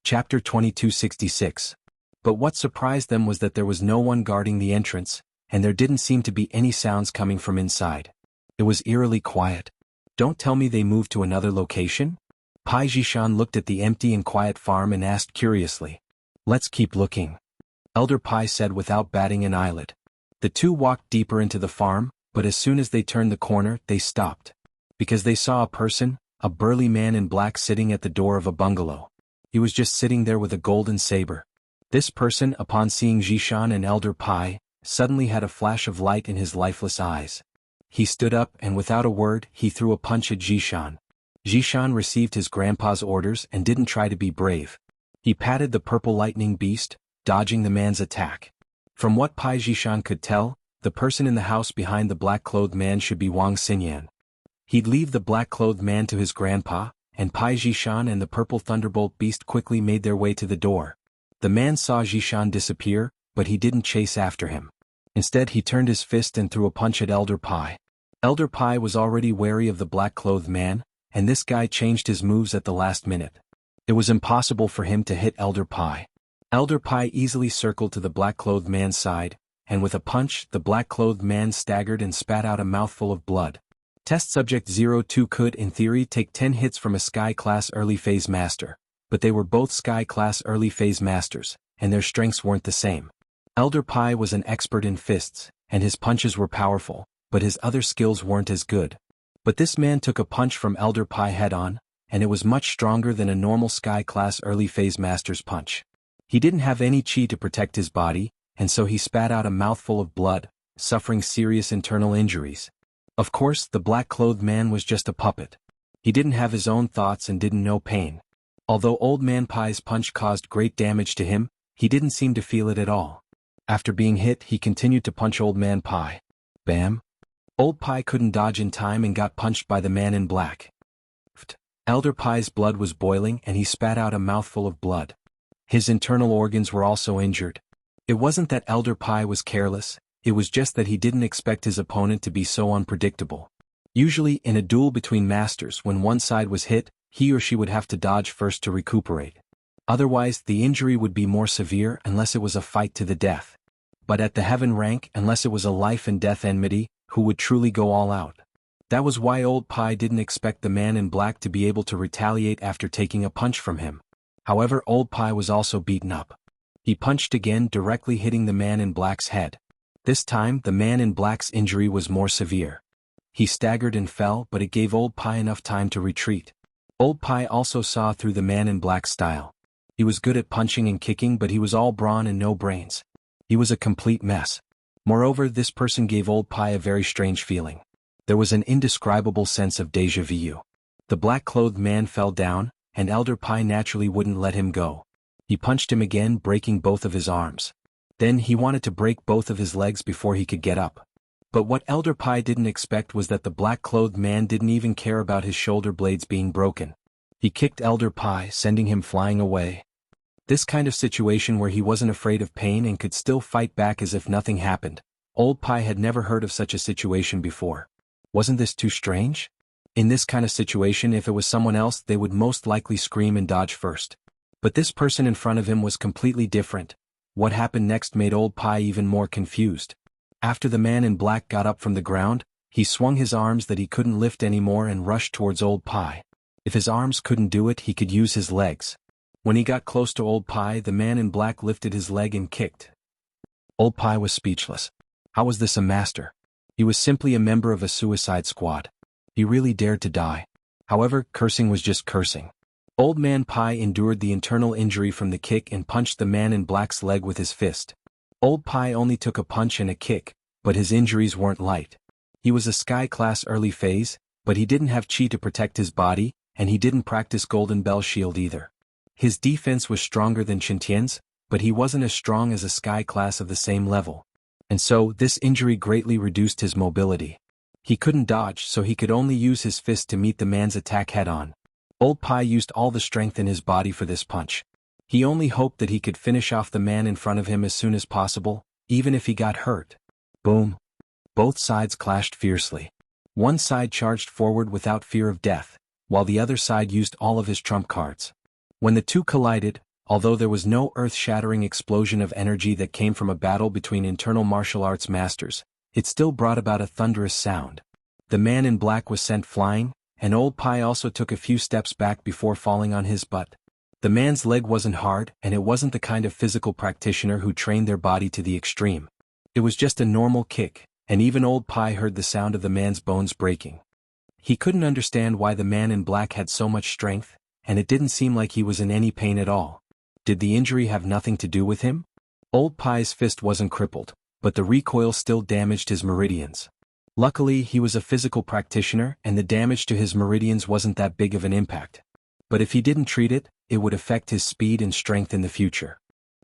Chapter 2266. But what surprised them was that there was no one guarding the entrance, and there didn't seem to be any sounds coming from inside. It was eerily quiet. Don't tell me they moved to another location? Pai Jishan looked at the empty and quiet farm and asked curiously. Let's keep looking. Elder Pai said without batting an eyelid. The two walked deeper into the farm, but as soon as they turned the corner, they stopped. Because they saw a person, a burly man in black sitting at the door of a bungalow. He was just sitting there with a golden saber. This person, upon seeing Jishan and Elder Pai, suddenly had a flash of light in his lifeless eyes. He stood up and without a word, he threw a punch at Jishan. Jishan received his grandpa's orders and didn't try to be brave. He patted the purple lightning beast, dodging the man's attack. From what Pai Jishan could tell, the person in the house behind the black-clothed man should be Wang Xinyan. He'd leave the black-clothed man to his grandpa, and Pai Jishan and the purple thunderbolt beast quickly made their way to the door. The man saw Jishan disappear, but he didn't chase after him. Instead he turned his fist and threw a punch at Elder Pai. Elder Pai was already wary of the black-clothed man, and this guy changed his moves at the last minute. It was impossible for him to hit Elder Pai. Elder Pai easily circled to the black-clothed man's side, and with a punch, the black-clothed man staggered and spat out a mouthful of blood. Test Subject 02 could, in theory, take 10 hits from a Sky-class early phase master, but they were both Sky-class early phase masters, and their strengths weren't the same. Elder Pai was an expert in fists, and his punches were powerful, but his other skills weren't as good. But this man took a punch from Elder Pai head-on, and it was much stronger than a normal Sky-class early phase master's punch. He didn't have any chi to protect his body, and so he spat out a mouthful of blood, suffering serious internal injuries. Of course, the black-clothed man was just a puppet. He didn't have his own thoughts and didn't know pain. Although Old Man Pai's punch caused great damage to him, he didn't seem to feel it at all. After being hit, he continued to punch Old Man Pai. Bam! Old Pai couldn't dodge in time and got punched by the man in black. Elder Pai's blood was boiling and he spat out a mouthful of blood. His internal organs were also injured. It wasn't that Elder Pai was careless, it was just that he didn't expect his opponent to be so unpredictable. Usually, in a duel between masters, when one side was hit, he or she would have to dodge first to recuperate. Otherwise, the injury would be more severe unless it was a fight to the death. But at the heaven rank, unless it was a life and death enmity, who would truly go all out? That was why Old Pai didn't expect the man in black to be able to retaliate after taking a punch from him. However, Old Pai was also beaten up. He punched again, directly hitting the man in black's head. This time, the man in black's injury was more severe. He staggered and fell, but it gave Old Pai enough time to retreat. Old Pai also saw through the man in black's style. He was good at punching and kicking, but he was all brawn and no brains. He was a complete mess. Moreover, this person gave Old Pai a very strange feeling. There was an indescribable sense of déjà vu. The black-clothed man fell down, and Elder Pai naturally wouldn't let him go. He punched him again, breaking both of his arms. Then he wanted to break both of his legs before he could get up. But what Elder Pai didn't expect was that the black-clothed man didn't even care about his shoulder blades being broken. He kicked Elder Pai, sending him flying away. This kind of situation where he wasn't afraid of pain and could still fight back as if nothing happened, Old Pai had never heard of such a situation before. Wasn't this too strange? In this kind of situation, if it was someone else, they would most likely scream and dodge first. But this person in front of him was completely different. What happened next made Old Pai even more confused. After the man in black got up from the ground, he swung his arms that he couldn't lift anymore and rushed towards Old Pai. If his arms couldn't do it, he could use his legs. When he got close to Old Pai, the man in black lifted his leg and kicked. Old Pai was speechless. How was this a master? He was simply a member of a suicide squad. He really dared to die. However, cursing was just cursing. Old Man Pai endured the internal injury from the kick and punched the man in black's leg with his fist. Old Pai only took a punch and a kick, but his injuries weren't light. He was a Sky-class early phase, but he didn't have chi to protect his body, and he didn't practice Golden Bell Shield either. His defense was stronger than Qintian's, but he wasn't as strong as a Sky-class of the same level. And so, this injury greatly reduced his mobility. He couldn't dodge, so he could only use his fist to meet the man's attack head-on. Old Pai used all the strength in his body for this punch. He only hoped that he could finish off the man in front of him as soon as possible, even if he got hurt. Boom. Both sides clashed fiercely. One side charged forward without fear of death, while the other side used all of his trump cards. When the two collided, Although there was no earth-shattering explosion of energy that came from a battle between internal martial arts masters, it still brought about a thunderous sound. The man in black was sent flying, and Old Pai also took a few steps back before falling on his butt. The man's leg wasn't hard, and it wasn't the kind of physical practitioner who trained their body to the extreme. It was just a normal kick, and even Old Pai heard the sound of the man's bones breaking. He couldn't understand why the man in black had so much strength, and it didn't seem like he was in any pain at all. Did the injury have nothing to do with him? Old Pai's fist wasn't crippled, but the recoil still damaged his meridians. Luckily, he was a physical practitioner and the damage to his meridians wasn't that big of an impact. But if he didn't treat it, it would affect his speed and strength in the future.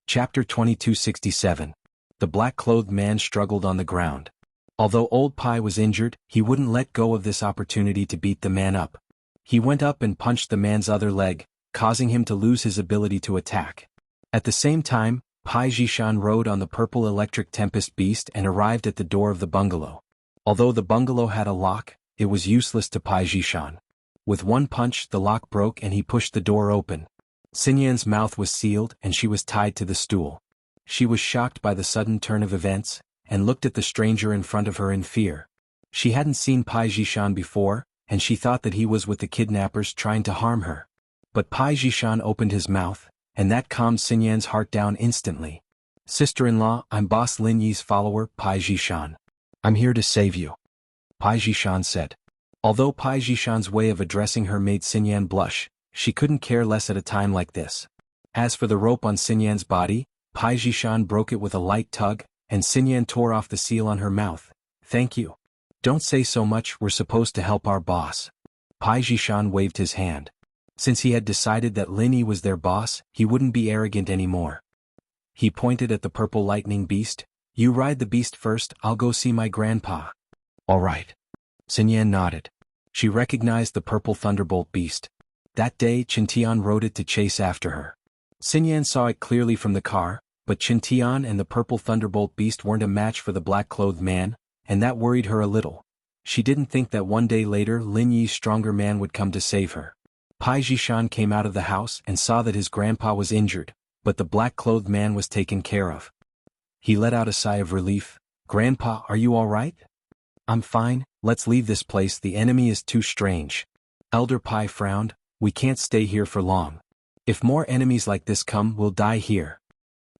Chapter 2267. The black-clothed man struggled on the ground. Although Old Pai was injured, he wouldn't let go of this opportunity to beat the man up. He went up and punched the man's other leg, causing him to lose his ability to attack. At the same time, Pai Jishan rode on the purple electric tempest beast and arrived at the door of the bungalow. Although the bungalow had a lock, it was useless to Pai Jishan. With one punch, the lock broke and he pushed the door open. Xinyan's mouth was sealed and she was tied to the stool. She was shocked by the sudden turn of events, and looked at the stranger in front of her in fear. She hadn't seen Pai Jishan before, and she thought that he was with the kidnappers trying to harm her. But Pai Jishan opened his mouth, and that calmed Xinyan's heart down instantly. "Sister-in-law, I'm Boss Lin Yi's follower, Pai Jishan. I'm here to save you," Pai Jishan said. Although Pai Jishan's way of addressing her made Xinyan blush, she couldn't care less at a time like this. As for the rope on Xinyan's body, Pai Jishan broke it with a light tug, and Xinyan tore off the seal on her mouth. "Thank you. Don't say so much, we're supposed to help our boss." Pai Jishan waved his hand. Since he had decided that Lin Yi was their boss, he wouldn't be arrogant anymore. He pointed at the purple lightning beast. "You ride the beast first, I'll go see my grandpa." "All right." Xinyan nodded. She recognized the purple thunderbolt beast. That day Qintian rode it to chase after her. Xinyan saw it clearly from the car, but Qintian and the purple thunderbolt beast weren't a match for the black-clothed man, and that worried her a little. She didn't think that one day later Lin Yi's stronger man would come to save her. Pai Jishan came out of the house and saw that his grandpa was injured, but the black-clothed man was taken care of. He let out a sigh of relief. "Grandpa, are you all right?" "I'm fine, let's leave this place, the enemy is too strange." Elder Pai frowned. "We can't stay here for long. If more enemies like this come, we'll die here."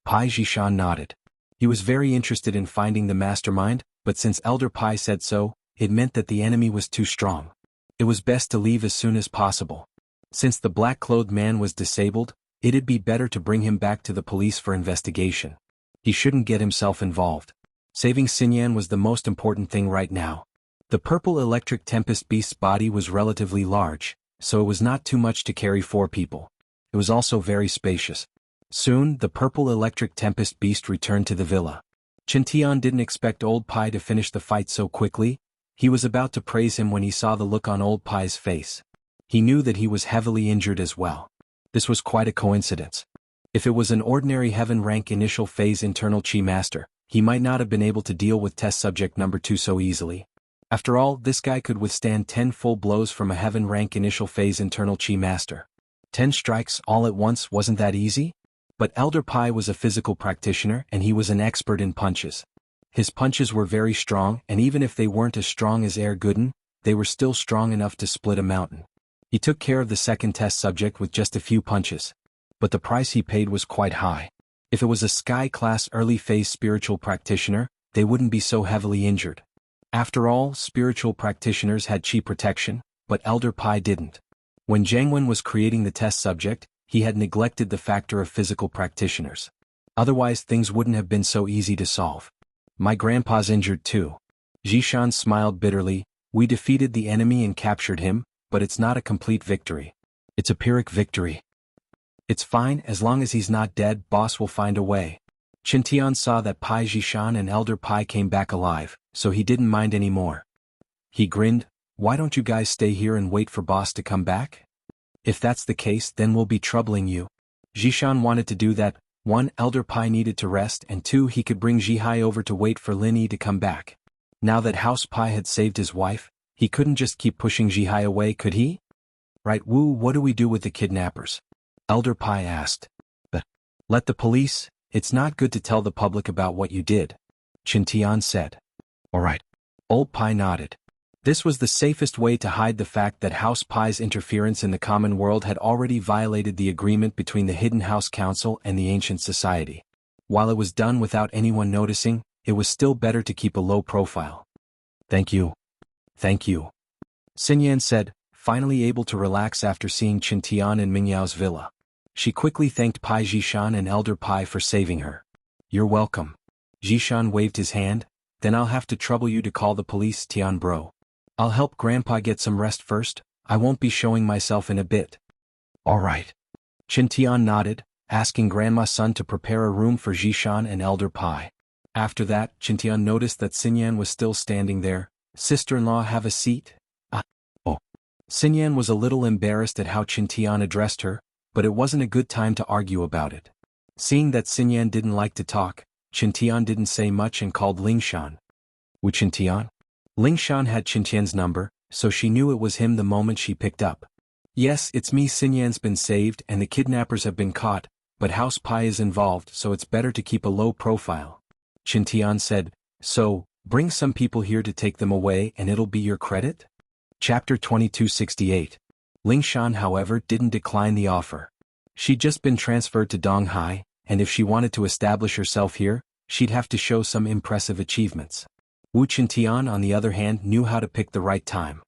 Pai Jishan nodded. He was very interested in finding the mastermind, but since Elder Pai said so, it meant that the enemy was too strong. It was best to leave as soon as possible. Since the black-clothed man was disabled, it'd be better to bring him back to the police for investigation. He shouldn't get himself involved. Saving Xinyan was the most important thing right now. The purple electric tempest beast's body was relatively large, so it was not too much to carry 4 people. It was also very spacious. Soon, the purple electric tempest beast returned to the villa. Qintian didn't expect Old Pai to finish the fight so quickly. He was about to praise him when he saw the look on Old Pai's face. He knew that he was heavily injured as well. This was quite a coincidence. If it was an ordinary heaven rank initial phase internal chi master, he might not have been able to deal with test subject number 2 so easily. After all, this guy could withstand 10 full blows from a heaven rank initial phase internal chi master. 10 strikes all at once wasn't that easy? But Elder Pai was a physical practitioner and he was an expert in punches. His punches were very strong, and even if they weren't as strong as Air Gooden, they were still strong enough to split a mountain. He took care of the second test subject with just a few punches. But the price he paid was quite high. If it was a sky-class early-phase spiritual practitioner, they wouldn't be so heavily injured. After all, spiritual practitioners had chi protection, but Elder Pai didn't. When Jianghu was creating the test subject, he had neglected the factor of physical practitioners. Otherwise things wouldn't have been so easy to solve. "My grandpa's injured too." Jishan smiled bitterly. "We defeated the enemy and captured him, but it's not a complete victory. It's a Pyrrhic victory." "It's fine, as long as he's not dead, boss will find a way." Qintian saw that Pai Jishan and Elder Pai came back alive, so he didn't mind anymore. He grinned. "Why don't you guys stay here and wait for boss to come back? If that's the case, then we'll be troubling you." Jishan wanted to do that. 1. Elder Pai needed to rest, and 2. He could bring Jihai over to wait for Lin Yi to come back. Now that House Pai had saved his wife, he couldn't just keep pushing Jihai away, could he? "Right, Wu, what do we do with the kidnappers?" Elder Pai asked. "But Let the police, it's not good to tell the public about what you did, Chen Tian said. All right. Old Pai nodded. This was the safest way to hide the fact that House Pai's interference in the common world had already violated the agreement between the Hidden House Council and the Ancient Society. While it was done without anyone noticing, it was still better to keep a low profile. Thank you. Thank you. Xin Yan said, finally able to relax after seeing Chen Tian in Mingyao's villa. She quickly thanked Pai Jishan and Elder Pai for saving her. You're welcome. Jishan waved his hand. Then I'll have to trouble you to call the police, Tian bro. I'll help Grandpa get some rest first. I won't be showing myself in a bit. All right. Chen Tian nodded, asking Grandma's son to prepare a room for Jishan and Elder Pai. After that, Chen Tian noticed that Xinyan was still standing there. Sister-in-law, have a seat? Oh. Xinyan was a little embarrassed at how Chen Tian addressed her, but it wasn't a good time to argue about it. Seeing that Xinyan didn't like to talk, Chen Tian didn't say much and called Lingshan. Wu Chen Tian? Lingshan had Chen Tian's number, so she knew it was him the moment she picked up. Yes, it's me. Xinyan's been saved and the kidnappers have been caught, but House Pai is involved, so it's better to keep a low profile. Chen Tian said, so, bring some people here to take them away and it'll be your credit? Chapter 2268. Lingshan, however, didn't decline the offer. She'd just been transferred to Donghai, and if she wanted to establish herself here, she'd have to show some impressive achievements. Wu Qintian, on the other hand, knew how to pick the right time.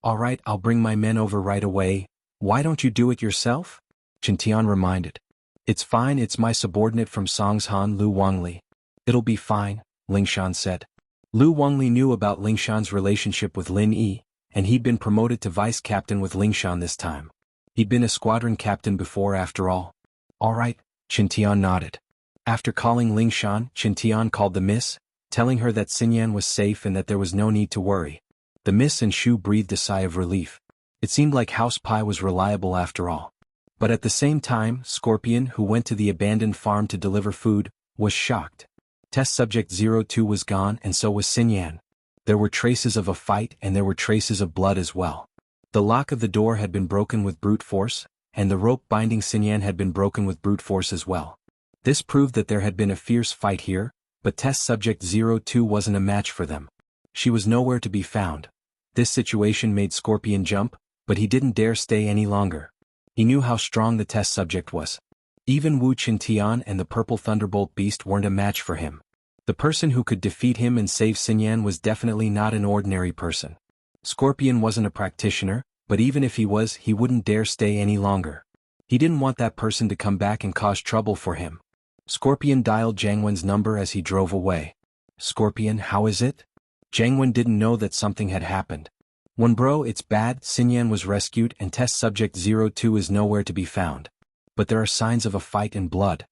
All right, I'll bring my men over right away. Why don't you do it yourself? Qintian reminded. It's fine, it's my subordinate from Songshan, Lu Wangli. It'll be fine, Lingshan said. Lu Wangli knew about Lingshan's relationship with Lin Yi, and he'd been promoted to vice captain with Lingshan this time. He'd been a squadron captain before after all. All right, Qintian nodded. After calling Lingshan, Qintian called the miss, telling her that Xinyan was safe and that there was no need to worry. The miss and Shu breathed a sigh of relief. It seemed like House Pai was reliable after all. But at the same time, Scorpion, who went to the abandoned farm to deliver food, was shocked. Test subject 02 was gone and so was Xinyan. There were traces of a fight and there were traces of blood as well. The lock of the door had been broken with brute force, and the rope binding Xinyan had been broken with brute force as well. This proved that there had been a fierce fight here, but test subject 02 wasn't a match for them. She was nowhere to be found. This situation made Scorpion jump, but he didn't dare stay any longer. He knew how strong the test subject was. Even Wu Qintian and the purple thunderbolt beast weren't a match for him. The person who could defeat him and save Xinyan was definitely not an ordinary person. Scorpion wasn't a practitioner, but even if he was, he wouldn't dare stay any longer. He didn't want that person to come back and cause trouble for him. Scorpion dialed Jiangwen's number as he drove away. Scorpion, how is it? Jiangwen didn't know that something had happened. When bro, it's bad. Xinyan was rescued and test subject 02 is nowhere to be found. But there are signs of a fight and blood.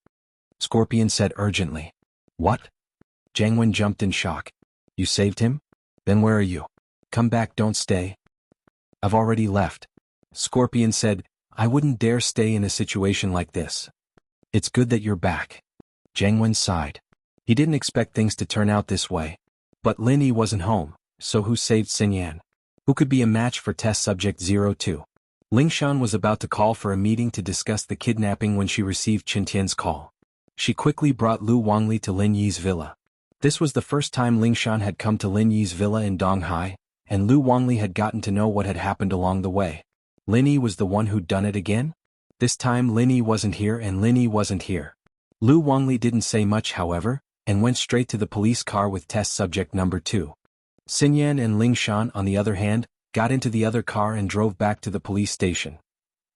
Scorpion said urgently. What? Jiangwen jumped in shock. You saved him? Then where are you? Come back, don't stay. I've already left. Scorpion said, I wouldn't dare stay in a situation like this. It's good that you're back. Jiangwen sighed. He didn't expect things to turn out this way. But Lin Yi wasn't home, so who saved Xinyan? Who could be a match for test subject 02? Lingshan was about to call for a meeting to discuss the kidnapping when she received Qintian's call. She quickly brought Lu Wangli to Lin Yi's villa. This was the first time Lingshan had come to Lin Yi's villa in Donghai, and Lu Wangli had gotten to know what had happened along the way. Lin Yi was the one who'd done it again? This time Lin Yi wasn't here and Lin Yi wasn't here. Lu Wangli didn't say much, however, and went straight to the police car with test subject number 2. Xinyan and Lingshan, on the other hand, got into the other car and drove back to the police station.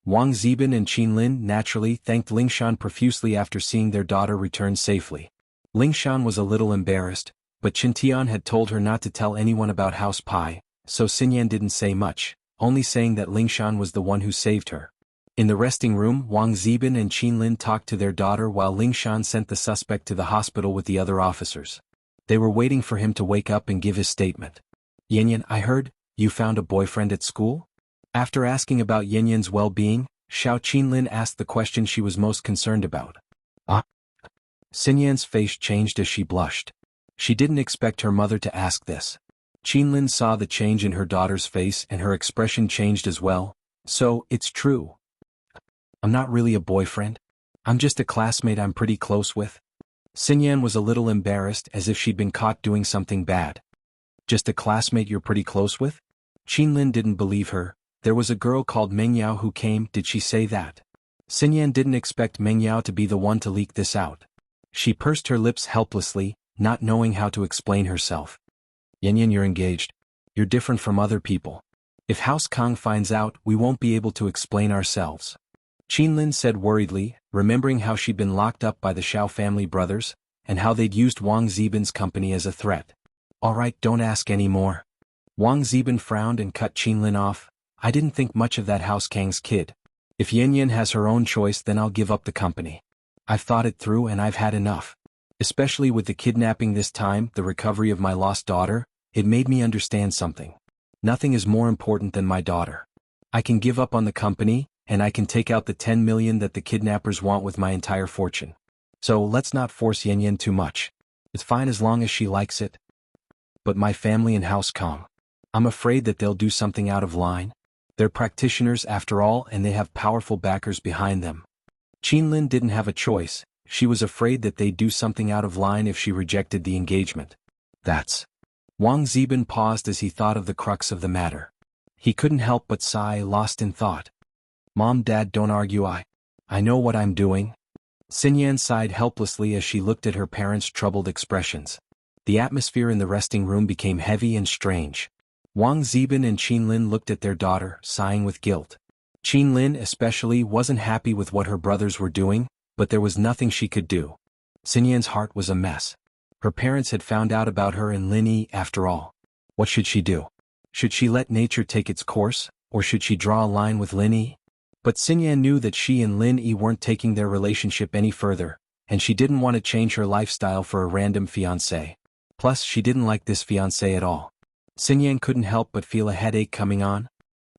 Wang Ziban and Qin Lin naturally thanked Lingshan profusely after seeing their daughter return safely. Lingshan was a little embarrassed, but Qintian had told her not to tell anyone about House Pai, so Xinyan didn't say much, only saying that Lingshan was the one who saved her. In the resting room, Wang Ziban and Qin Lin talked to their daughter while Lingshan sent the suspect to the hospital with the other officers. They were waiting for him to wake up and give his statement. Yanyan, I heard, you found a boyfriend at school? After asking about Yanyan's well-being, Xiao Qinlin asked the question she was most concerned about. Xinyan's face changed as she blushed. She didn't expect her mother to ask this. Qinlin saw the change in her daughter's face and her expression changed as well. So, it's true. I'm not really a boyfriend. I'm just a classmate I'm pretty close with. Xinyan was a little embarrassed, as if she'd been caught doing something bad. Just a classmate you're pretty close with? Qinlin didn't believe her. There was a girl called Mengyao who came, did she say that? Xinyan didn't expect Mengyao to be the one to leak this out. She pursed her lips helplessly, not knowing how to explain herself. Yanyan, you're engaged. You're different from other people. If House Kang finds out, we won't be able to explain ourselves. Qinlin said worriedly, remembering how she'd been locked up by the Xiao family brothers, and how they'd used Wang Zibin's company as a threat. All right, don't ask any more. Wang Zibin frowned and cut Qinlin off. I didn't think much of that House Kang's kid. If Yanyan has her own choice, then I'll give up the company. I've thought it through and I've had enough. Especially with the kidnapping this time, the recovery of my lost daughter, it made me understand something. Nothing is more important than my daughter. I can give up on the company, and I can take out the 10 million that the kidnappers want with my entire fortune. So let's not force Yanyan too much. It's fine as long as she likes it. But my family and House Kang. I'm afraid that they'll do something out of line. They're practitioners after all, and they have powerful backers behind them. Qinlin didn't have a choice. She was afraid that they'd do something out of line if she rejected the engagement. That's... Wang Zibin paused as he thought of the crux of the matter. He couldn't help but sigh, lost in thought. Mom, Dad, don't argue. I know what I'm doing. Xinyan sighed helplessly as she looked at her parents' troubled expressions. The atmosphere in the resting room became heavy and strange. Wang Zibin and Qinlin looked at their daughter, sighing with guilt. Qinlin especially wasn't happy with what her brothers were doing, but there was nothing she could do. Xinyan's heart was a mess. Her parents had found out about her and Lin Yi after all. What should she do? Should she let nature take its course, or should she draw a line with Lin Yi? But Xinyan knew that she and Lin Yi weren't taking their relationship any further, and she didn't want to change her lifestyle for a random fiancé. Plus, she didn't like this fiancé at all. Xinyan couldn't help but feel a headache coming on.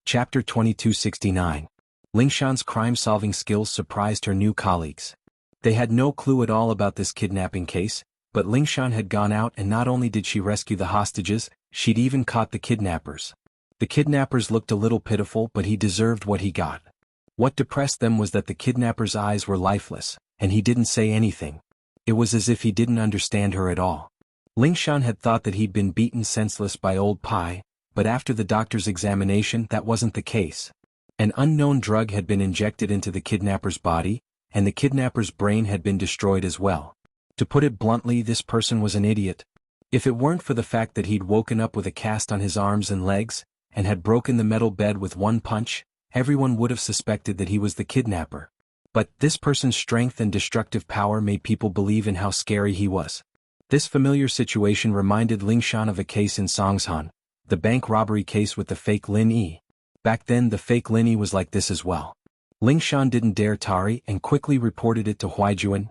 Chapter 2269. Lingshan's crime-solving skills surprised her new colleagues. They had no clue at all about this kidnapping case, but Lingshan had gone out, and not only did she rescue the hostages, she'd even caught the kidnappers. The kidnappers looked a little pitiful, but he deserved what he got. What depressed them was that the kidnappers' eyes were lifeless, and he didn't say anything. It was as if he didn't understand her at all. Lingshan had thought that he'd been beaten senseless by old Pai, but after the doctor's examination that wasn't the case. An unknown drug had been injected into the kidnapper's body, and the kidnapper's brain had been destroyed as well. To put it bluntly, this person was an idiot. If it weren't for the fact that he'd woken up with a cast on his arms and legs, and had broken the metal bed with one punch, everyone would have suspected that he was the kidnapper. But this person's strength and destructive power made people believe in how scary he was. This familiar situation reminded Lingshan of a case in Songshan, the bank robbery case with the fake Lin Yi. Back then the fake Lin Yi was like this as well. Lingshan didn't dare tarry and quickly reported it to Huaijuan.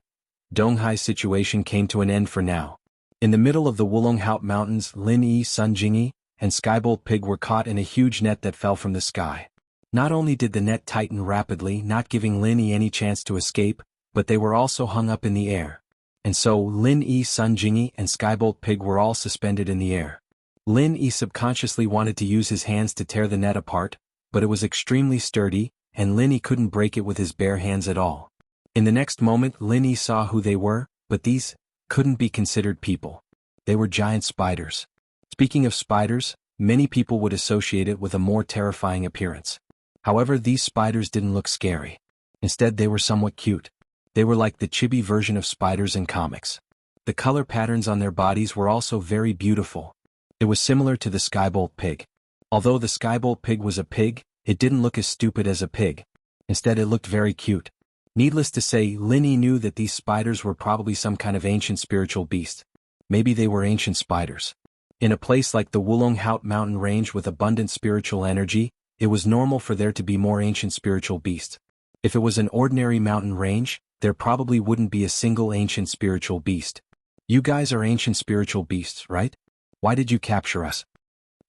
Donghai's situation came to an end for now. In the middle of the Wulonghout Mountains, Lin Yi, Sun Jingyi, and Skybolt Pig were caught in a huge net that fell from the sky. Not only did the net tighten rapidly, not giving Lin Yi any chance to escape, but they were also hung up in the air. And so Lin Yi, Sun Jingyi, and Skybolt Pig were all suspended in the air. Lin Yi subconsciously wanted to use his hands to tear the net apart, but it was extremely sturdy, and Lin Yi couldn't break it with his bare hands at all. In the next moment Lin Yi saw who they were, but these couldn't be considered people. They were giant spiders. Speaking of spiders, many people would associate it with a more terrifying appearance. However, these spiders didn't look scary. Instead, they were somewhat cute. They were like the chibi version of spiders in comics. The color patterns on their bodies were also very beautiful. It was similar to the Skybolt Pig. Although the Skybolt Pig was a pig, it didn't look as stupid as a pig. Instead, it looked very cute. Needless to say, Lin Yi knew that these spiders were probably some kind of ancient spiritual beast. Maybe they were ancient spiders. In a place like the Wulonghout mountain range with abundant spiritual energy, it was normal for there to be more ancient spiritual beasts. If it was an ordinary mountain range, there probably wouldn't be a single ancient spiritual beast. You guys are ancient spiritual beasts, right? Why did you capture us?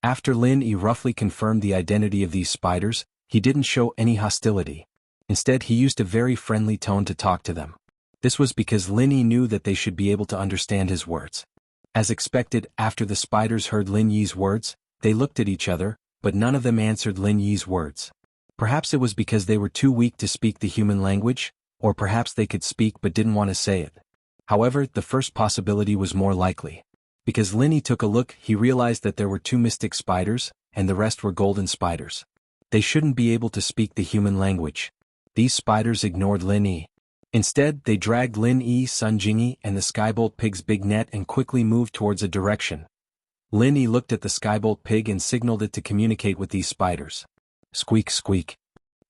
After Lin Yi roughly confirmed the identity of these spiders, he didn't show any hostility. Instead, he used a very friendly tone to talk to them. This was because Lin Yi knew that they should be able to understand his words. As expected, after the spiders heard Lin Yi's words, they looked at each other, but none of them answered Lin Yi's words. Perhaps it was because they were too weak to speak the human language, or perhaps they could speak but didn't want to say it. However, the first possibility was more likely. Because Linny took a look, he realized that there were 2 mystic spiders, and the rest were golden spiders. They shouldn't be able to speak the human language. These spiders ignored Lin Yi. Instead, they dragged Lin Yi, Sun Jingyi, and the Skybolt Pig's big net and quickly moved towards a direction. Lin Yi looked at the Skybolt Pig and signaled it to communicate with these spiders. Squeak squeak.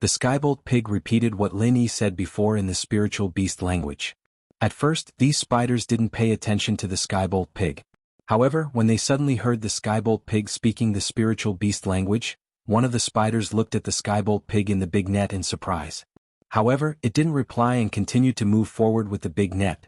The Skybolt Pig repeated what Lin Yi said before in the spiritual beast language. At first, these spiders didn't pay attention to the Skybolt Pig. However, when they suddenly heard the Skybolt Pig speaking the spiritual beast language, one of the spiders looked at the Skybolt Pig in the big net in surprise. However, it didn't reply and continued to move forward with the big net.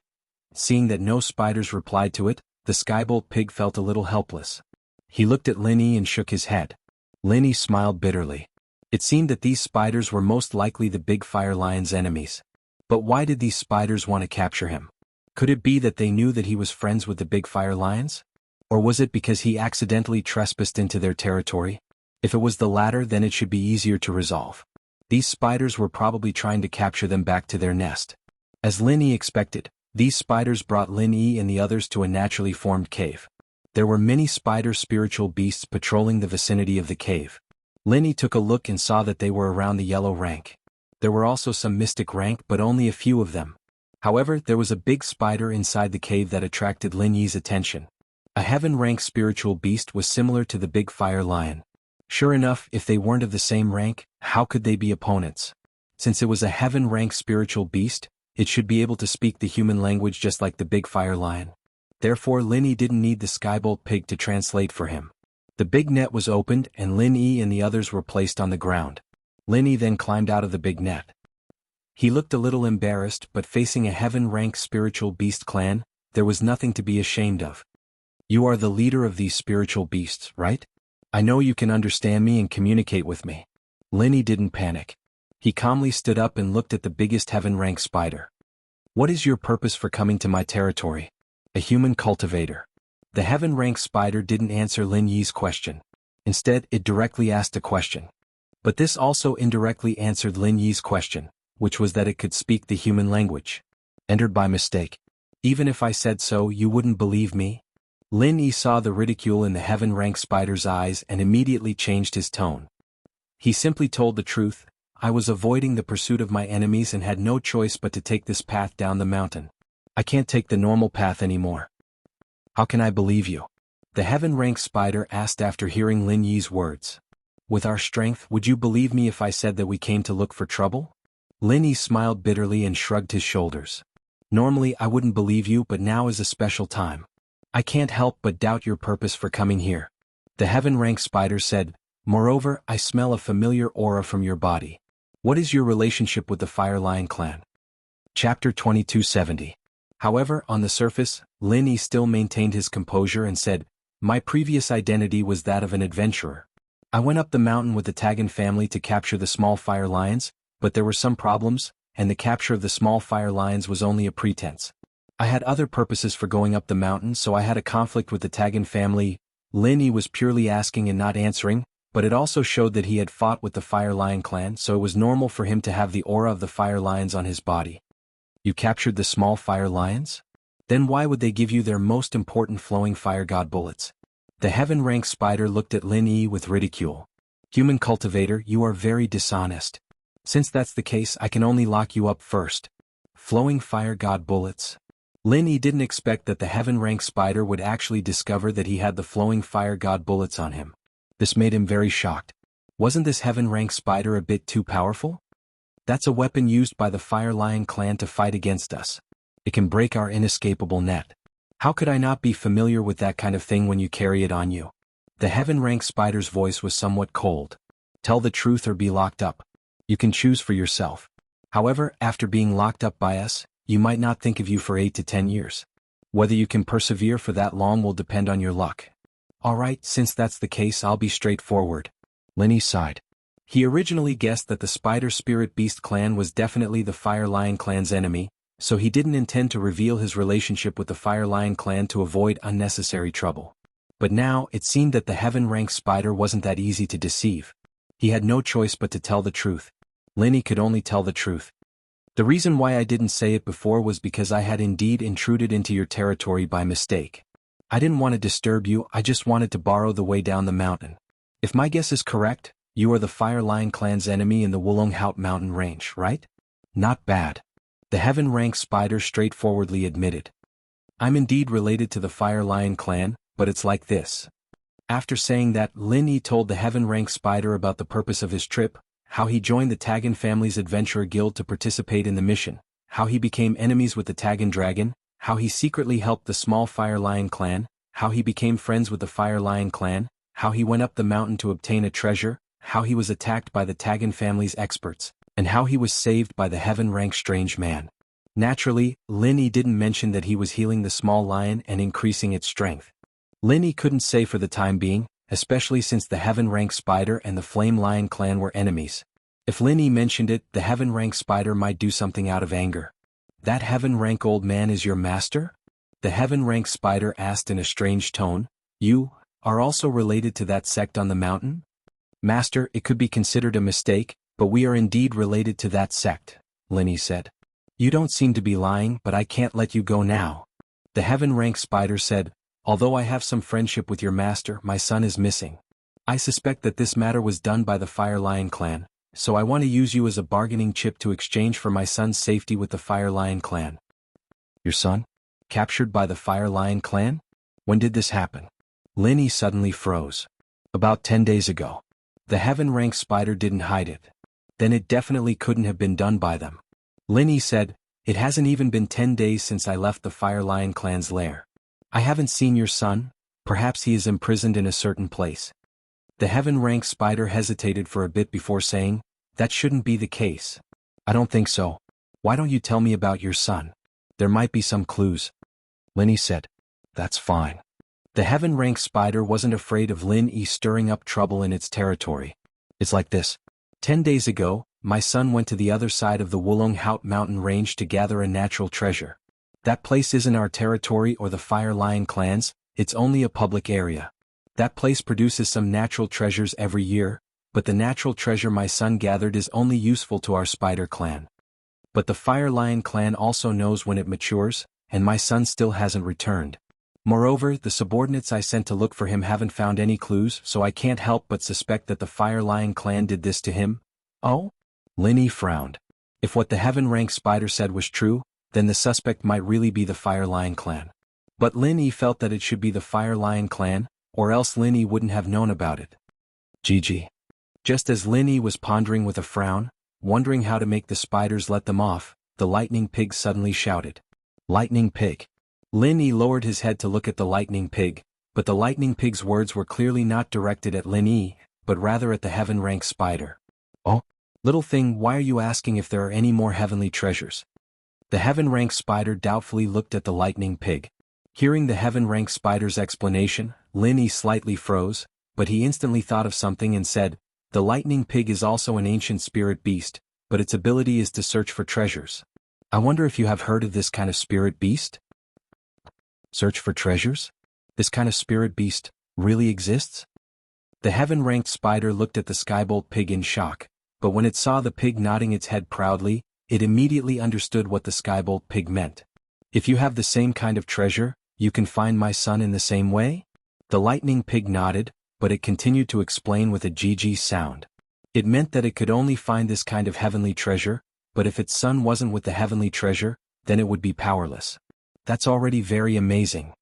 Seeing that no spiders replied to it, the Skybolt Pig felt a little helpless. He looked at Lin Yi and shook his head. Lin Yi smiled bitterly. It seemed that these spiders were most likely the big fire lion's enemies. But why did these spiders want to capture him? Could it be that they knew that he was friends with the big fire lions? Or was it because he accidentally trespassed into their territory? If it was the latter, then it should be easier to resolve. These spiders were probably trying to capture them back to their nest. As Lin Yi expected, these spiders brought Lin Yi and the others to a naturally formed cave. There were many spider spiritual beasts patrolling the vicinity of the cave. Lin Yi took a look and saw that they were around the yellow rank. There were also some mystic rank, but only a few of them. However, there was a big spider inside the cave that attracted Lin Yi's attention. A heaven rank spiritual beast was similar to the big fire lion. Sure enough, if they weren't of the same rank, how could they be opponents? Since it was a heaven rank spiritual beast, it should be able to speak the human language just like the big fire lion. Therefore, Lin Yi didn't need the Skybolt Pig to translate for him. The big net was opened and Lin Yi and the others were placed on the ground. Lin Yi then climbed out of the big net. He looked a little embarrassed, but facing a heaven rank spiritual beast clan, there was nothing to be ashamed of. You are the leader of these spiritual beasts, right? I know you can understand me and communicate with me. Lin Yi didn't panic. He calmly stood up and looked at the biggest heaven-rank spider. What is your purpose for coming to my territory? A human cultivator. The heaven-rank spider didn't answer Lin Yi's question. Instead, it directly asked a question. But this also indirectly answered Lin Yi's question, which was that it could speak the human language. Entered by mistake. Even if I said so, you wouldn't believe me? Lin Yi saw the ridicule in the heaven-rank spider's eyes and immediately changed his tone. He simply told the truth. I was avoiding the pursuit of my enemies and had no choice but to take this path down the mountain. I can't take the normal path anymore. How can I believe you? The heaven-rank spider asked after hearing Lin Yi's words. With our strength, would you believe me if I said that we came to look for trouble? Lin Yi smiled bitterly and shrugged his shoulders. Normally I wouldn't believe you, but now is a special time. I can't help but doubt your purpose for coming here. The heaven-rank spider said, moreover, I smell a familiar aura from your body. What is your relationship with the Fire Lion clan? Chapter 2270. However, on the surface, Lin Yi still maintained his composure and said, my previous identity was that of an adventurer. I went up the mountain with the Tagan family to capture the small fire lions, but there were some problems, and the capture of the small fire lions was only a pretense. I had other purposes for going up the mountain, so I had a conflict with the Tagan family. Lin Yi was purely asking and not answering, but it also showed that he had fought with the Fire Lion clan, so it was normal for him to have the aura of the fire lions on his body. You captured the small fire lions? Then why would they give you their most important flowing fire god bullets? The heaven-rank spider looked at Lin Yi with ridicule. Human cultivator, you are very dishonest. Since that's the case, I can only lock you up first. Flowing fire god bullets. Lin Yi didn't expect that the heaven-rank spider would actually discover that he had the flowing fire god bullets on him. This made him very shocked. Wasn't this heaven-rank spider a bit too powerful? That's a weapon used by the Fire Lion clan to fight against us. It can break our inescapable net. How could I not be familiar with that kind of thing when you carry it on you? The heaven-rank spider's voice was somewhat cold. Tell the truth or be locked up. You can choose for yourself. However, after being locked up by us, you might not think of you for 8 to 10 years. Whether you can persevere for that long will depend on your luck. Alright, since that's the case, I'll be straightforward. Lin Yi sighed. He originally guessed that the Spider Spirit Beast clan was definitely the Fire Lion clan's enemy, so he didn't intend to reveal his relationship with the Fire Lion clan to avoid unnecessary trouble. But now, it seemed that the heaven-rank spider wasn't that easy to deceive. He had no choice but to tell the truth. Lin Yi could only tell the truth. The reason why I didn't say it before was because I had indeed intruded into your territory by mistake. I didn't want to disturb you, I just wanted to borrow the way down the mountain. If my guess is correct, you are the Fire Lion clan's enemy in the Wulonghout mountain range, right? Not bad. The Heaven Rank Spider straightforwardly admitted. I'm indeed related to the Fire Lion clan, but it's like this. After saying that, Lin Yi told the Heaven Rank Spider about the purpose of his trip, how he joined the Tagan family's adventurer guild to participate in the mission, how he became enemies with the Tagan dragon, how he secretly helped the small Fire Lion clan, how he became friends with the Fire Lion clan, how he went up the mountain to obtain a treasure, how he was attacked by the Tagan family's experts, and how he was saved by the Heaven Rank Strange Man. Naturally, Lin Yi didn't mention that he was healing the small lion and increasing its strength. Lin Yi couldn't say for the time being, especially since the Heaven Rank Spider and the Flame Lion clan were enemies. If Lin Yi mentioned it, the Heaven Rank Spider might do something out of anger. That Heaven Rank old man is your master? The Heaven Rank Spider asked in a strange tone. You are also related to that sect on the mountain? Master, it could be considered a mistake, but we are indeed related to that sect, Lin Yi said. You don't seem to be lying, but I can't let you go now. The Heaven Rank Spider said, although I have some friendship with your master, my son is missing. I suspect that this matter was done by the Fire Lion clan, so I want to use you as a bargaining chip to exchange for my son's safety with the Fire Lion clan. Your son? Captured by the Fire Lion clan? When did this happen? Lin Yi suddenly froze. About 10 days ago. The Heaven Rank Spider didn't hide it. Then it definitely couldn't have been done by them. Lin Yi said, it hasn't even been 10 days since I left the Fire Lion clan's lair. I haven't seen your son, perhaps he is imprisoned in a certain place. The Heaven Rank Spider hesitated for a bit before saying, that shouldn't be the case. I don't think so. Why don't you tell me about your son? There might be some clues. Lin Yi said, that's fine. The Heaven Rank Spider wasn't afraid of Lin Yi stirring up trouble in its territory. It's like this. 10 days ago, my son went to the other side of the Wulonghout mountain range to gather a natural treasure. That place isn't our territory or the Fire Lion clan's, it's only a public area. That place produces some natural treasures every year, but the natural treasure my son gathered is only useful to our Spider clan. But the Fire Lion clan also knows when it matures, and my son still hasn't returned. Moreover, the subordinates I sent to look for him haven't found any clues, so I can't help but suspect that the Fire Lion clan did this to him. Oh? Lin Yi frowned. If what the Heaven Rank Spider said was true, then the suspect might really be the Fire Lion clan. But Lin Yi felt that it should be the Fire Lion clan, or else Lin Yi wouldn't have known about it. GG. Just as Lin Yi was pondering with a frown, wondering how to make the spiders let them off, the Lightning Pig suddenly shouted. Lightning Pig. Lin Yi lowered his head to look at the Lightning Pig, but the Lightning Pig's words were clearly not directed at Lin Yi, but rather at the Heaven Rank Spider. Oh? Little thing, why are you asking if there are any more heavenly treasures? The Heaven Rank Spider doubtfully looked at the Lightning Pig. Hearing the Heaven Rank Spider's explanation, Lin Yi slightly froze, but he instantly thought of something and said, the Lightning Pig is also an ancient spirit beast, but its ability is to search for treasures. I wonder if you have heard of this kind of spirit beast? Search for treasures? This kind of spirit beast really exists? The Heaven-Ranked Spider looked at the Skybolt Pig in shock, but when it saw the pig nodding its head proudly, it immediately understood what the Skybolt Pig meant. If you have the same kind of treasure, you can find my son in the same way? The Lightning Pig nodded, but it continued to explain with a GG sound. It meant that it could only find this kind of heavenly treasure, but if its son wasn't with the heavenly treasure, then it would be powerless. That's already very amazing.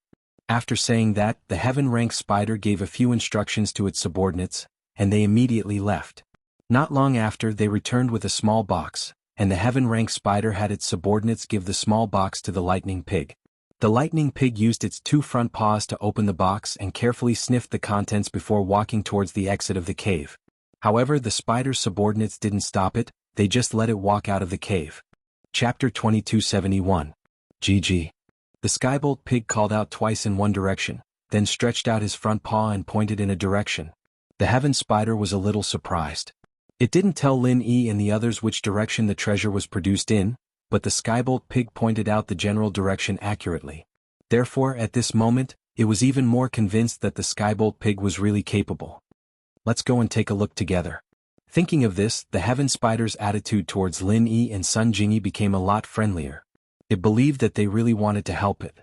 After saying that, the Heaven-Ranked Spider gave a few instructions to its subordinates, and they immediately left. Not long after, they returned with a small box, and the Heaven-Ranked Spider had its subordinates give the small box to the Lightning Pig. The Lightning Pig used its two front paws to open the box and carefully sniffed the contents before walking towards the exit of the cave. However, the spider's subordinates didn't stop it, they just let it walk out of the cave. Chapter 2271. GG. The Skybolt Pig called out twice in one direction, then stretched out his front paw and pointed in a direction. The Heaven Spider was a little surprised. It didn't tell Lin Yi and the others which direction the treasure was produced in, but the Skybolt Pig pointed out the general direction accurately. Therefore, at this moment, it was even more convinced that the Skybolt Pig was really capable. Let's go and take a look together. Thinking of this, the heaven spider's attitude towards Lin Yi and Sun Jingyi became a lot friendlier. It believed that they really wanted to help it.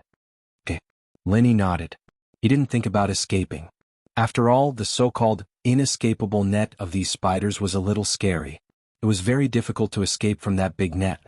Okay. Lin Yi nodded. He didn't think about escaping. After all, the so-called inescapable net of these spiders was a little scary. It was very difficult to escape from that big net.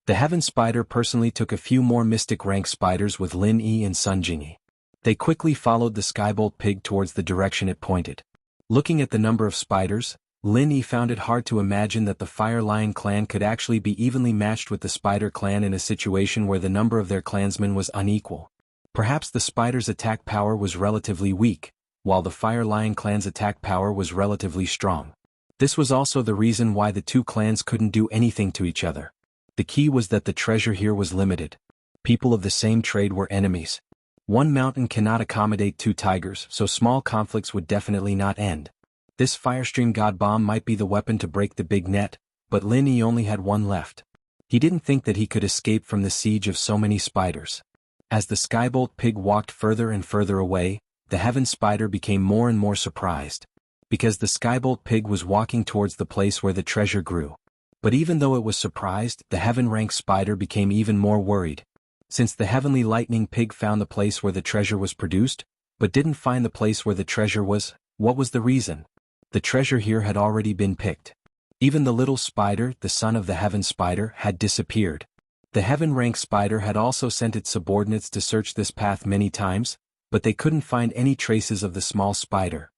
The heaven spider personally took a few more mystic rank spiders with Lin Yi and Sun Jingyi. They quickly followed the skybolt pig towards the direction it pointed. Looking at the number of spiders, Lin Yi found it hard to imagine that the Fire Lion clan could actually be evenly matched with the Spider clan in a situation where the number of their clansmen was unequal. Perhaps the Spider's attack power was relatively weak, while the Fire Lion clan's attack power was relatively strong. This was also the reason why the two clans couldn't do anything to each other. The key was that the treasure here was limited. People of the same trade were enemies. One mountain cannot accommodate two tigers, so small conflicts would definitely not end. This Firestream God Bomb might be the weapon to break the big net, but Lin Yi only had one left. He didn't think that he could escape from the siege of so many spiders. As the Skybolt pig walked further and further away, the Heaven Spider became more and more surprised. Because the Skybolt pig was walking towards the place where the treasure grew. But even though it was surprised, the Heaven Rank Spider became even more worried. Since the Heavenly Lightning Pig found the place where the treasure was produced, but didn't find the place where the treasure was, what was the reason? The treasure here had already been picked. Even the little spider, the son of the Heaven Spider, had disappeared. The Heaven Rank Spider had also sent its subordinates to search this path many times, but they couldn't find any traces of the small spider.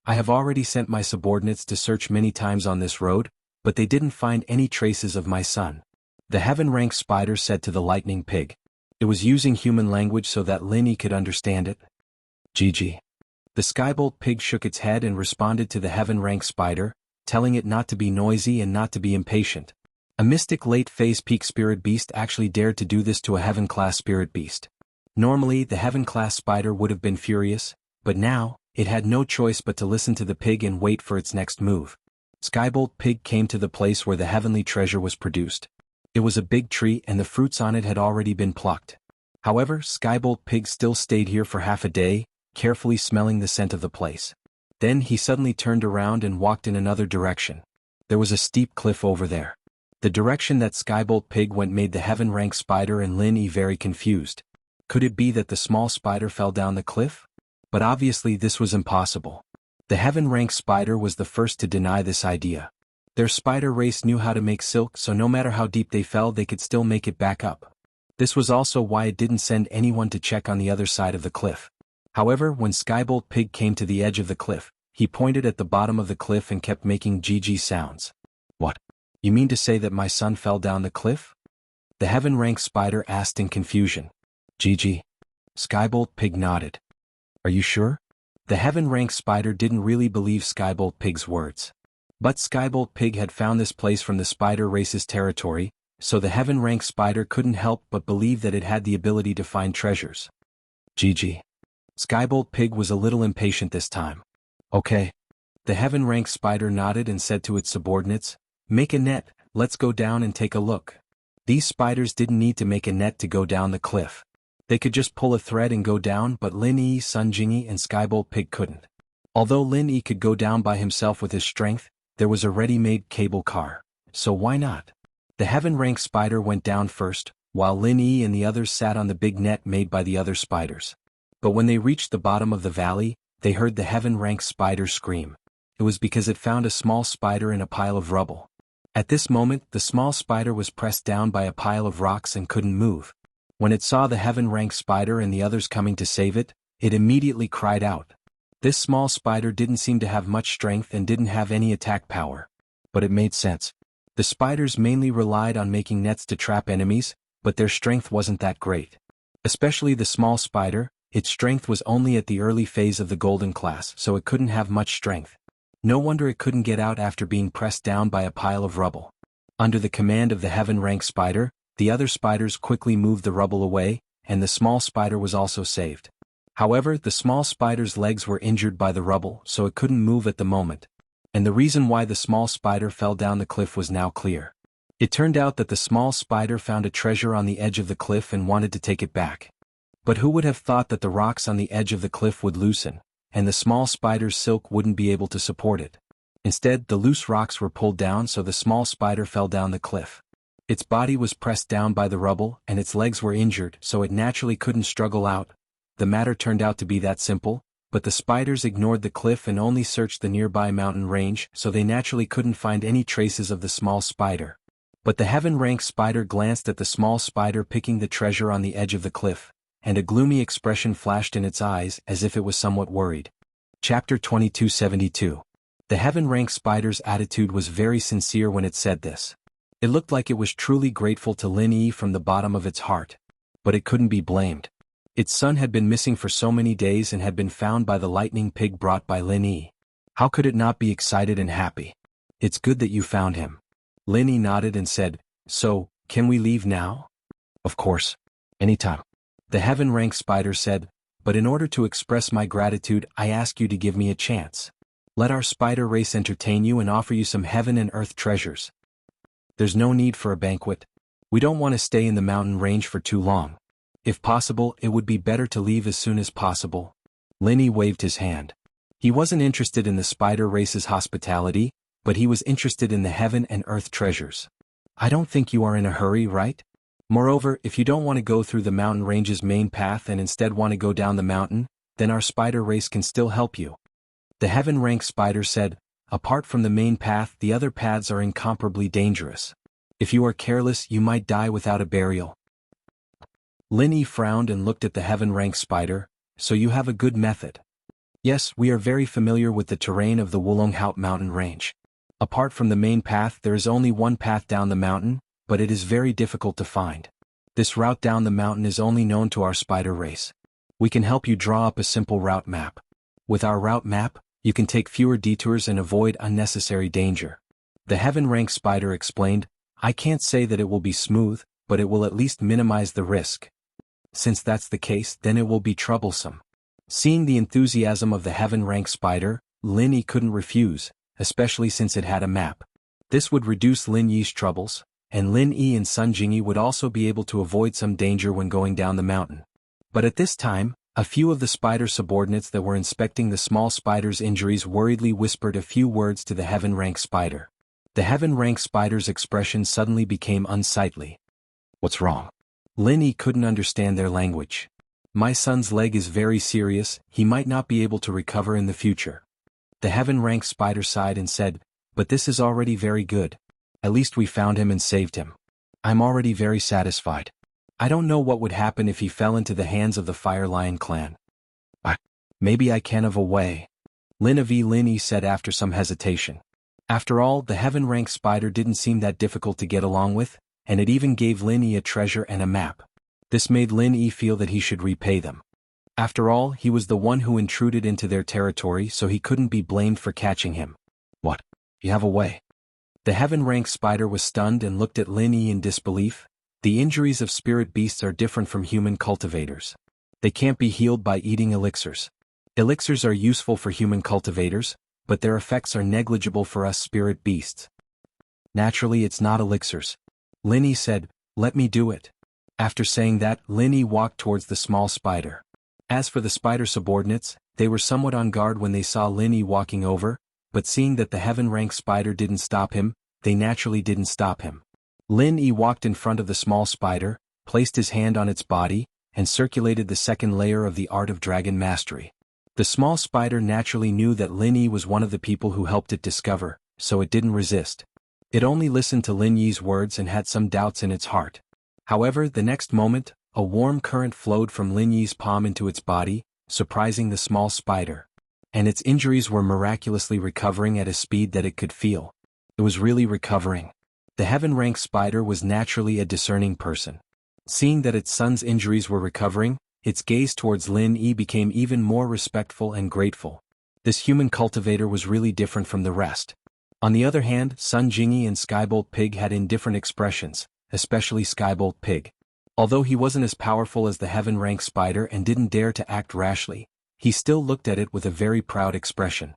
I have already sent my subordinates to search many times on this road, but they didn't find any traces of my son. The Heaven Rank Spider said to the Lightning Pig. It was using human language so that Lin Yi could understand it. GG. The Skybolt pig shook its head and responded to the Heaven Rank Spider, telling it not to be noisy and not to be impatient. A mystic late-phase peak spirit beast actually dared to do this to a Heaven-class spirit beast. Normally, the Heaven-class spider would have been furious, but now, it had no choice but to listen to the pig and wait for its next move. Skybolt pig came to the place where the heavenly treasure was produced. It was a big tree and the fruits on it had already been plucked. However, Skybolt pig still stayed here for half a day, carefully smelling the scent of the place. Then he suddenly turned around and walked in another direction. There was a steep cliff over there. The direction that Skybolt pig went made the Heaven Rank Spider and Lin Yi very confused. Could it be that the small spider fell down the cliff? But obviously this was impossible. The Heaven Rank Spider was the first to deny this idea. Their spider race knew how to make silk, so no matter how deep they fell they could still make it back up. This was also why it didn't send anyone to check on the other side of the cliff. However, when Skybolt pig came to the edge of the cliff, he pointed at the bottom of the cliff and kept making GG sounds. What? You mean to say that my son fell down the cliff? The Heaven Rank Spider asked in confusion. GG. Skybolt pig nodded. Are you sure? The Heaven Rank Spider didn't really believe Skybolt pig's words. But Skybolt pig had found this place from the spider race's territory, so the Heaven Rank Spider couldn't help but believe that it had the ability to find treasures. GG. Skybolt pig was a little impatient this time. Okay. The Heaven Rank Spider nodded and said to its subordinates, make a net, let's go down and take a look. These spiders didn't need to make a net to go down the cliff. They could just pull a thread and go down, but Lin Yi, Sun Jingyi and Skybolt pig couldn't. Although Lin Yi could go down by himself with his strength, there was a ready-made cable car. So why not? The Heaven Rank Spider went down first, while Lin Yi and the others sat on the big net made by the other spiders. But when they reached the bottom of the valley, they heard the Heaven Rank Spider scream. It was because it found a small spider in a pile of rubble. At this moment, the small spider was pressed down by a pile of rocks and couldn't move. When it saw the Heaven Rank Spider and the others coming to save it, it immediately cried out. This small spider didn't seem to have much strength and didn't have any attack power. But it made sense. The spiders mainly relied on making nets to trap enemies, but their strength wasn't that great. Especially the small spider, its strength was only at the early phase of the golden class, so it couldn't have much strength. No wonder it couldn't get out after being pressed down by a pile of rubble. Under the command of the Heaven Rank Spider, the other spiders quickly moved the rubble away, and the small spider was also saved. However, the small spider's legs were injured by the rubble, so it couldn't move at the moment. And the reason why the small spider fell down the cliff was now clear. It turned out that the small spider found a treasure on the edge of the cliff and wanted to take it back. But who would have thought that the rocks on the edge of the cliff would loosen, and the small spider's silk wouldn't be able to support it? Instead, the loose rocks were pulled down so the small spider fell down the cliff. Its body was pressed down by the rubble and its legs were injured so it naturally couldn't struggle out. The matter turned out to be that simple, but the spiders ignored the cliff and only searched the nearby mountain range so they naturally couldn't find any traces of the small spider. But the heaven-rank spider glanced at the small spider picking the treasure on the edge of the cliff, and a gloomy expression flashed in its eyes as if it was somewhat worried. Chapter 2272. The heaven-rank spider's attitude was very sincere when it said this. It looked like it was truly grateful to Lin Yi from the bottom of its heart. But it couldn't be blamed. Its son had been missing for so many days and had been found by the lightning pig brought by Lin Yi. How could it not be excited and happy? It's good that you found him. Lin Yi nodded and said, So, can we leave now? Of course. Anytime. The heaven-rank spider said, But in order to express my gratitude I ask you to give me a chance. Let our spider race entertain you and offer you some heaven and earth treasures. There's no need for a banquet. We don't want to stay in the mountain range for too long. If possible, it would be better to leave as soon as possible. Lin Yi waved his hand. He wasn't interested in the spider race's hospitality, but he was interested in the heaven and earth treasures. I don't think you are in a hurry, right? Moreover, if you don't want to go through the mountain range's main path and instead want to go down the mountain, then our spider race can still help you. The heaven-rank spider said, Apart from the main path, the other paths are incomparably dangerous. If you are careless, you might die without a burial. Lin Yi frowned and looked at the heaven-rank spider, So you have a good method. Yes, we are very familiar with the terrain of the Wulonghout mountain range. Apart from the main path there is only one path down the mountain, but it is very difficult to find. This route down the mountain is only known to our spider race. We can help you draw up a simple route map. With our route map, you can take fewer detours and avoid unnecessary danger. The heaven-rank spider explained, I can't say that it will be smooth, but it will at least minimize the risk. Since that's the case, then it will be troublesome. Seeing the enthusiasm of the heaven-rank spider, Lin Yi couldn't refuse, especially since it had a map. This would reduce Lin Yi's troubles, and Lin Yi and Sun Jingyi would also be able to avoid some danger when going down the mountain. But at this time, a few of the spider subordinates that were inspecting the small spider's injuries worriedly whispered a few words to the heaven-rank spider. The heaven-rank spider's expression suddenly became unsightly. What's wrong? Lin Yi couldn't understand their language. My son's leg is very serious, he might not be able to recover in the future. The heaven-rank spider sighed and said, But this is already very good. At least we found him and saved him. I'm already very satisfied. I don't know what would happen if he fell into the hands of the Fire Lion clan. Maybe I can have a way. Lin Yi said after some hesitation. After all, the heaven-rank spider didn't seem that difficult to get along with, and it even gave Lin Yi a treasure and a map. This made Lin Yi feel that he should repay them. After all, he was the one who intruded into their territory, so he couldn't be blamed for catching him. What? You have a way? The heaven-rank spider was stunned and looked at Lin Yi in disbelief. The injuries of spirit beasts are different from human cultivators. They can't be healed by eating elixirs. Elixirs are useful for human cultivators, but their effects are negligible for us spirit beasts. Naturally, it's not elixirs. Lin Yi said, Let me do it. After saying that, Lin Yi walked towards the small spider. As for the spider subordinates, they were somewhat on guard when they saw Lin Yi walking over, but seeing that the heaven-rank spider didn't stop him, they naturally didn't stop him. Lin Yi walked in front of the small spider, placed his hand on its body, and circulated the second layer of the art of dragon mastery. The small spider naturally knew that Lin Yi was one of the people who helped it discover, so it didn't resist. It only listened to Lin Yi's words and had some doubts in its heart. However, the next moment, a warm current flowed from Lin Yi's palm into its body, surprising the small spider. And its injuries were miraculously recovering at a speed that it could feel. It was really recovering. The heaven-rank spider was naturally a discerning person. Seeing that its son's injuries were recovering, its gaze towards Lin Yi became even more respectful and grateful. This human cultivator was really different from the rest. On the other hand, Sun Jingyi and Skybolt Pig had indifferent expressions, especially Skybolt Pig. Although he wasn't as powerful as the heaven-rank spider and didn't dare to act rashly, he still looked at it with a very proud expression.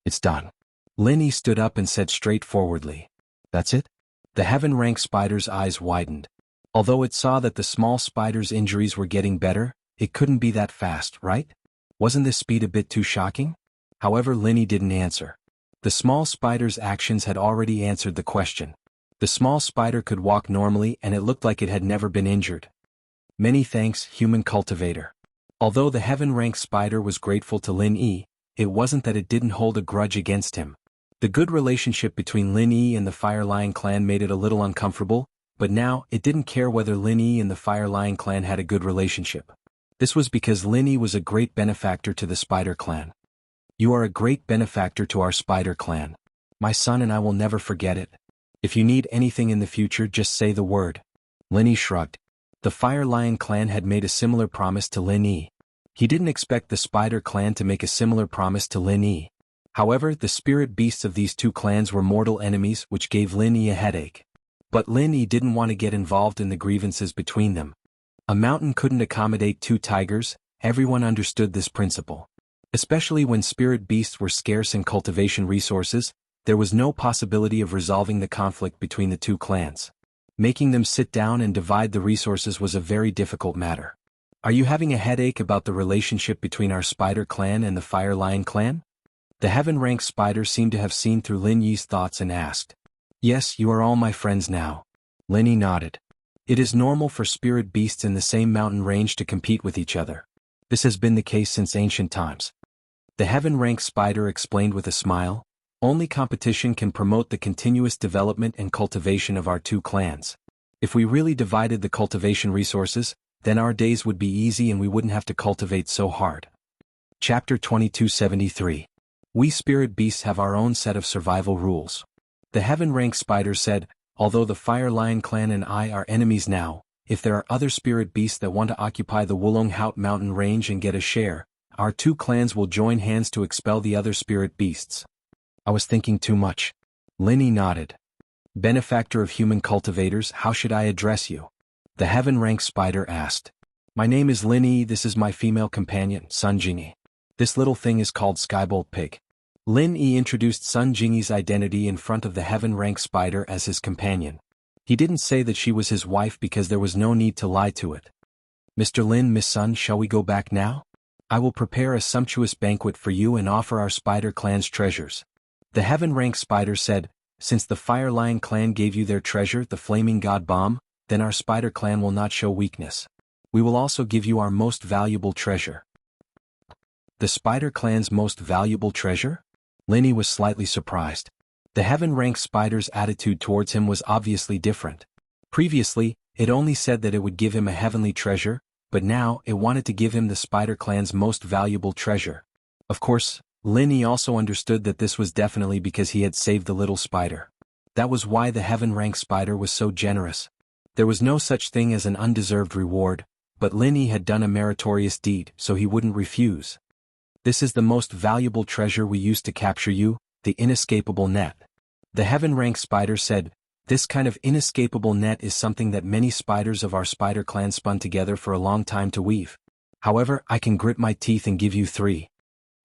It's done. Lin Yi stood up and said straightforwardly. That's it? The heaven-rank spider's eyes widened. Although it saw that the small spider's injuries were getting better, it couldn't be that fast, right? Wasn't this speed a bit too shocking? However, Lin Yi didn't answer. The small spider's actions had already answered the question. The small spider could walk normally and it looked like it had never been injured. Many thanks, human cultivator. Although the heaven-rank spider was grateful to Lin Yi, it wasn't that it didn't hold a grudge against him. The good relationship between Lin Yi and the Fire Lion clan made it a little uncomfortable, but now it didn't care whether Lin Yi and the Fire Lion clan had a good relationship. This was because Lin Yi was a great benefactor to the Spider clan. You are a great benefactor to our Spider clan. My son and I will never forget it. If you need anything in the future, just say the word. Lin Yi shrugged. The Fire Lion clan had made a similar promise to Lin Yi. He didn't expect the Spider clan to make a similar promise to Lin Yi. However, the spirit beasts of these two clans were mortal enemies, which gave Lin Yi a headache. But Lin Yi didn't want to get involved in the grievances between them. A mountain couldn't accommodate two tigers, everyone understood this principle. Especially when spirit beasts were scarce in cultivation resources, there was no possibility of resolving the conflict between the two clans. Making them sit down and divide the resources was a very difficult matter. Are you having a headache about the relationship between our Spider clan and the Fire Lion clan? The heaven-rank spider seemed to have seen through Lin Yi's thoughts and asked. Yes, you are all my friends now. Lin Yi nodded. It is normal for spirit beasts in the same mountain range to compete with each other. This has been the case since ancient times. The heaven-rank spider explained with a smile. Only competition can promote the continuous development and cultivation of our two clans. If we really divided the cultivation resources, then our days would be easy and we wouldn't have to cultivate so hard. Chapter 2273. We spirit beasts have our own set of survival rules. The heaven-rank spider said, although the Fire Lion clan and I are enemies now, if there are other spirit beasts that want to occupy the Wulong Haut mountain range and get a share, our two clans will join hands to expel the other spirit beasts. I was thinking too much. Lin Yi nodded. Benefactor of human cultivators, how should I address you? The heaven-rank spider asked. My name is Lin Yi, this is my female companion, Sun Jingyi. This little thing is called Skybolt Pig. Lin Yi introduced Sun Jingyi's identity in front of the heaven-rank spider as his companion. He didn't say that she was his wife because there was no need to lie to it. Mr. Lin, Miss Sun, shall we go back now? I will prepare a sumptuous banquet for you and offer our Spider clan's treasures. The heaven-rank spider said, since the Fire Lion clan gave you their treasure, the Flaming God Bomb, then our Spider clan will not show weakness. We will also give you our most valuable treasure. The Spider clan's most valuable treasure? Lin Yi was slightly surprised. The heaven-rank spider's attitude towards him was obviously different. Previously, it only said that it would give him a heavenly treasure, but now it wanted to give him the Spider clan's most valuable treasure. Of course, Lin Yi also understood that this was definitely because he had saved the little spider. That was why the heaven-rank spider was so generous. There was no such thing as an undeserved reward, but Lin Yi had done a meritorious deed, so he wouldn't refuse. This is the most valuable treasure we used to capture you, the inescapable net. The heaven-rank spider said, this kind of inescapable net is something that many spiders of our Spider clan spun together for a long time to weave. However, I can grit my teeth and give you 3.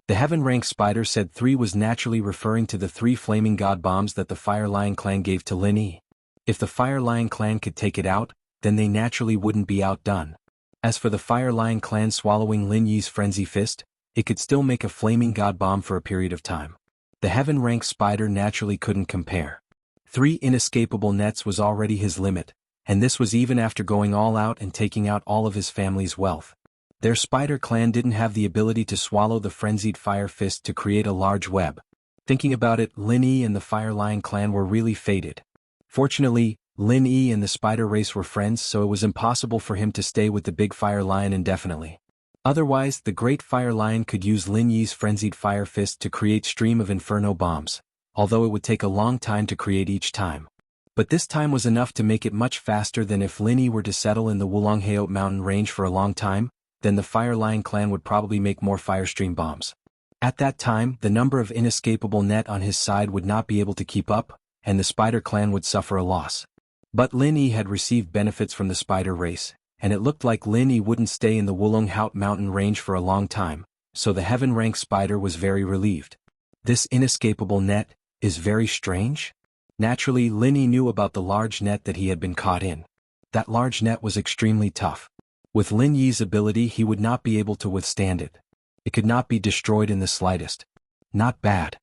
The heaven-rank spider said 3 was naturally referring to the 3 flaming god bombs that the Fire Lion clan gave to Lin Yi. If the Fire Lion clan could take it out, then they naturally wouldn't be outdone. As for the Fire Lion clan swallowing Lin Yi's frenzy fist, it could still make a flaming god bomb for a period of time. The heaven-rank spider naturally couldn't compare. 3 inescapable nets was already his limit, and this was even after going all out and taking out all of his family's wealth. Their Spider clan didn't have the ability to swallow the frenzied fire fist to create a large web. Thinking about it, Lin Yi and the Fire Lion clan were really fated. Fortunately, Lin Yi and the Spider race were friends, so it was impossible for him to stay with the big Fire Lion indefinitely. Otherwise, the Great Fire Lion could use Lin Yi's frenzied fire fist to create Stream of Inferno bombs, although it would take a long time to create each time. But this time was enough to make it much faster than if Lin Yi were to settle in the Wulong Haut mountain range for a long time, then the Fire Lion clan would probably make more fire stream bombs. At that time, the number of inescapable net on his side would not be able to keep up, and the Spider clan would suffer a loss. But Lin Yi had received benefits from the Spider race, and it looked like Lin Yi wouldn't stay in the Wulong Haut mountain range for a long time, so the heaven-rank spider was very relieved. This inescapable net is very strange? Naturally, Lin Yi knew about the large net that he had been caught in. That large net was extremely tough. With Lin Yi's ability, he would not be able to withstand it. It could not be destroyed in the slightest. Not bad.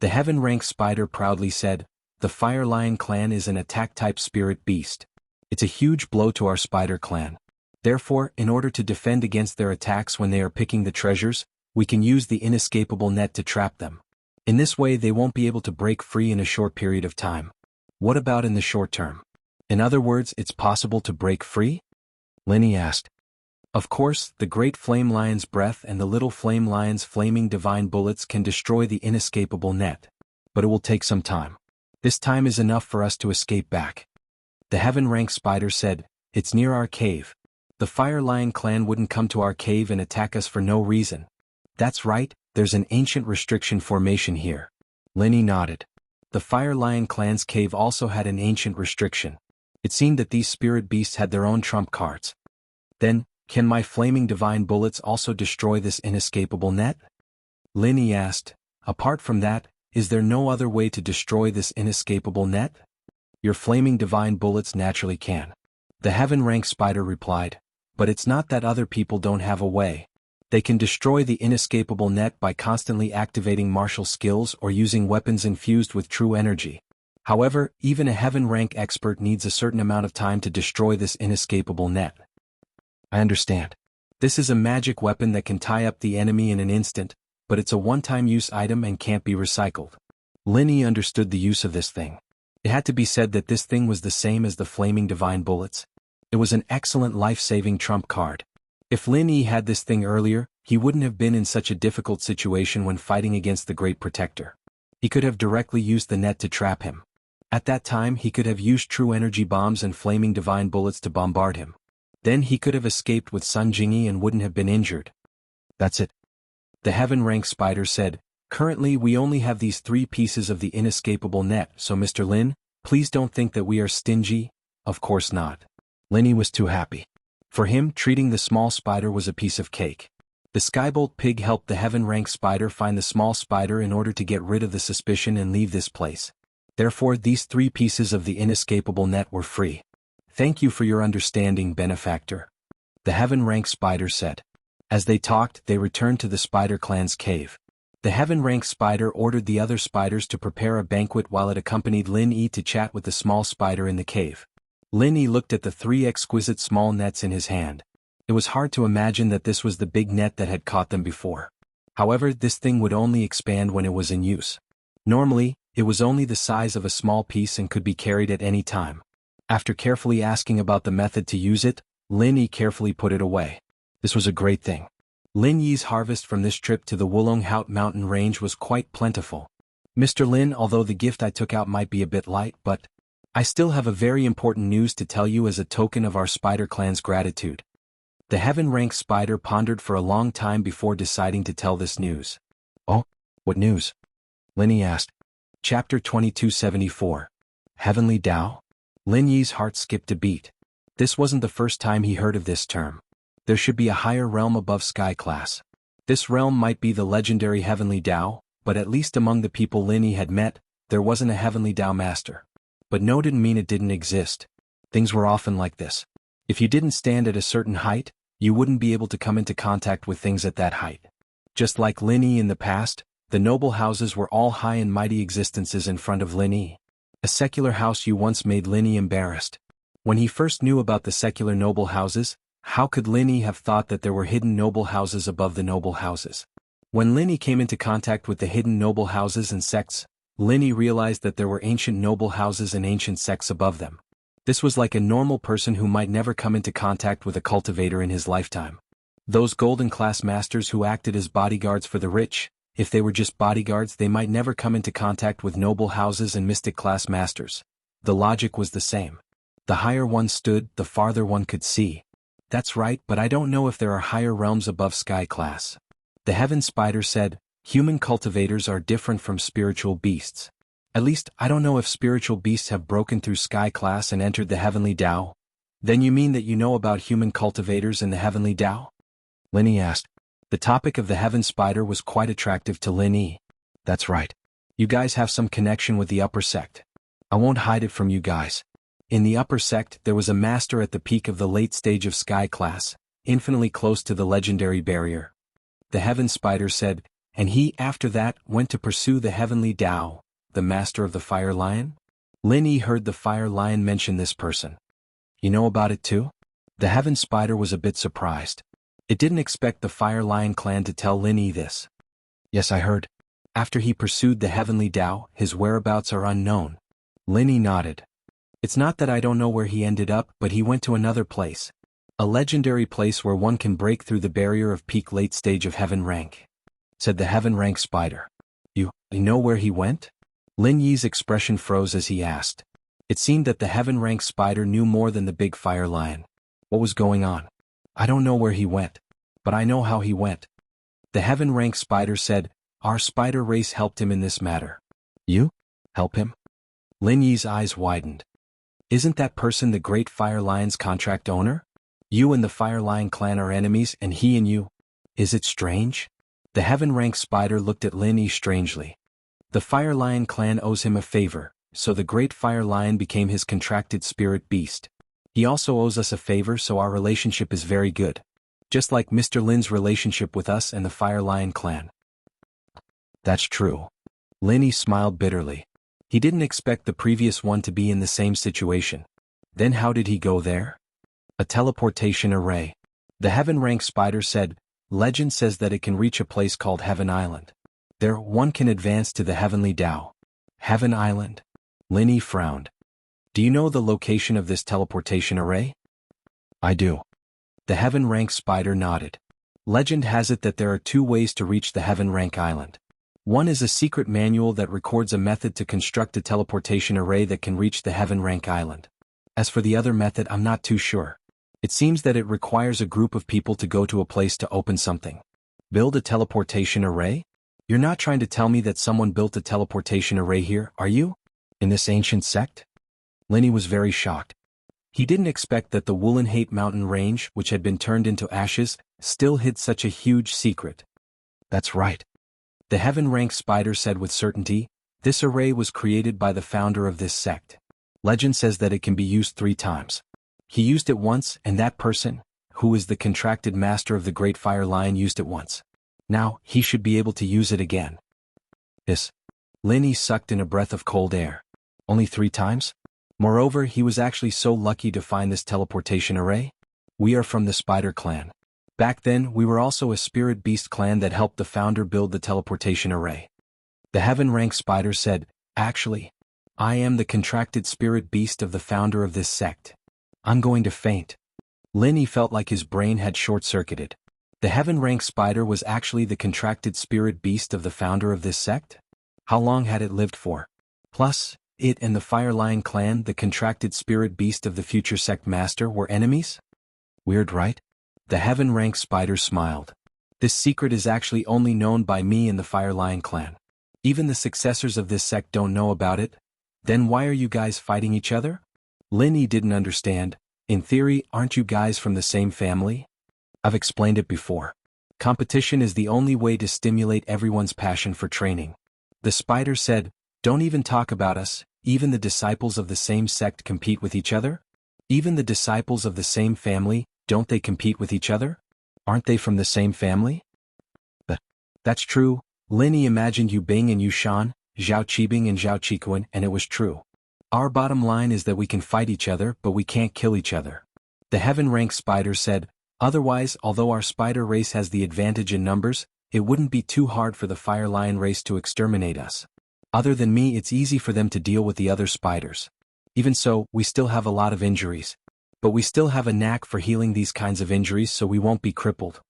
The heaven-rank spider proudly said, "The Fire Lion clan is an attack-type spirit beast. It's a huge blow to our spider clan. Therefore, in order to defend against their attacks when they are picking the treasures, we can use the inescapable net to trap them. In this way they won't be able to break free in a short period of time." "What about in the short term? In other words, it's possible to break free?" Linny asked. "Of course, the great flame lion's breath and the little flame lion's flaming divine bullets can destroy the inescapable net. But it will take some time. This time is enough for us to escape back." The heaven-rank spider said, "It's near our cave. The Fire Lion clan wouldn't come to our cave and attack us for no reason." "That's right, there's an ancient restriction formation here." Linny nodded. The Fire Lion clan's cave also had an ancient restriction. It seemed that these spirit beasts had their own trump cards. "Then, can my flaming divine bullets also destroy this inescapable net?" Linny asked. "Apart from that, is there no other way to destroy this inescapable net?" "Your flaming divine bullets naturally can." The heaven-rank spider replied. "But it's not that other people don't have a way. They can destroy the inescapable net by constantly activating martial skills or using weapons infused with true energy. However, even a heaven-rank expert needs a certain amount of time to destroy this inescapable net." "I understand. This is a magic weapon that can tie up the enemy in an instant, but it's a one-time use item and can't be recycled." Linny understood the use of this thing. It had to be said that this thing was the same as the flaming divine bullets. It was an excellent life-saving trump card. If Linny had this thing earlier, he wouldn't have been in such a difficult situation when fighting against the Great Protector. He could have directly used the net to trap him. At that time he could have used true energy bombs and flaming divine bullets to bombard him. Then he could have escaped with Sun Jingyi and wouldn't have been injured. "That's it." The heaven-rank spider said, "Currently we only have these 3 pieces of the inescapable net, so Mr. Lin, please don't think that we are stingy." "Of course not." Linny was too happy. For him, treating the small spider was a piece of cake. The Skybolt pig helped the heaven-rank spider find the small spider in order to get rid of the suspicion and leave this place. Therefore these 3 pieces of the inescapable net were free. "Thank you for your understanding, benefactor," the heaven-rank spider said. As they talked, they returned to the spider clan's cave. The heaven-rank spider ordered the other spiders to prepare a banquet while it accompanied Lin Yi to chat with the small spider in the cave. Lin Yi looked at the 3 exquisite small nets in his hand. It was hard to imagine that this was the big net that had caught them before. However, this thing would only expand when it was in use. Normally, it was only the size of a small piece and could be carried at any time. After carefully asking about the method to use it, Lin Yi carefully put it away. This was a great thing. Lin Yi's harvest from this trip to the Wulonghout mountain range was quite plentiful. "Mr. Lin, although the gift I took out might be a bit light, but I still have a very important news to tell you as a token of our spider clan's gratitude." The heaven-rank spider pondered for a long time before deciding to tell this news. "Oh, what news?" Lin Yi asked. Chapter 2274. Heavenly Tao? Lin Yi's heart skipped a beat. This wasn't the first time he heard of this term. There should be a higher realm above sky class. This realm might be the legendary Heavenly Tao, but at least among the people Lin Yi had met, there wasn't a Heavenly Tao master. But no didn't mean it didn't exist. Things were often like this. If you didn't stand at a certain height, you wouldn't be able to come into contact with things at that height. Just like Lin Yi in the past, the noble houses were all high and mighty existences in front of Lin Yi. A secular house you once made Lin Yi embarrassed. When he first knew about the secular noble houses, how could Lin Yi have thought that there were hidden noble houses above the noble houses? When Lin Yi came into contact with the hidden noble houses and sects, Lin Yi realized that there were ancient noble houses and ancient sects above them. This was like a normal person who might never come into contact with a cultivator in his lifetime. Those golden class masters who acted as bodyguards for the rich, if they were just bodyguards they might never come into contact with noble houses and mystic class masters. The logic was the same. The higher one stood, the farther one could see. That's right, but I don't know if there are higher realms above sky class. The heaven spider said, human cultivators are different from spiritual beasts. At least, I don't know if spiritual beasts have broken through sky class and entered the heavenly Tao. Then you mean that you know about human cultivators in the heavenly Tao? Lin Yi asked. The topic of the heaven spider was quite attractive to Lin Yi. That's right. You guys have some connection with the upper sect. I won't hide it from you guys. In the upper sect, there was a master at the peak of the late stage of sky class, infinitely close to the legendary barrier. The heaven spider said, And he, after that, went to pursue the heavenly Tao, the master of the fire lion? Lin Yi heard the fire lion mention this person. You know about it too? The heaven spider was a bit surprised. It didn't expect the fire lion clan to tell Lin Yi this. Yes, I heard. After he pursued the heavenly Tao, his whereabouts are unknown. Lin Yi nodded. It's not that I don't know where he ended up, but he went to another place. A legendary place where one can break through the barrier of peak late stage of heaven rank, said the heaven rank spider. You know where he went? Lin Yi's expression froze as he asked. It seemed that the heaven rank spider knew more than the big fire lion. What was going on? I don't know where he went, but I know how he went. The heaven rank spider said, our spider race helped him in this matter. You? Help him? Lin Yi's eyes widened. Isn't that person the great fire lion's contract owner? You and the fire lion clan are enemies and he and you. Is it strange? The heaven rank spider looked at Lin Yi strangely. The fire lion clan owes him a favor, so the great fire lion became his contracted spirit beast. He also owes us a favor, so our relationship is very good. Just like Mr. Lin's relationship with us and the fire lion clan. That's true. Lin Yi smiled bitterly. He didn't expect the previous one to be in the same situation. Then how did he go there? A teleportation array. The heaven rank spider said, legend says that it can reach a place called Heaven Island. There, one can advance to the heavenly Tao. Heaven Island? Lin Yi frowned. Do you know the location of this teleportation array? I do. The heaven rank spider nodded. Legend has it that there are two ways to reach the heaven rank island. One is a secret manual that records a method to construct a teleportation array that can reach the heaven rank island. As for the other method, I'm not too sure. It seems that it requires a group of people to go to a place to open something. Build a teleportation array? You're not trying to tell me that someone built a teleportation array here, are you? In this ancient sect? Lin Yi was very shocked. He didn't expect that the Wulanhate mountain range, which had been turned into ashes, still hid such a huge secret. That's right. The heaven rank spider said with certainty, this array was created by the founder of this sect. Legend says that it can be used 3 times. He used it once, and that person, who is the contracted master of the Great Fire Lion, used it once. Now, he should be able to use it again. This. Lin Yi sucked in a breath of cold air. Only 3 times? Moreover, he was actually so lucky to find this teleportation array. We are from the Spider Clan. Back then, we were also a spirit beast clan that helped the founder build the teleportation array. The heaven rank spider said, actually, I am the contracted spirit beast of the founder of this sect. I'm going to faint. Lin Yi felt like his brain had short-circuited. The heaven rank spider was actually the contracted spirit beast of the founder of this sect? How long had it lived for? Plus, it and the Fire Lion clan, the contracted spirit beast of the future sect master, were enemies? Weird, right? The heaven rank spider smiled. This secret is actually only known by me and the Fire Lion clan. Even the successors of this sect don't know about it. Then why are you guys fighting each other? Lin Yi didn't understand. In theory, aren't you guys from the same family? I've explained it before. Competition is the only way to stimulate everyone's passion for training. The spider said, don't even talk about us. Even the disciples of the same sect compete with each other? Even the disciples of the same family, don't they compete with each other? Aren't they from the same family? That's true. Lin Yi imagined Yu Bing and Yu Shan, Zhao Qibing and Zhao Qikuan, and it was true. Our bottom line is that we can fight each other, but we can't kill each other. The heaven rank spider said, otherwise, although our spider race has the advantage in numbers, it wouldn't be too hard for the Fire Lion race to exterminate us. Other than me, it's easy for them to deal with the other spiders. Even so, we still have a lot of injuries. But we still have a knack for healing these kinds of injuries, so we won't be crippled.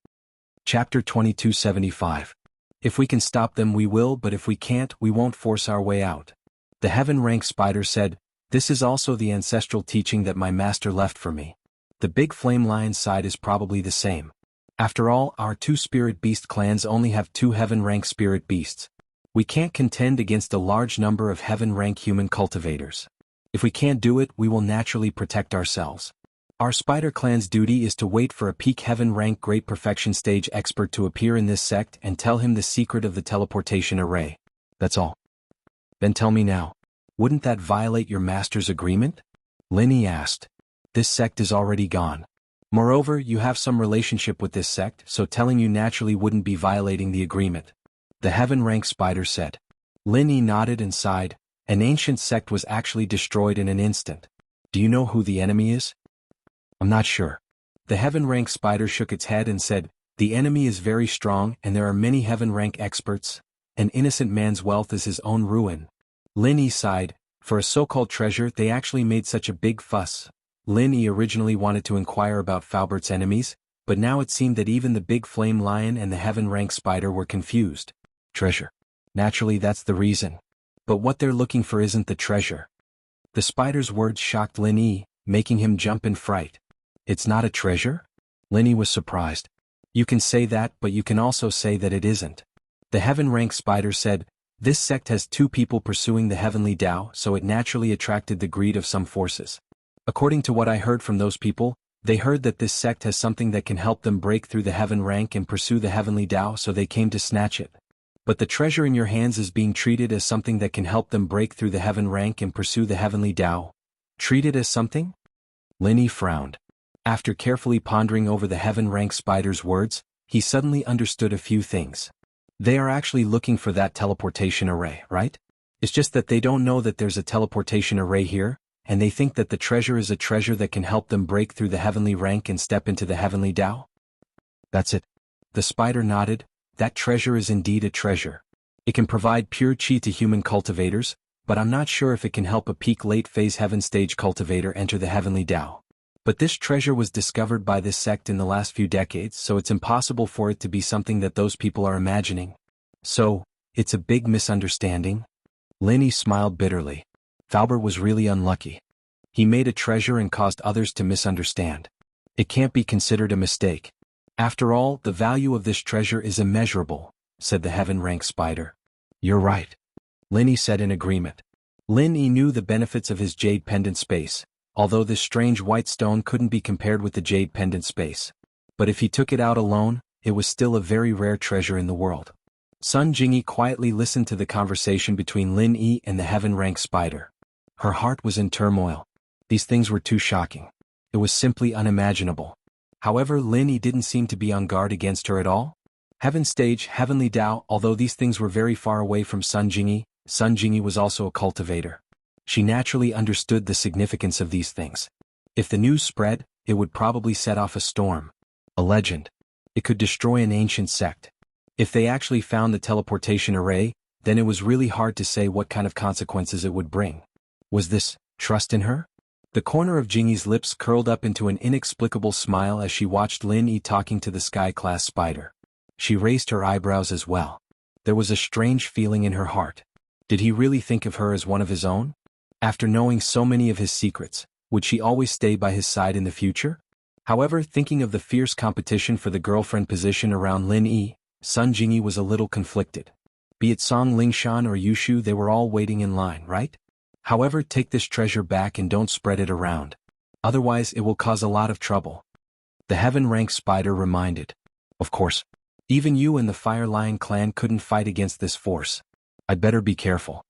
Chapter 2275. If we can stop them, we will, but if we can't, we won't force our way out. The heaven rank spider said, this is also the ancestral teaching that my master left for me. The big flame lion side is probably the same. After all, our 2 spirit beast clans only have 2 heaven rank spirit beasts. We can't contend against a large number of heaven rank human cultivators. If we can't do it, we will naturally protect ourselves. Our spider clan's duty is to wait for a peak heaven rank great perfection stage expert to appear in this sect and tell him the secret of the teleportation array. That's all. Then tell me now. Wouldn't that violate your master's agreement? Lin Yi asked. This sect is already gone. Moreover, you have some relationship with this sect, so telling you naturally wouldn't be violating the agreement. The heaven-rank spider said. Lin Yi nodded and sighed. An ancient sect was actually destroyed in an instant. Do you know who the enemy is? I'm not sure. The heaven-rank spider shook its head and said, the enemy is very strong and there are many heaven-rank experts. An innocent man's wealth is his own ruin. Lin Yi sighed. For a so-called treasure they actually made such a big fuss. Lin Yi originally wanted to inquire about Faubert's enemies, but now it seemed that even the big flame lion and the heaven-rank spider were confused. Treasure. Naturally that's the reason. But what they're looking for isn't the treasure. The spider's words shocked Lin Yi, making him jump in fright. It's not a treasure? Lin Yi was surprised. You can say that, but you can also say that it isn't. The heaven-rank spider said, this sect has two people pursuing the heavenly Tao, so it naturally attracted the greed of some forces. According to what I heard from those people, they heard that this sect has something that can help them break through the heaven rank and pursue the heavenly Tao, so they came to snatch it. But the treasure in your hands is being treated as something that can help them break through the heaven rank and pursue the heavenly Tao. Treated as something? Lin Yi frowned. After carefully pondering over the heaven-rank spider's words, he suddenly understood a few things. They are actually looking for that teleportation array, right? It's just that they don't know that there's a teleportation array here, and they think that the treasure is a treasure that can help them break through the heavenly rank and step into the heavenly Tao. That's it. The spider nodded. That treasure is indeed a treasure. It can provide pure chi to human cultivators, but I'm not sure if it can help a peak late-phase heaven stage cultivator enter the heavenly Tao. But this treasure was discovered by this sect in the last few decades, so it's impossible for it to be something that those people are imagining. So, it's a big misunderstanding? Lin Yi smiled bitterly. Faubert was really unlucky. He made a treasure and caused others to misunderstand. It can't be considered a mistake. After all, the value of this treasure is immeasurable, said the heaven-rank spider. You're right. Lin Yi said in agreement. Lin Yi knew the benefits of his jade pendant space, although this strange white stone couldn't be compared with the jade pendant space. But if he took it out alone, it was still a very rare treasure in the world. Sun Jingyi quietly listened to the conversation between Lin Yi and the heaven-rank spider. Her heart was in turmoil. These things were too shocking. It was simply unimaginable. However, Lin Yi didn't seem to be on guard against her at all. Heaven stage, heavenly Tao, although these things were very far away from Sun Jingyi was also a cultivator. She naturally understood the significance of these things. If the news spread, it would probably set off a storm. A legend. It could destroy an ancient sect. If they actually found the teleportation array, then it was really hard to say what kind of consequences it would bring. Was this trust in her? The corner of Jingyi's lips curled up into an inexplicable smile as she watched Lin Yi talking to the sky-class spider. She raised her eyebrows as well. There was a strange feeling in her heart. Did he really think of her as one of his own? After knowing so many of his secrets, would she always stay by his side in the future? However, thinking of the fierce competition for the girlfriend position around Lin Yi, Sun Jingyi was a little conflicted. Be it Song Lingshan or Yushu, they were all waiting in line, right? However, take this treasure back and don't spread it around. Otherwise it will cause a lot of trouble. The heaven-rank spider reminded. Of course. Even you and the Fire Lion clan couldn't fight against this force. I'd better be careful.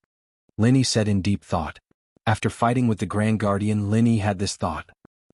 Lin Yi said in deep thought. After fighting with the Grand Guardian, Lin Yi had this thought.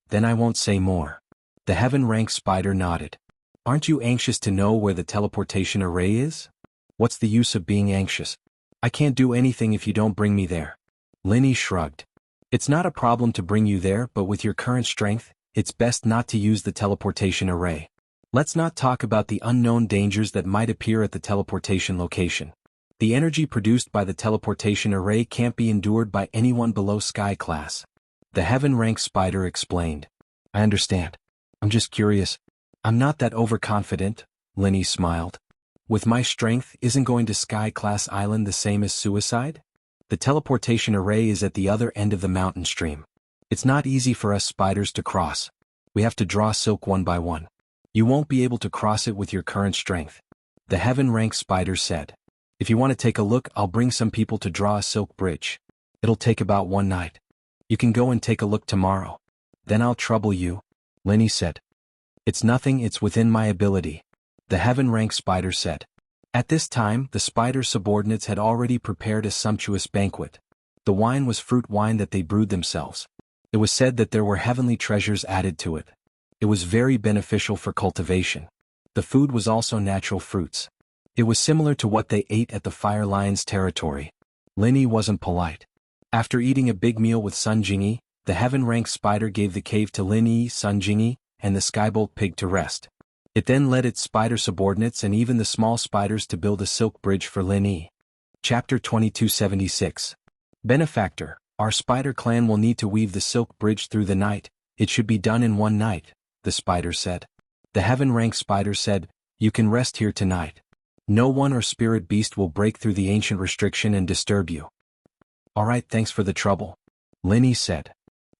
Then I won't say more. The heaven-rank spider nodded. Aren't you anxious to know where the teleportation array is? What's the use of being anxious? I can't do anything if you don't bring me there. Lin Yi shrugged. It's not a problem to bring you there, but with your current strength, it's best not to use the teleportation array. Let's not talk about the unknown dangers that might appear at the teleportation location. The energy produced by the teleportation array can't be endured by anyone below Sky class. The heaven-rank spider explained. I understand. I'm just curious. I'm not that overconfident, Lin Yi smiled. With my strength, isn't going to Sky class island the same as suicide? The teleportation array is at the other end of the mountain stream. It's not easy for us spiders to cross. We have to draw silk one by one. You won't be able to cross it with your current strength. The heaven-rank spider said. If you want to take a look, I'll bring some people to draw a silk bridge. It'll take about one night. You can go and take a look tomorrow. Then I'll trouble you, Lin Yi said. It's nothing, it's within my ability. The heaven-rank spider said. At this time, the spider's subordinates had already prepared a sumptuous banquet. The wine was fruit wine that they brewed themselves. It was said that there were heavenly treasures added to it. It was very beneficial for cultivation. The food was also natural fruits. It was similar to what they ate at the Fire Lion's territory. Linny wasn't polite. After eating a big meal with Sun Jingyi, the heaven-rank spider gave the cave to Linny, Sun Jingyi, and the skybolt pig to rest. It then led its spider subordinates and even the small spiders to build a silk bridge for Linny. Chapter 2276. Benefactor, our spider clan will need to weave the silk bridge through the night. It should be done in one night, the spider said. The heaven-rank spider said, you can rest here tonight. No one or spirit beast will break through the ancient restriction and disturb you. Alright, thanks for the trouble, Linny said.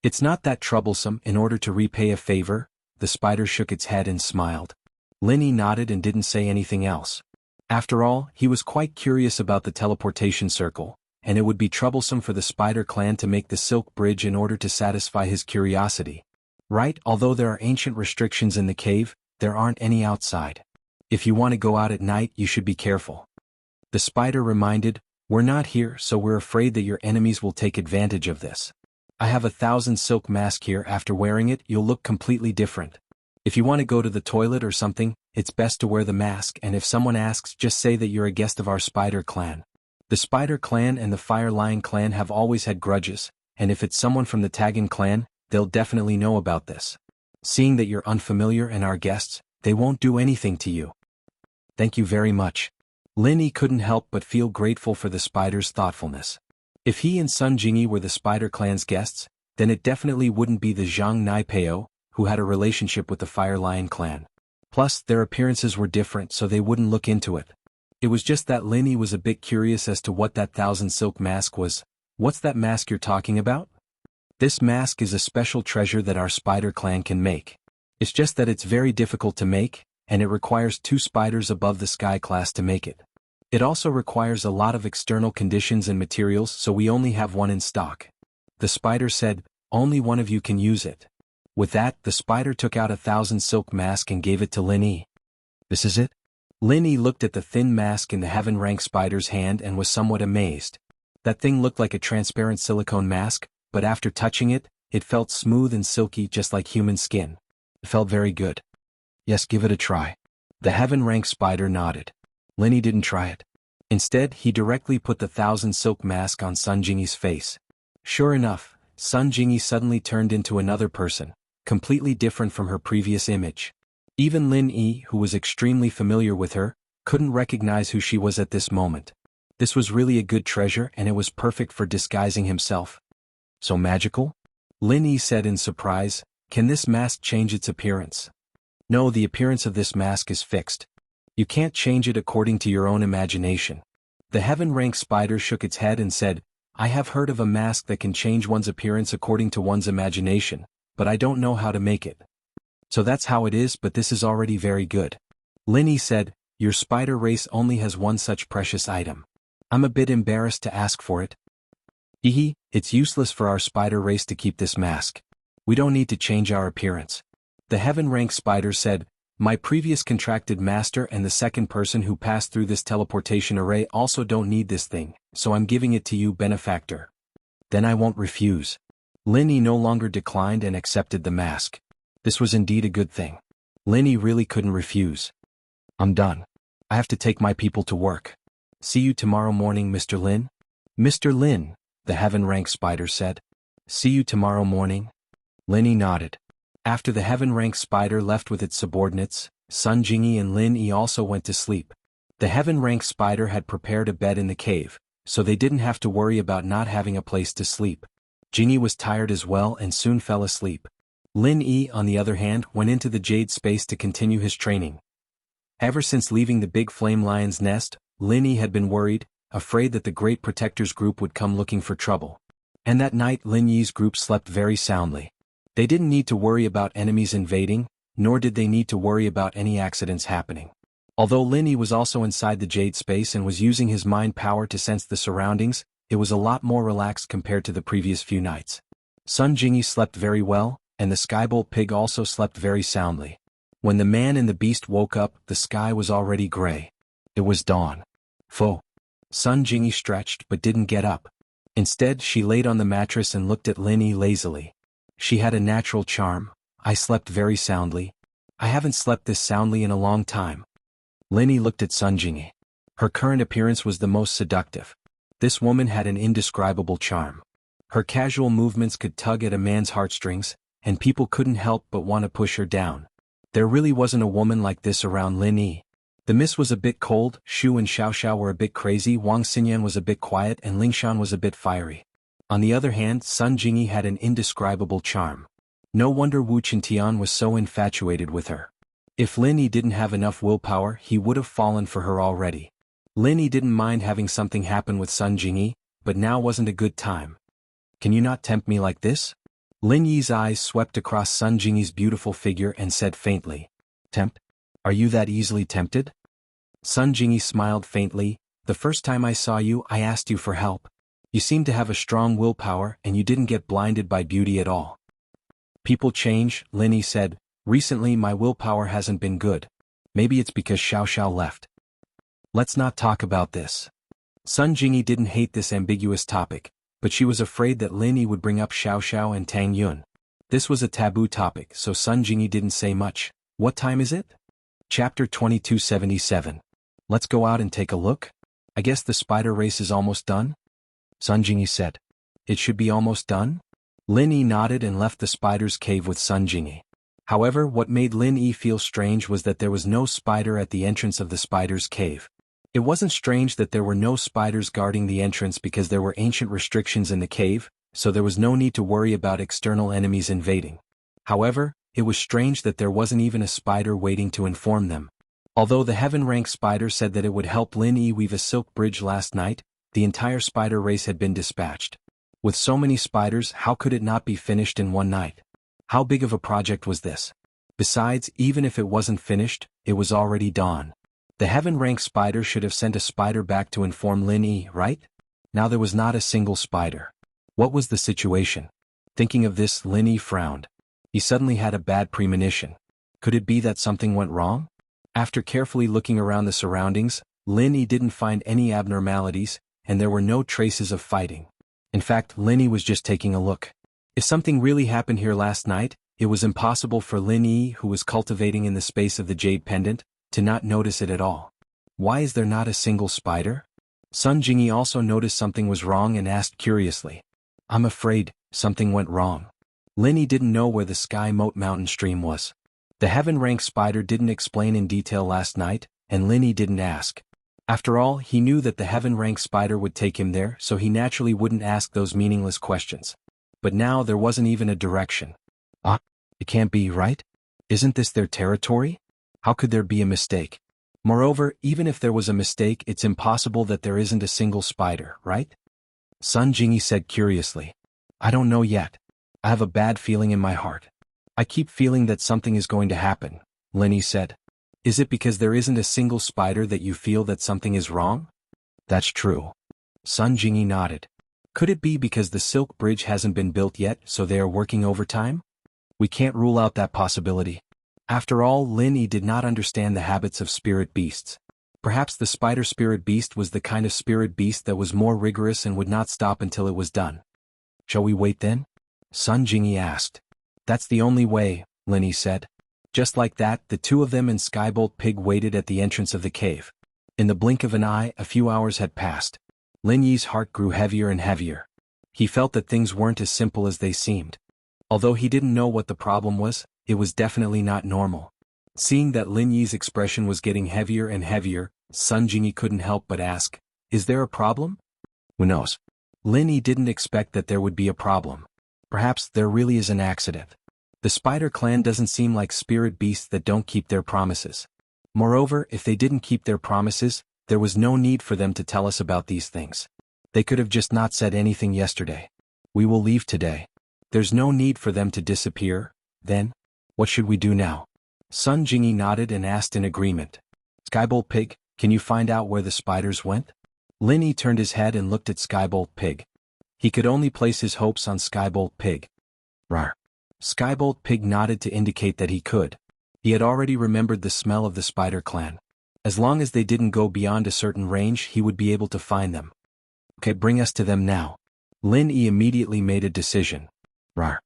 It's not that troublesome. In order to repay a favor, the spider shook its head and smiled. Linny nodded and didn't say anything else. After all, he was quite curious about the teleportation circle, and it would be troublesome for the spider clan to make the silk bridge in order to satisfy his curiosity. Right, although there are ancient restrictions in the cave, there aren't any outside. If you want to go out at night, you should be careful. The spider reminded, we're not here, so we're afraid that your enemies will take advantage of this. I have 1,000 silk mask here. After wearing it, you'll look completely different. If you want to go to the toilet or something, it's best to wear the mask, and if someone asks, just say that you're a guest of our spider clan. The spider clan and the Fire Lion clan have always had grudges, and if it's someone from the Tagan clan, they'll definitely know about this. Seeing that you're unfamiliar and our guests, they won't do anything to you. Thank you very much. Linny couldn't help but feel grateful for the spider's thoughtfulness. If he and Sun Jingyi were the spider clan's guests, then it definitely wouldn't be the Zhang Naipeo, who had a relationship with the Fire Lion clan. Plus, their appearances were different, so they wouldn't look into it. It was just that Linny was a bit curious as to what that 1,000 silk mask was. What's that mask you're talking about? This mask is a special treasure that our spider clan can make. It's just that it's very difficult to make, and it requires 2 spiders above the sky class to make it. It also requires a lot of external conditions and materials, so we only have one in stock. The spider said, only one of you can use it. With that, the spider took out 1,000 silk mask and gave it to Linny. This is it? Linny looked at the thin mask in the heaven-rank spider's hand and was somewhat amazed. That thing looked like a transparent silicone mask, but after touching it, it felt smooth and silky just like human skin. It felt very good. Yes, give it a try. The heaven-rank spider nodded. Linny didn't try it. Instead, he directly put the 1,000 silk mask on Sun Jingyi's face. Sure enough, Sun Jingyi suddenly turned into another person, completely different from her previous image. Even Lin Yi, who was extremely familiar with her, couldn't recognize who she was at this moment. This was really a good treasure, and it was perfect for disguising himself. So magical? Lin Yi said in surprise, can this mask change its appearance? No, the appearance of this mask is fixed. You can't change it according to your own imagination. The heaven-rank spider shook its head and said, I have heard of a mask that can change one's appearance according to one's imagination, but I don't know how to make it. So that's how it is, but this is already very good. Linny said, your spider race only has one such precious item. I'm a bit embarrassed to ask for it. Hehe, it's useless for our spider race to keep this mask. We don't need to change our appearance. The heaven-rank spider said, my previous contracted master and the second person who passed through this teleportation array also don't need this thing, so I'm giving it to you, benefactor. Then I won't refuse. Linny no longer declined and accepted the mask. This was indeed a good thing. Linny really couldn't refuse. I'm done. I have to take my people to work. See you tomorrow morning, Mr. Lin. Mr. Lin, the heaven-rank spider said. See you tomorrow morning. Linny nodded. After the heaven-rank spider left with its subordinates, Sun Jingyi and Lin Yi also went to sleep. The heaven-rank spider had prepared a bed in the cave, so they didn't have to worry about not having a place to sleep. Jingyi was tired as well and soon fell asleep. Lin Yi, on the other hand, went into the jade space to continue his training. Ever since leaving the big flame lion's nest, Lin Yi had been worried, afraid that the Great Protectors group would come looking for trouble. And that night Lin Yi's group slept very soundly. They didn't need to worry about enemies invading, nor did they need to worry about any accidents happening. Although Lin Yi was also inside the jade space and was using his mind power to sense the surroundings, it was a lot more relaxed compared to the previous few nights. Sun Jingyi slept very well, and the skybolt pig also slept very soundly. When the man and the beast woke up, the sky was already gray. It was dawn. Pho. Sun Jingyi stretched but didn't get up. Instead, she laid on the mattress and looked at Lin Yi lazily. She had a natural charm. I slept very soundly. I haven't slept this soundly in a long time. Lin Yi looked at Sun Jingyi. Her current appearance was the most seductive. This woman had an indescribable charm. Her casual movements could tug at a man's heartstrings, and people couldn't help but want to push her down. There really wasn't a woman like this around Lin Yi. The mist was a bit cold, Shu and Xiao Xiao were a bit crazy, Wang Xinyan was a bit quiet, and Lingshan was a bit fiery. On the other hand, Sun Jingyi had an indescribable charm. No wonder Wu Qintian was so infatuated with her. If Lin Yi didn't have enough willpower, he would have fallen for her already. Lin Yi didn't mind having something happen with Sun Jingyi, but now wasn't a good time. Can you not tempt me like this? Lin Yi's eyes swept across Sun Jingyi's beautiful figure and said faintly, Tempt? Are you that easily tempted? Sun Jingyi smiled faintly. The first time I saw you, I asked you for help. You seemed to have a strong willpower and you didn't get blinded by beauty at all. People change, Lin Yi said. Recently my willpower hasn't been good. Maybe it's because Xiao Xiao left. Let's not talk about this. Sun Jingyi didn't hate this ambiguous topic, but she was afraid that Lin Yi would bring up Xiao Xiao and Tang Yun. This was a taboo topic, so Sun Jingyi didn't say much. What time is it? Chapter 2277. Let's go out and take a look? I guess the spider race is almost done? Sun Jingyi said. It should be almost done? Lin Yi nodded and left the spider's cave with Sun Jingyi. However, what made Lin Yi feel strange was that there was no spider at the entrance of the spider's cave. It wasn't strange that there were no spiders guarding the entrance because there were ancient restrictions in the cave, so there was no need to worry about external enemies invading. However, it was strange that there wasn't even a spider waiting to inform them. Although the heaven-rank spider said that it would help Lin Yi weave a silk bridge last night, the entire spider race had been dispatched. With so many spiders, how could it not be finished in one night? How big of a project was this? Besides, even if it wasn't finished, it was already dawn. The heaven-rank spider should have sent a spider back to inform Lin Yi, right? Now there was not a single spider. What was the situation? Thinking of this, Lin Yi frowned. He suddenly had a bad premonition. Could it be that something went wrong? After carefully looking around the surroundings, Lin Yi didn't find any abnormalities, and there were no traces of fighting. In fact, Lin Yi was just taking a look. If something really happened here last night, it was impossible for Lin Yi, who was cultivating in the space of the jade pendant, to not notice it at all. Why is there not a single spider? Sun Jingyi also noticed something was wrong and asked curiously. I'm afraid something went wrong. Lin Yi didn't know where the Sky Moat Mountain stream was. The heaven-rank spider didn't explain in detail last night, and Lin Yi didn't ask. After all, he knew that the heaven-rank spider would take him there, so he naturally wouldn't ask those meaningless questions. But now there wasn't even a direction. It can't be, right? Isn't this their territory? How could there be a mistake? Moreover, even if there was a mistake, it's impossible that there isn't a single spider, right? Sun Jingyi said curiously. I don't know yet. I have a bad feeling in my heart. I keep feeling that something is going to happen, Lin Yi said. Is it because there isn't a single spider that you feel that something is wrong? That's true. Sun Jingyi nodded. Could it be because the Silk Bridge hasn't been built yet, so they are working overtime? We can't rule out that possibility. After all, Lin Yi did not understand the habits of spirit beasts. Perhaps the spider spirit beast was the kind of spirit beast that was more rigorous and would not stop until it was done. Shall we wait then? Sun Jingyi asked. That's the only way, Lin Yi said. Just like that, the two of them and Skybolt Pig waited at the entrance of the cave. In the blink of an eye, a few hours had passed. Lin Yi's heart grew heavier and heavier. He felt that things weren't as simple as they seemed. Although he didn't know what the problem was, it was definitely not normal. Seeing that Lin Yi's expression was getting heavier and heavier, Sun Jingyi couldn't help but ask, Is there a problem? Who knows? Lin Yi didn't expect that there would be a problem. Perhaps there really is an accident. The Spider Clan doesn't seem like spirit beasts that don't keep their promises. Moreover, if they didn't keep their promises, there was no need for them to tell us about these things. They could have just not said anything yesterday. We will leave today. There's no need for them to disappear, then? What should we do now? Sun Jingyi nodded and asked in agreement. Skybolt Pig, can you find out where the spiders went? Lin Yi turned his head and looked at Skybolt Pig. He could only place his hopes on Skybolt Pig. Rawr. Skybolt Pig nodded to indicate that he could. He had already remembered the smell of the Spider Clan. As long as they didn't go beyond a certain range, he would be able to find them. Okay, bring us to them now. Lin Yi immediately made a decision. Rawr.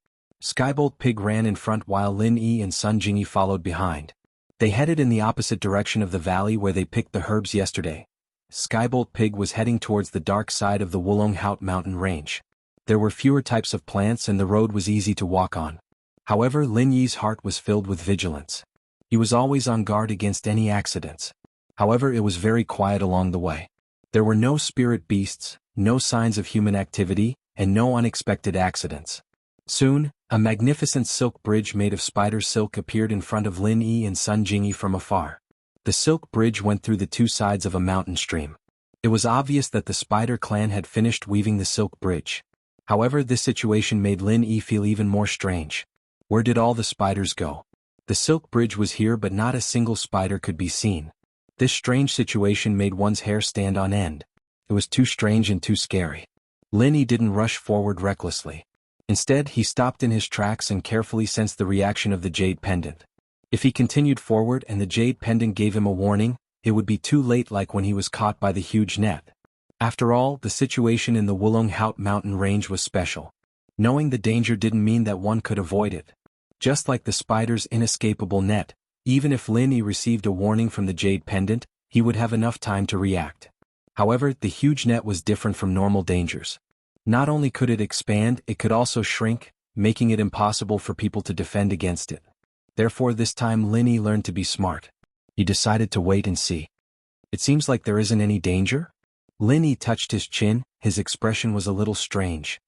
Skybolt Pig ran in front while Lin Yi and Sun Jingyi followed behind. They headed in the opposite direction of the valley where they picked the herbs yesterday. Skybolt Pig was heading towards the dark side of the Wulong Haut mountain range. There were fewer types of plants and the road was easy to walk on. However, Lin Yi's heart was filled with vigilance. He was always on guard against any accidents. However, it was very quiet along the way. There were no spirit beasts, no signs of human activity, and no unexpected accidents. Soon, a magnificent silk bridge made of spider silk appeared in front of Lin Yi and Sun Jingyi from afar. The silk bridge went through the two sides of a mountain stream. It was obvious that the spider clan had finished weaving the silk bridge. However, this situation made Lin Yi feel even more strange. Where did all the spiders go? The silk bridge was here but not a single spider could be seen. This strange situation made one's hair stand on end. It was too strange and too scary. Lin Yi didn't rush forward recklessly. Instead, he stopped in his tracks and carefully sensed the reaction of the jade pendant. If he continued forward and the jade pendant gave him a warning, it would be too late, like when he was caught by the huge net. After all, the situation in the Wulong Haut mountain range was special. Knowing the danger didn't mean that one could avoid it. Just like the spider's inescapable net, even if Lin Yi received a warning from the jade pendant, he would have enough time to react. However, the huge net was different from normal dangers. Not only could it expand, it could also shrink, making it impossible for people to defend against it. Therefore, this time Lin Yi learned to be smart. He decided to wait and see. It seems like there isn't any danger? Lin Yi touched his chin, his expression was a little strange.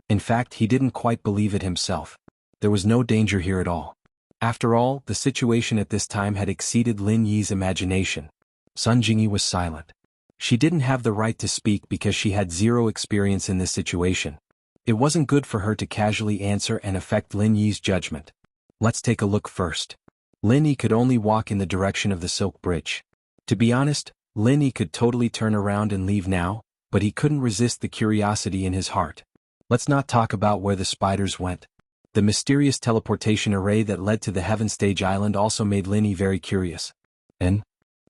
In fact, he didn't quite believe it himself. There was no danger here at all. After all, the situation at this time had exceeded Lin Yi's imagination. Sun Jingyi was silent. She didn't have the right to speak because she had zero experience in this situation. It wasn't good for her to casually answer and affect Lin Yi's judgment. Let's take a look first. Lin Yi could only walk in the direction of the silk bridge. To be honest, Lin Yi could totally turn around and leave now, but he couldn't resist the curiosity in his heart. Let's not talk about where the spiders went. The mysterious teleportation array that led to the Heaven Stage Island also made Lin Yi very curious. And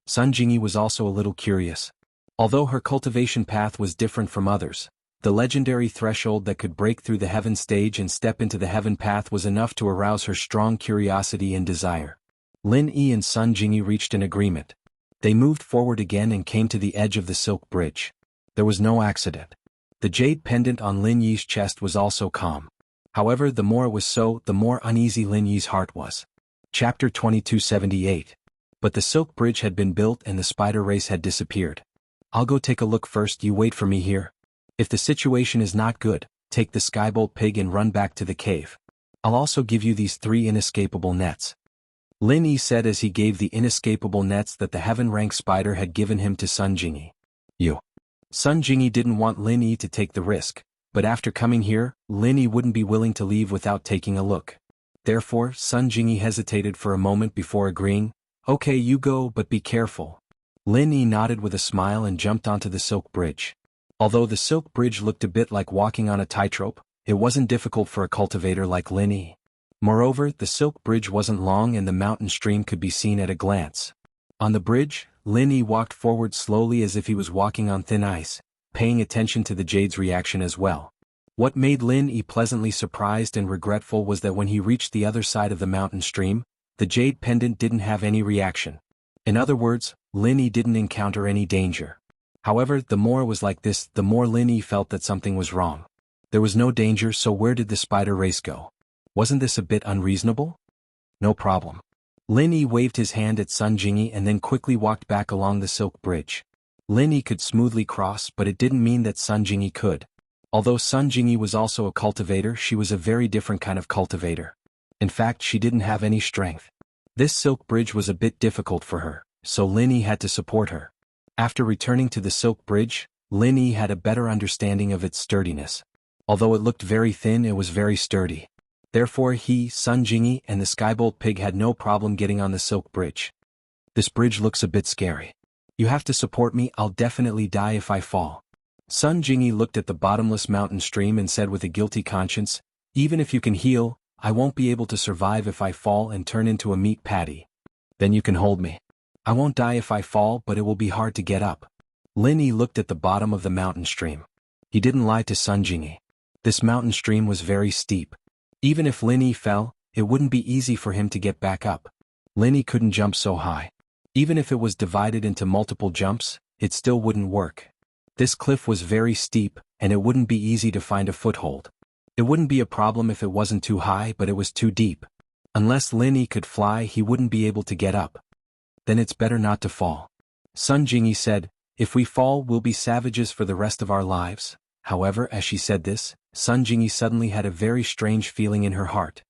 Sun Jingyi was also a little curious. Although her cultivation path was different from others, the legendary threshold that could break through the heaven stage and step into the heaven path was enough to arouse her strong curiosity and desire. Lin Yi and Sun Jingyi reached an agreement. They moved forward again and came to the edge of the silk bridge. There was no accident. The jade pendant on Lin Yi's chest was also calm. However, the more it was so, the more uneasy Lin Yi's heart was. Chapter 2278. But the silk bridge had been built and the spider race had disappeared. I'll go take a look first, you wait for me here. If the situation is not good, take the Skybolt Pig and run back to the cave. I'll also give you these 3 inescapable nets. Lin Yi said as he gave the inescapable nets that the heaven rank spider had given him to Sun Jingyi. Sun Jingyi didn't want Lin Yi to take the risk, but after coming here, Lin Yi wouldn't be willing to leave without taking a look. Therefore, Sun Jingyi hesitated for a moment before agreeing, okay, you go, but be careful. Lin Yi nodded with a smile and jumped onto the silk bridge. Although the silk bridge looked a bit like walking on a tightrope, it wasn't difficult for a cultivator like Lin Yi. Moreover, the silk bridge wasn't long and the mountain stream could be seen at a glance. On the bridge, Lin Yi walked forward slowly as if he was walking on thin ice, paying attention to the jade's reaction as well. What made Lin Yi pleasantly surprised and regretful was that when he reached the other side of the mountain stream, the jade pendant didn't have any reaction. In other words, Lin Yi didn't encounter any danger. However, the more it was like this, the more Lin Yi felt that something was wrong. There was no danger, so where did the spider race go? Wasn't this a bit unreasonable? No problem. Lin Yi waved his hand at Sun Jingyi and then quickly walked back along the silk bridge. Lin Yi could smoothly cross, but it didn't mean that Sun Jingyi could. Although Sun Jingyi was also a cultivator, she was a very different kind of cultivator. In fact, she didn't have any strength. This silk bridge was a bit difficult for her, so Lin Yi had to support her. After returning to the silk bridge, Lin Yi had a better understanding of its sturdiness. Although it looked very thin, it was very sturdy. Therefore he, Sun Jingyi, and the Skybolt Pig had no problem getting on the silk bridge. This bridge looks a bit scary. You have to support me, I'll definitely die if I fall. Sun Jingyi looked at the bottomless mountain stream and said with a guilty conscience, even if you can heal, I won't be able to survive if I fall and turn into a meat patty. Then you can hold me. I won't die if I fall, but it will be hard to get up. Lin Yi looked at the bottom of the mountain stream. He didn't lie to Sun Jingyi. This mountain stream was very steep. Even if Lin Yi fell, it wouldn't be easy for him to get back up. Lin Yi couldn't jump so high. Even if it was divided into multiple jumps, it still wouldn't work. This cliff was very steep, and it wouldn't be easy to find a foothold. It wouldn't be a problem if it wasn't too high, but it was too deep. Unless Lin Yi could fly, he wouldn't be able to get up. Then it's better not to fall. Sun Jingyi said, if we fall, we'll be savages for the rest of our lives. However, as she said this, Sun Jingyi suddenly had a very strange feeling in her heart.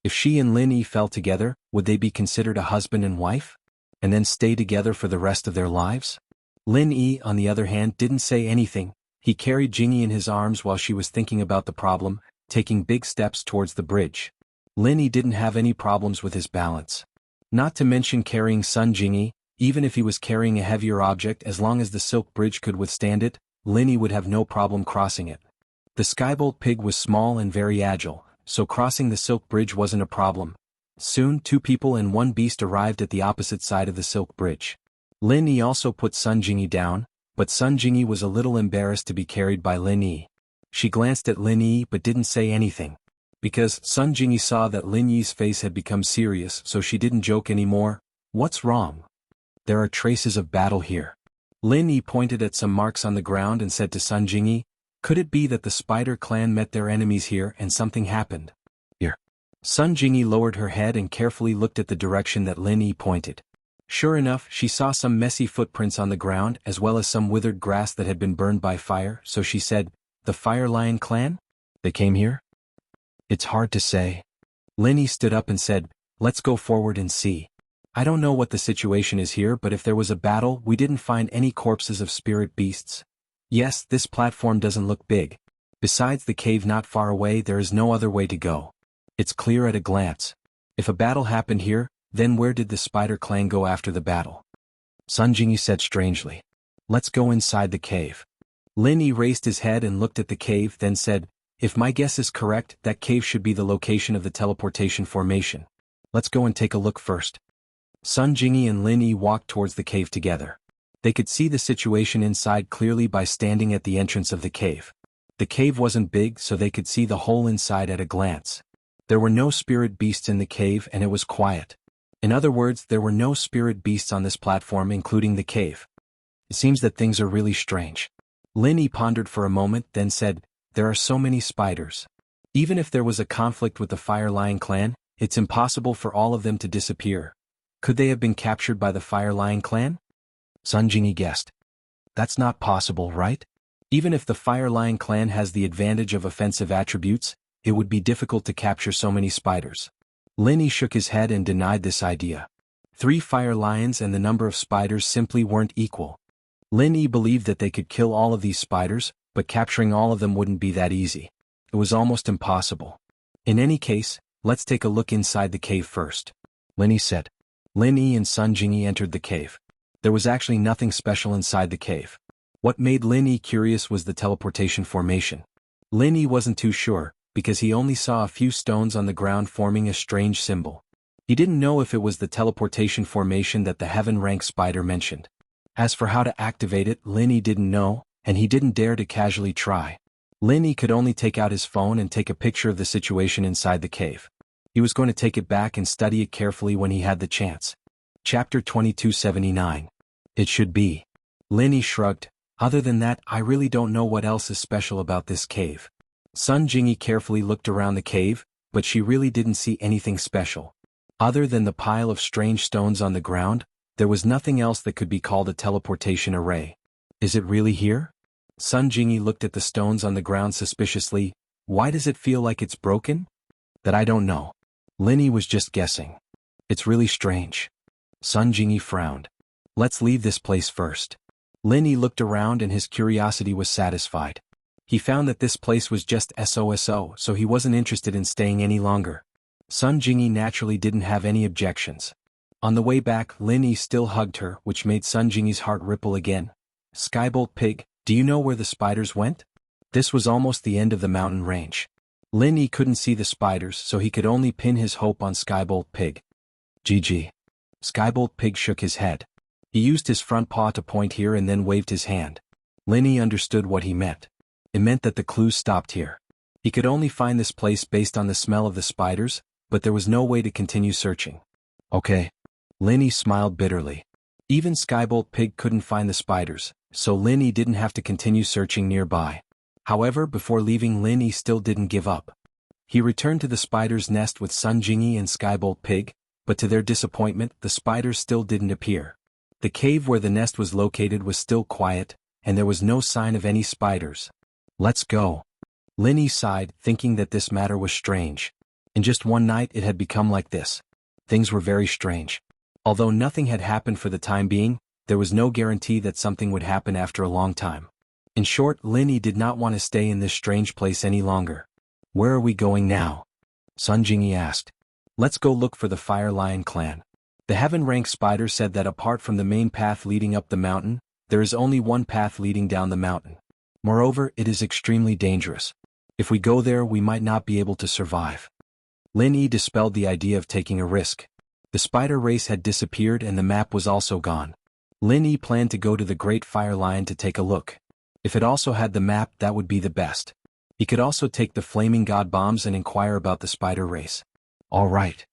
If she and Lin Yi fell together, would they be considered a husband and wife? And then stay together for the rest of their lives? Lin Yi, on the other hand, didn't say anything. He carried Jingyi in his arms while she was thinking about the problem, taking big steps towards the bridge. Lin Yi didn't have any problems with his balance. Not to mention carrying Sun Jingyi, even if he was carrying a heavier object, as long as the silk bridge could withstand it, Lin Yi would have no problem crossing it. The skybolt pig was small and very agile, so crossing the silk bridge wasn't a problem. Soon 2 people and 1 beast arrived at the opposite side of the silk bridge. Lin Yi also put Sun Jingyi down, but Sun Jingyi was a little embarrassed to be carried by Lin Yi. She glanced at Lin Yi but didn't say anything. Because Sun Jingyi saw that Lin Yi's face had become serious, so she didn't joke anymore. What's wrong? There are traces of battle here. Lin Yi pointed at some marks on the ground and said to Sun Jingyi, could it be that the spider clan met their enemies here and something happened? Here. Sun Jingyi lowered her head and carefully looked at the direction that Lin Yi pointed. Sure enough, she saw some messy footprints on the ground as well as some withered grass that had been burned by fire, so she said, the Fire Lion clan? They came here? It's hard to say. Lin Yi stood up and said, let's go forward and see. I don't know what the situation is here, but if there was a battle, we didn't find any corpses of spirit beasts. Yes, this platform doesn't look big. Besides the cave not far away, there is no other way to go. It's clear at a glance. If a battle happened here, then where did the spider clan go after the battle? Sun Jingyi said strangely. Let's go inside the cave. Lin Yi raised his head and looked at the cave, then said, if my guess is correct, that cave should be the location of the teleportation formation. Let's go and take a look first. Sun Jingyi and Lin Yi walked towards the cave together. They could see the situation inside clearly by standing at the entrance of the cave. The cave wasn't big, so they could see the whole inside at a glance. There were no spirit beasts in the cave and it was quiet. In other words, there were no spirit beasts on this platform, including the cave. It seems that things are really strange. Lin Yi pondered for a moment, then said, there are so many spiders. Even if there was a conflict with the Fire Lion clan, it's impossible for all of them to disappear. Could they have been captured by the Fire Lion clan? Sun Jingyi guessed. That's not possible, right? Even if the Fire Lion clan has the advantage of offensive attributes, it would be difficult to capture so many spiders. Lin Yi shook his head and denied this idea. 3 fire lions and the number of spiders simply weren't equal. Lin Yi believed that they could kill all of these spiders, but capturing all of them wouldn't be that easy. It was almost impossible. In any case, let's take a look inside the cave first. Lin Yi said. Lin Yi and Sun Jingyi entered the cave. There was actually nothing special inside the cave. What made Lin Yi curious was the teleportation formation. Lin Yi wasn't too sure, because he only saw a few stones on the ground forming a strange symbol. He didn't know if it was the teleportation formation that the heaven rank spider mentioned. As for how to activate it, Lin Yi didn't know, and he didn't dare to casually try. Lin Yi could only take out his phone and take a picture of the situation inside the cave. He was going to take it back and study it carefully when he had the chance. Chapter 2279. It should be. Lin Yi shrugged. Other than that, I really don't know what else is special about this cave. Sun Jingyi carefully looked around the cave, but she really didn't see anything special. Other than the pile of strange stones on the ground, there was nothing else that could be called a teleportation array. Is it really here? Sun Jingyi looked at the stones on the ground suspiciously. Why does it feel like it's broken? That I don't know. Lin Yi was just guessing. It's really strange. Sun Jingyi frowned. Let's leave this place first. Lin Yi looked around and his curiosity was satisfied. He found that this place was just SOSO, so he wasn't interested in staying any longer. Sun Jingyi naturally didn't have any objections. On the way back, Lin Yi still hugged her, which made Sun Jingyi's heart ripple again. Skybolt Pig, do you know where the spiders went? This was almost the end of the mountain range. Lin Yi couldn't see the spiders, so he could only pin his hope on Skybolt Pig. GG. Skybolt Pig shook his head. He used his front paw to point here and then waved his hand. Lin Yi understood what he meant. It meant that the clues stopped here. He could only find this place based on the smell of the spiders, but there was no way to continue searching. Okay. Lin Yi smiled bitterly. Even Skybolt Pig couldn't find the spiders, so Lin Yi didn't have to continue searching nearby. However, before leaving, Lin Yi still didn't give up. He returned to the spider's nest with Sun Jingyi and Skybolt Pig, but to their disappointment, the spiders still didn't appear. The cave where the nest was located was still quiet, and there was no sign of any spiders. Let's go. Lin Yi sighed, thinking that this matter was strange. In just one night it had become like this. Things were very strange. Although nothing had happened for the time being, there was no guarantee that something would happen after a long time. In short, Lin Yi did not want to stay in this strange place any longer. Where are we going now? Sun Jingyi asked. Let's go look for the Fire Lion clan. The Heaven Rank Spider said that apart from the main path leading up the mountain, there is only one path leading down the mountain. Moreover, it is extremely dangerous. If we go there, we might not be able to survive. Lin Yi dispelled the idea of taking a risk. The spider race had disappeared and the map was also gone. Lin Yi planned to go to the Great Fire Lion to take a look. If it also had the map, that would be the best. He could also take the Flaming God Bombs and inquire about the spider race. All right.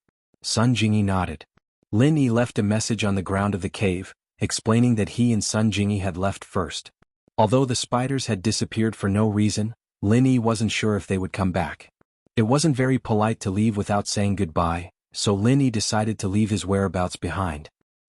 Sun Jingyi nodded. Lin Yi left a message on the ground of the cave, explaining that he and Sun Jingyi had left first. Although the spiders had disappeared for no reason, Lin Yi wasn't sure if they would come back. It wasn't very polite to leave without saying goodbye, so Lin Yi decided to leave his whereabouts behind.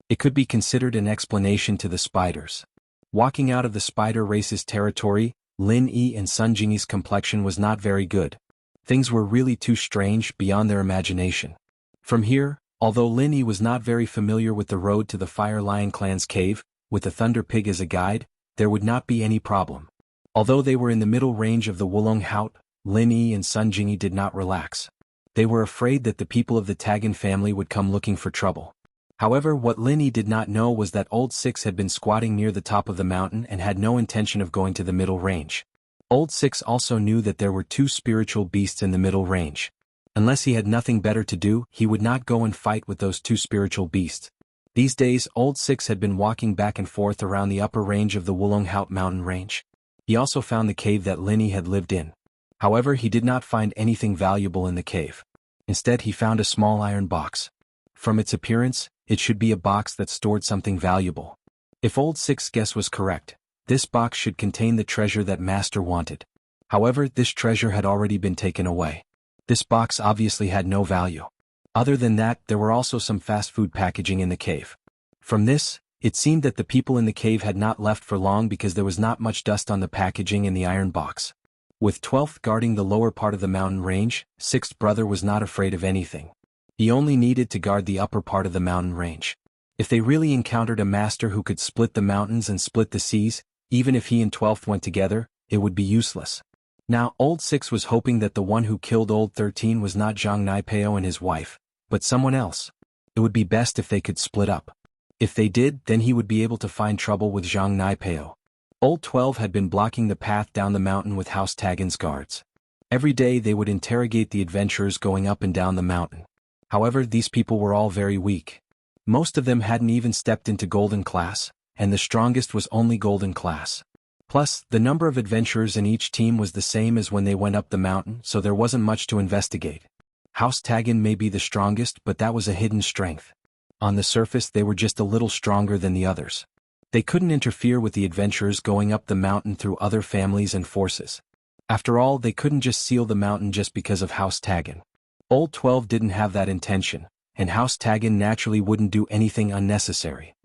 It could be considered an explanation to the spiders. Walking out of the spider race's territory, Lin Yi and Sun Jingyi's complexion was not very good. Things were really too strange, beyond their imagination. From here, although Lin Yi was not very familiar with the road to the Fire Lion clan's cave, with the Thunder Pig as a guide, there would not be any problem. Although they were in the middle range of the Wulong Haut, Lin Yi and Sun Jingyi did not relax. They were afraid that the people of the Tagan family would come looking for trouble. However, what Lin Yi did not know was that Old Six had been squatting near the top of the mountain and had no intention of going to the middle range. Old Six also knew that there were two spiritual beasts in the middle range. Unless he had nothing better to do, he would not go and fight with those two spiritual beasts. These days, Old Six had been walking back and forth around the upper range of the Wulong Haut mountain range. He also found the cave that Lin Yi had lived in. However, he did not find anything valuable in the cave. Instead, he found a small iron box. From its appearance, it should be a box that stored something valuable. If Old Six's guess was correct, this box should contain the treasure that Master wanted. However, this treasure had already been taken away. This box obviously had no value. Other than that, there were also some fast food packaging in the cave. From this, it seemed that the people in the cave had not left for long because there was not much dust on the packaging in the iron box. With 12th guarding the lower part of the mountain range, 6th brother was not afraid of anything. He only needed to guard the upper part of the mountain range. If they really encountered a master who could split the mountains and split the seas, even if he and 12th went together, it would be useless. Now, Old Six was hoping that the one who killed Old 13 was not Zhang Naipeo and his wife, but someone else. It would be best if they could split up. If they did, then he would be able to find trouble with Zhang Naipeo. Old 12 had been blocking the path down the mountain with House Tagan's guards. Every day they would interrogate the adventurers going up and down the mountain. However, these people were all very weak. Most of them hadn't even stepped into Golden Class, and the strongest was only Golden Class. Plus, the number of adventurers in each team was the same as when they went up the mountain, so there wasn't much to investigate. House Tagan may be the strongest, but that was a hidden strength. On the surface, they were just a little stronger than the others. They couldn't interfere with the adventurers going up the mountain through other families and forces. After all, they couldn't just seal the mountain just because of House Tagan. Old 12 didn't have that intention, and House Tagan naturally wouldn't do anything unnecessary.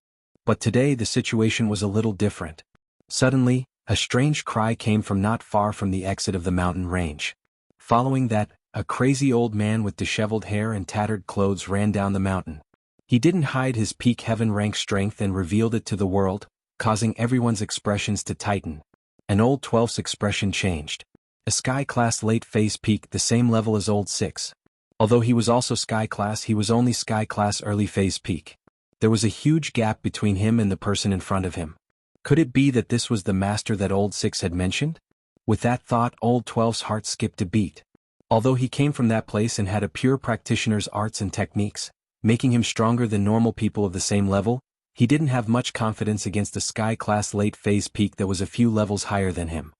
But today the situation was a little different. Suddenly, a strange cry came from not far from the exit of the mountain range. Following that, a crazy old man with disheveled hair and tattered clothes ran down the mountain. He didn't hide his peak heaven rank strength and revealed it to the world, causing everyone's expressions to tighten. And Old 12's expression changed. A Sky Class late phase peak the same level as Old 6. Although he was also Sky Class, he was only Sky Class early phase peak. There was a huge gap between him and the person in front of him. Could it be that this was the master that Old 6 had mentioned? With that thought, Old 12's heart skipped a beat. Although he came from that place and had a pure practitioner's arts and techniques, making him stronger than normal people of the same level, he didn't have much confidence against a Sky Class late phase peak that was a few levels higher than him.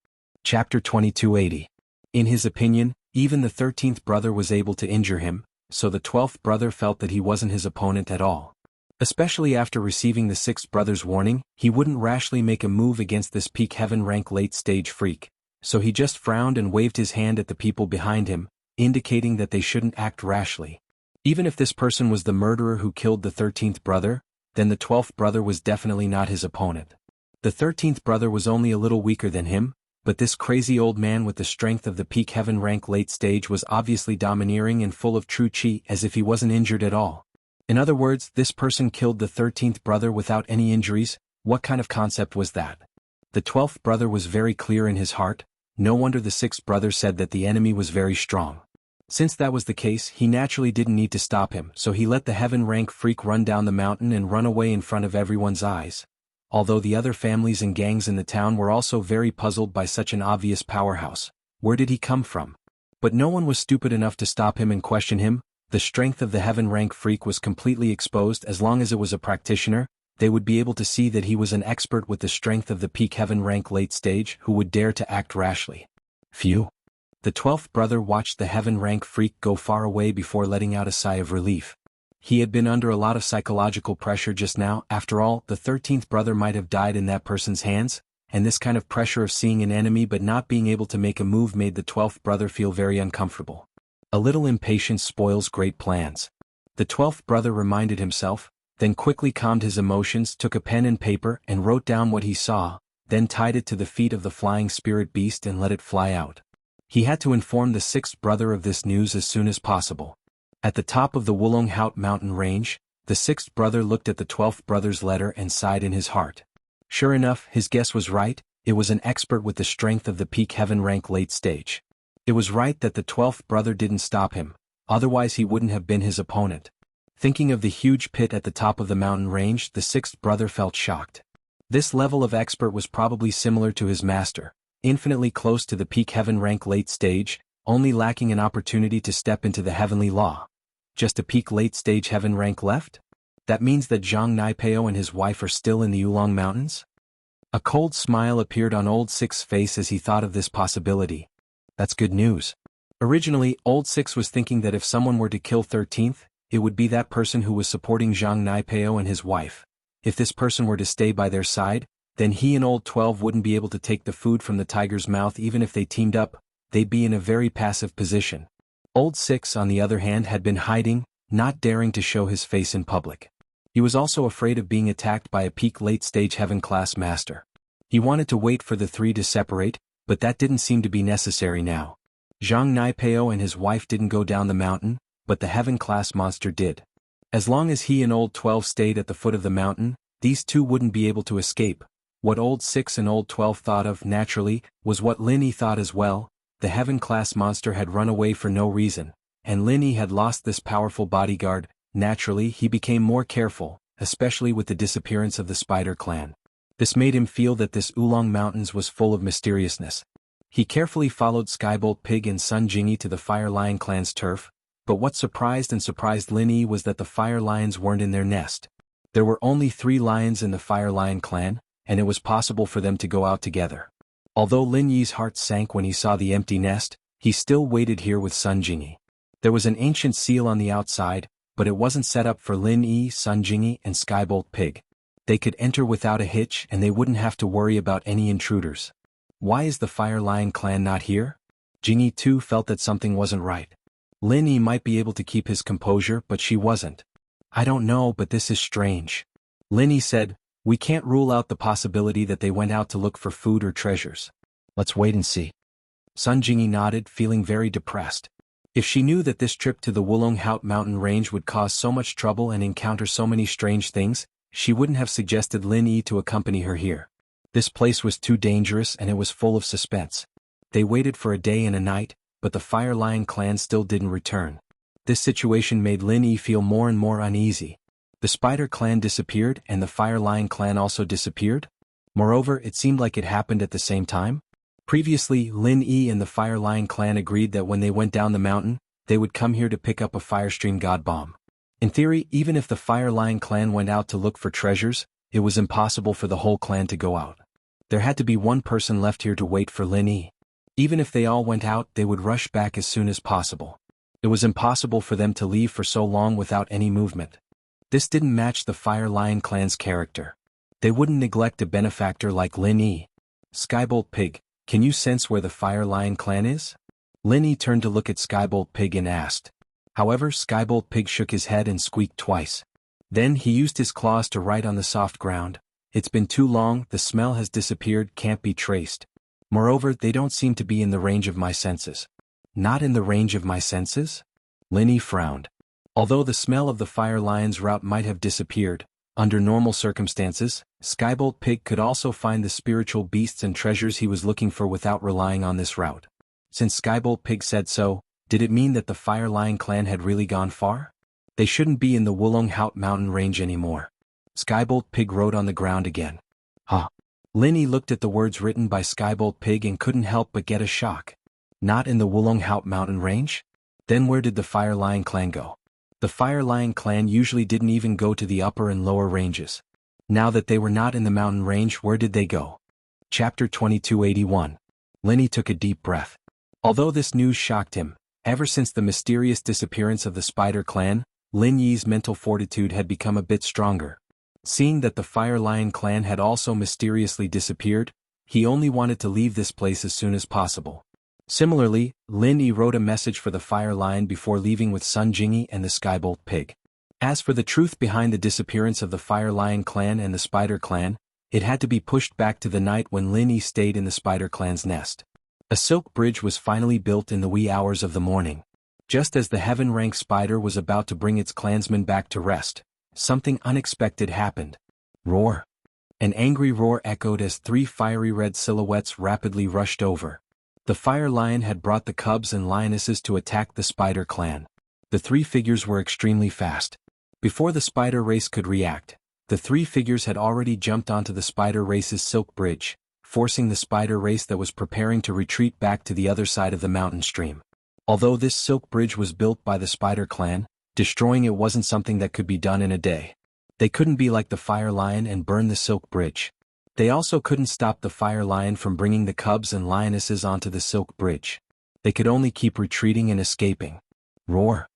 Chapter 2280. In his opinion, even the 13th brother was able to injure him, so the 12th brother felt that he wasn't his opponent at all. Especially after receiving the sixth brother's warning, he wouldn't rashly make a move against this peak heaven rank late-stage freak, so he just frowned and waved his hand at the people behind him, indicating that they shouldn't act rashly. Even if this person was the murderer who killed the 13th brother, then the 12th brother was definitely not his opponent. The 13th brother was only a little weaker than him, but this crazy old man with the strength of the peak heaven rank late stage was obviously domineering and full of true chi, as if he wasn't injured at all. In other words, this person killed the 13th brother without any injuries. What kind of concept was that? The 12th brother was very clear in his heart. No wonder the 6th brother said that the enemy was very strong. Since that was the case, he naturally didn't need to stop him, so he let the heaven rank freak run down the mountain and run away in front of everyone's eyes. Although the other families and gangs in the town were also very puzzled by such an obvious powerhouse. Where did he come from? But no one was stupid enough to stop him and question him. The strength of the heaven rank freak was completely exposed. As long as it was a practitioner, they would be able to see that he was an expert with the strength of the peak heaven rank late stage who would dare to act rashly. Phew. The 12th brother watched the heaven rank freak go far away before letting out a sigh of relief. He had been under a lot of psychological pressure just now. After all, the 13th brother might have died in that person's hands, and this kind of pressure of seeing an enemy but not being able to make a move made the 12th brother feel very uncomfortable. A little impatience spoils great plans. The 12th brother reminded himself, then quickly calmed his emotions, took a pen and paper and wrote down what he saw, then tied it to the feet of the flying spirit beast and let it fly out. He had to inform the 6th brother of this news as soon as possible. At the top of the Wulong Haut mountain range, the 6th brother looked at the 12th brother's letter and sighed in his heart. Sure enough, his guess was right. It was an expert with the strength of the peak heaven rank late stage. It was right that the 12th brother didn't stop him, otherwise he wouldn't have been his opponent. Thinking of the huge pit at the top of the mountain range, the 6th brother felt shocked. This level of expert was probably similar to his master, infinitely close to the peak heaven rank late stage, only lacking an opportunity to step into the heavenly law. Just a peak late stage heaven rank left? That means that Zhang Naipeo and his wife are still in the Yulong Mountains? A cold smile appeared on Old Six's face as he thought of this possibility. That's good news. Originally, Old Six was thinking that if someone were to kill 13th, it would be that person who was supporting Zhang Naipeo and his wife. If this person were to stay by their side, then he and Old 12 wouldn't be able to take the food from the tiger's mouth. Even if they teamed up, they'd be in a very passive position. Old Six, on the other hand, had been hiding, not daring to show his face in public. He was also afraid of being attacked by a peak late-stage heaven-class master. He wanted to wait for the three to separate, but that didn't seem to be necessary now. Zhang Naipeo and his wife didn't go down the mountain, but the heaven-class monster did. As long as he and Old 12 stayed at the foot of the mountain, these two wouldn't be able to escape. What Old 6 and Old 12 thought of, naturally, was what Lin Yi thought as well. The heaven-class monster had run away for no reason, and Lin Yi had lost this powerful bodyguard. Naturally, he became more careful, especially with the disappearance of the Spider clan. This made him feel that this Oolong Mountains was full of mysteriousness. He carefully followed Skybolt Pig and Sun Jingyi to the Fire Lion clan's turf, but what surprised Lin Yi was that the Fire Lions weren't in their nest. There were only 3 lions in the Fire Lion clan, and it was possible for them to go out together. Although Lin Yi's heart sank when he saw the empty nest, he still waited here with Sun Jingyi. There was an ancient seal on the outside, but it wasn't set up for Lin Yi, Sun Jingyi, and Skybolt Pig. They could enter without a hitch and they wouldn't have to worry about any intruders. Why is the Fire Lion clan not here? Jingyi too felt that something wasn't right. Lin Yi might be able to keep his composure, but she wasn't. I don't know, but this is strange. Lin Yi said, we can't rule out the possibility that they went out to look for food or treasures. Let's wait and see. Sun Jingyi nodded, feeling very depressed. If she knew that this trip to the Wulong Haut mountain range would cause so much trouble and encounter so many strange things, she wouldn't have suggested Lin Yi to accompany her here. This place was too dangerous and it was full of suspense. They waited for a day and a night, but the Fire Lion clan still didn't return. This situation made Lin Yi feel more and more uneasy. The Spider clan disappeared and the Fire Lion clan also disappeared? Moreover, it seemed like it happened at the same time. Previously, Lin Yi and the Fire Lion clan agreed that when they went down the mountain, they would come here to pick up a Firestream God Bomb. In theory, even if the Fire Lion clan went out to look for treasures, it was impossible for the whole clan to go out. There had to be one person left here to wait for Lin Yi. Even if they all went out, they would rush back as soon as possible. It was impossible for them to leave for so long without any movement. This didn't match the Fire Lion clan's character. They wouldn't neglect a benefactor like Lin Yi. Skybolt Pig, can you sense where the Fire Lion clan is? Lin Yi turned to look at Skybolt Pig and asked. However, Skybolt Pig shook his head and squeaked twice. Then he used his claws to write on the soft ground. It's been too long, the smell has disappeared, can't be traced. Moreover, they don't seem to be in the range of my senses. Not in the range of my senses? Lin Yi frowned. Although the smell of the Fire Lion's route might have disappeared, under normal circumstances, Skybolt Pig could also find the spiritual beasts and treasures he was looking for without relying on this route. Since Skybolt Pig said so, did it mean that the Fire Lion clan had really gone far? They shouldn't be in the Wulong Haut mountain range anymore. Skybolt Pig wrote on the ground again. Huh. Lin Yi looked at the words written by Skybolt Pig and couldn't help but get a shock. Not in the Wulong Haut mountain range? Then where did the Fire Lion clan go? The Fire Lion clan usually didn't even go to the upper and lower ranges. Now that they were not in the mountain range, where did they go? Chapter 2281. Lin Yi took a deep breath. Although this news shocked him, ever since the mysterious disappearance of the Spider clan, Lin Yi's mental fortitude had become a bit stronger. Seeing that the Fire Lion clan had also mysteriously disappeared, he only wanted to leave this place as soon as possible. Similarly, Lin Yi wrote a message for the Fire Lion before leaving with Sun Jingyi and the Skybolt Pig. As for the truth behind the disappearance of the Fire Lion clan and the Spider clan, it had to be pushed back to the night when Lin Yi stayed in the Spider clan's nest. A silk bridge was finally built in the wee hours of the morning. Just as the heaven-rank spider was about to bring its clansmen back to rest, something unexpected happened. Roar! An angry roar echoed as three fiery red silhouettes rapidly rushed over. The Fire Lion had brought the cubs and lionesses to attack the Spider clan. The three figures were extremely fast. Before the Spider race could react, the three figures had already jumped onto the Spider race's silk bridge, forcing the Spider race that was preparing to retreat back to the other side of the mountain stream. Although this silk bridge was built by the Spider clan, destroying it wasn't something that could be done in a day. They couldn't be like the Fire Lion and burn the silk bridge. They also couldn't stop the Fire Lion from bringing the cubs and lionesses onto the silk bridge. They could only keep retreating and escaping. Roar!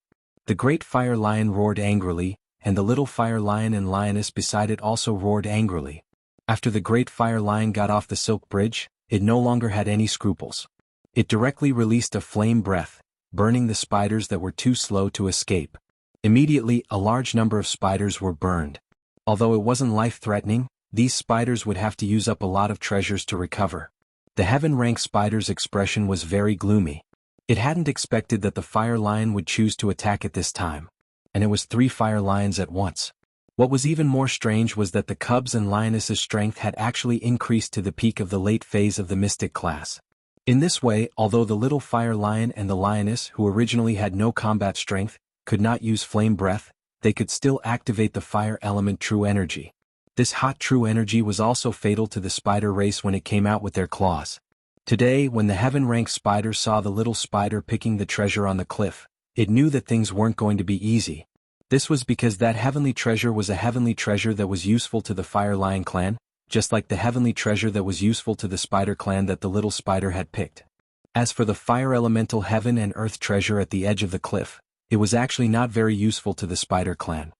The great Fire Lion roared angrily, and the little Fire Lion and lioness beside it also roared angrily. After the great Fire Lion got off the silk bridge, it no longer had any scruples. It directly released a flame breath, burning the spiders that were too slow to escape. Immediately, a large number of spiders were burned. Although it wasn't life-threatening, these spiders would have to use up a lot of treasures to recover. The heaven-rank spider's expression was very gloomy. It hadn't expected that the Fire Lion would choose to attack at this time. And it was three Fire Lions at once. What was even more strange was that the cubs and lionesses' strength had actually increased to the peak of the late phase of the Mystic class. In this way, although the little Fire Lion and the lioness, who originally had no combat strength, could not use flame breath, they could still activate the fire element true energy. This hot true energy was also fatal to the Spider race when it came out with their claws. Today, when the heaven-rank spider saw the little spider picking the treasure on the cliff, it knew that things weren't going to be easy. This was because that heavenly treasure was a heavenly treasure that was useful to the Fire Lion clan, just like the heavenly treasure that was useful to the Spider clan that the little spider had picked. As for the fire elemental heaven and earth treasure at the edge of the cliff, it was actually not very useful to the Spider clan.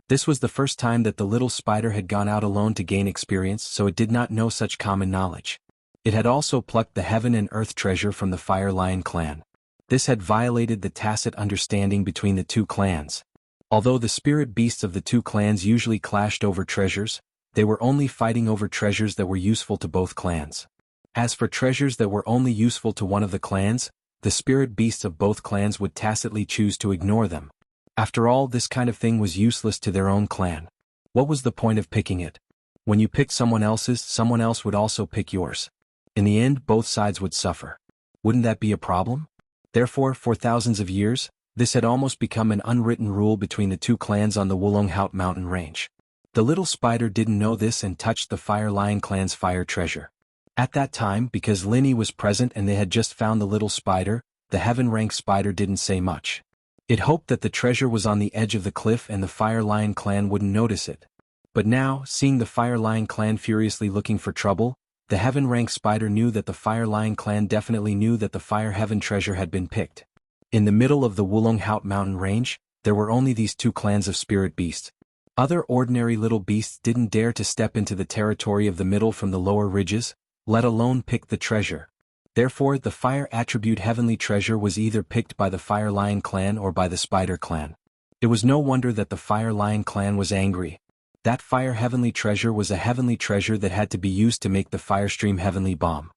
This was the first time that the little spider had gone out alone to gain experience, so it did not know such common knowledge. It had also plucked the heaven and earth treasure from the Fire Lion clan. This had violated the tacit understanding between the two clans. Although the spirit beasts of the two clans usually clashed over treasures, they were only fighting over treasures that were useful to both clans. As for treasures that were only useful to one of the clans, the spirit beasts of both clans would tacitly choose to ignore them. After all, this kind of thing was useless to their own clan. What was the point of picking it? When you picked someone else's, someone else would also pick yours. In the end, both sides would suffer. Wouldn't that be a problem? Therefore, for thousands of years, this had almost become an unwritten rule between the two clans on the Wulong Haut mountain range. The little spider didn't know this and touched the Fire Lion clan's fire treasure. At that time, because Lin Yi was present and they had just found the little spider, the heaven-rank spider didn't say much. It hoped that the treasure was on the edge of the cliff and the Fire Lion clan wouldn't notice it. But now, seeing the Fire Lion clan furiously looking for trouble, the heaven-rank spider knew that the Fire Lion clan definitely knew that the Fire Heaven treasure had been picked. In the middle of the Wulong Haut mountain range, there were only these two clans of spirit beasts. Other ordinary little beasts didn't dare to step into the territory of the middle from the lower ridges, let alone pick the treasure. Therefore, the fire attribute heavenly treasure was either picked by the Fire Lion clan or by the Spider clan. It was no wonder that the Fire Lion clan was angry. That fire heavenly treasure was a heavenly treasure that had to be used to make the Firestream heavenly bomb.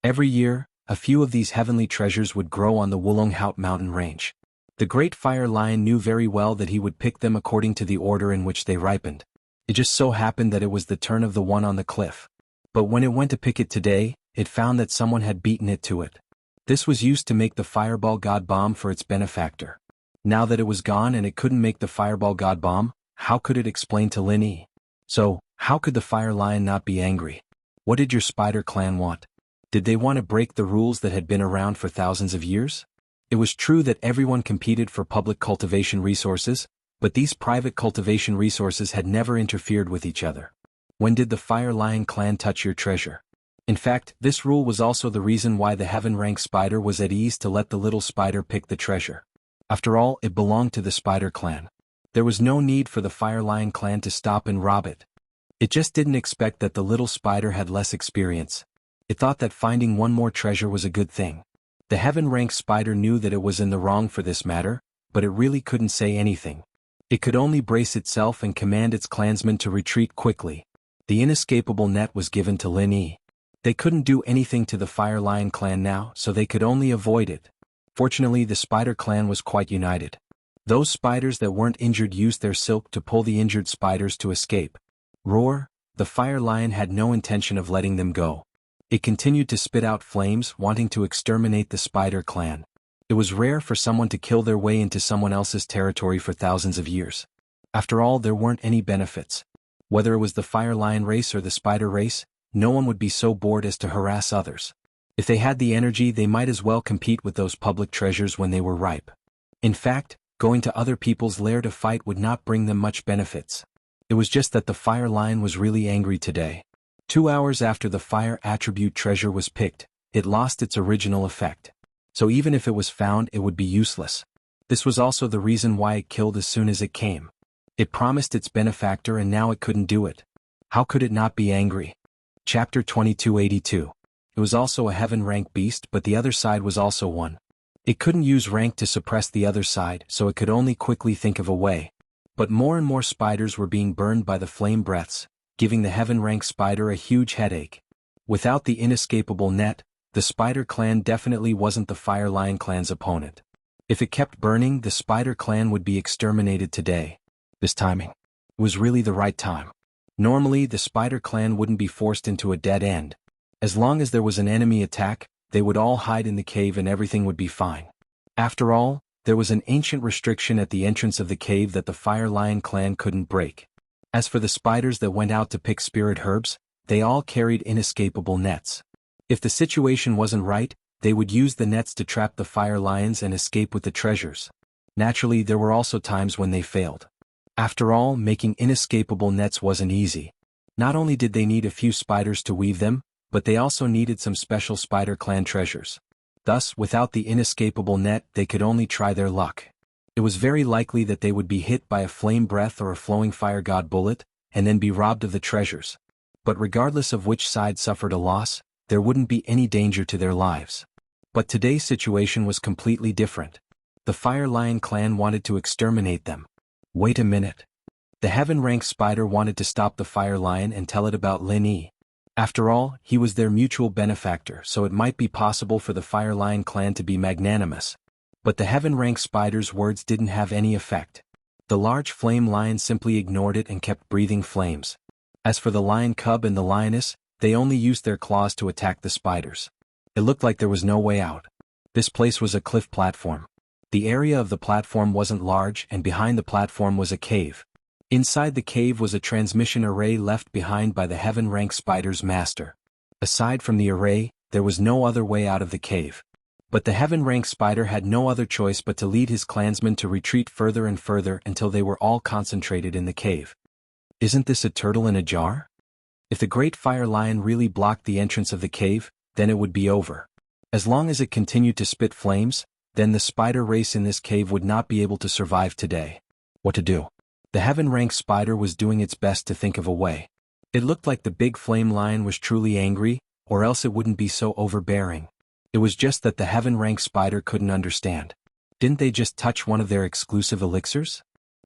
Every year, a few of these heavenly treasures would grow on the Wulonghout mountain range. The Great Fire Lion knew very well that he would pick them according to the order in which they ripened. It just so happened that it was the turn of the one on the cliff. But when it went to pick it today, it found that someone had beaten it to it. This was used to make the Fireball God Bomb for its benefactor. Now that it was gone and it couldn't make the Fireball God Bomb, how could it explain to Lin Yi? So, how could the Fire Lion not be angry? What did your Spider clan want? Did they want to break the rules that had been around for thousands of years? It was true that everyone competed for public cultivation resources, but these private cultivation resources had never interfered with each other. When did the Fire Lion clan touch your treasure? In fact, this rule was also the reason why the Heaven Rank Spider was at ease to let the little spider pick the treasure. After all, it belonged to the Spider clan. There was no need for the Fire Lion clan to stop and rob it. It just didn't expect that the little spider had less experience. It thought that finding one more treasure was a good thing. The Heaven Rank Spider knew that it was in the wrong for this matter, but it really couldn't say anything. It could only brace itself and command its clansmen to retreat quickly. The inescapable net was given to Lin Yi. They couldn't do anything to the Fire Lion clan now, so they could only avoid it. Fortunately, the Spider clan was quite united. Those spiders that weren't injured used their silk to pull the injured spiders to escape. Roar, the Fire Lion had no intention of letting them go. It continued to spit out flames, wanting to exterminate the Spider clan. It was rare for someone to kill their way into someone else's territory for thousands of years. After all, there weren't any benefits. Whether it was the Fire Lion race or the Spider race, no one would be so bored as to harass others. If they had the energy, they might as well compete with those public treasures when they were ripe. In fact, going to other people's lair to fight would not bring them much benefits. It was just that the Fire Lion was really angry today. 2 hours after the fire attribute treasure was picked, it lost its original effect. So even if it was found, it would be useless. This was also the reason why it killed as soon as it came. It promised its benefactor and now it couldn't do it. How could it not be angry? Chapter 2282. It was also a heaven rank beast, but the other side was also one. It couldn't use rank to suppress the other side, so it could only quickly think of a way. But more and more spiders were being burned by the flame breaths, giving the heaven rank spider a huge headache. Without the inescapable net, the Spider clan definitely wasn't the Fire Lion clan's opponent. If it kept burning, the Spider clan would be exterminated today. This timing was really the right time. Normally, the Spider clan wouldn't be forced into a dead end. As long as there was an enemy attack, they would all hide in the cave and everything would be fine. After all, there was an ancient restriction at the entrance of the cave that the Fire Lion clan couldn't break. As for the spiders that went out to pick spirit herbs, they all carried inescapable nets. If the situation wasn't right, they would use the nets to trap the Fire Lions and escape with the treasures. Naturally, there were also times when they failed. After all, making inescapable nets wasn't easy. Not only did they need a few spiders to weave them, but they also needed some special Spider clan treasures. Thus, without the inescapable net, they could only try their luck. It was very likely that they would be hit by a flame breath or a flowing fire god bullet, and then be robbed of the treasures. But regardless of which side suffered a loss, there wouldn't be any danger to their lives. But today's situation was completely different. The Fire Lion clan wanted to exterminate them. Wait a minute. The Heaven Rank Spider wanted to stop the Fire Lion and tell it about Lin Yi. After all, he was their mutual benefactor, so it might be possible for the Fire Lion clan to be magnanimous. But the Heaven Rank Spider's words didn't have any effect. The large flame lion simply ignored it and kept breathing flames. As for the lion cub and the lioness, they only used their claws to attack the spiders. It looked like there was no way out. This place was a cliff platform. The area of the platform wasn't large, and behind the platform was a cave. Inside the cave was a transmission array left behind by the Heaven Rank Spider's master. Aside from the array, there was no other way out of the cave. But the Heaven Rank Spider had no other choice but to lead his clansmen to retreat further and further until they were all concentrated in the cave. Isn't this a turtle in a jar? If the Great Fire Lion really blocked the entrance of the cave, then it would be over. As long as it continued to spit flames, then the spider race in this cave would not be able to survive today. What to do? The heaven-rank spider was doing its best to think of a way. It looked like the big flame lion was truly angry, or else it wouldn't be so overbearing. It was just that the heaven-rank spider couldn't understand. Didn't they just touch one of their exclusive elixirs?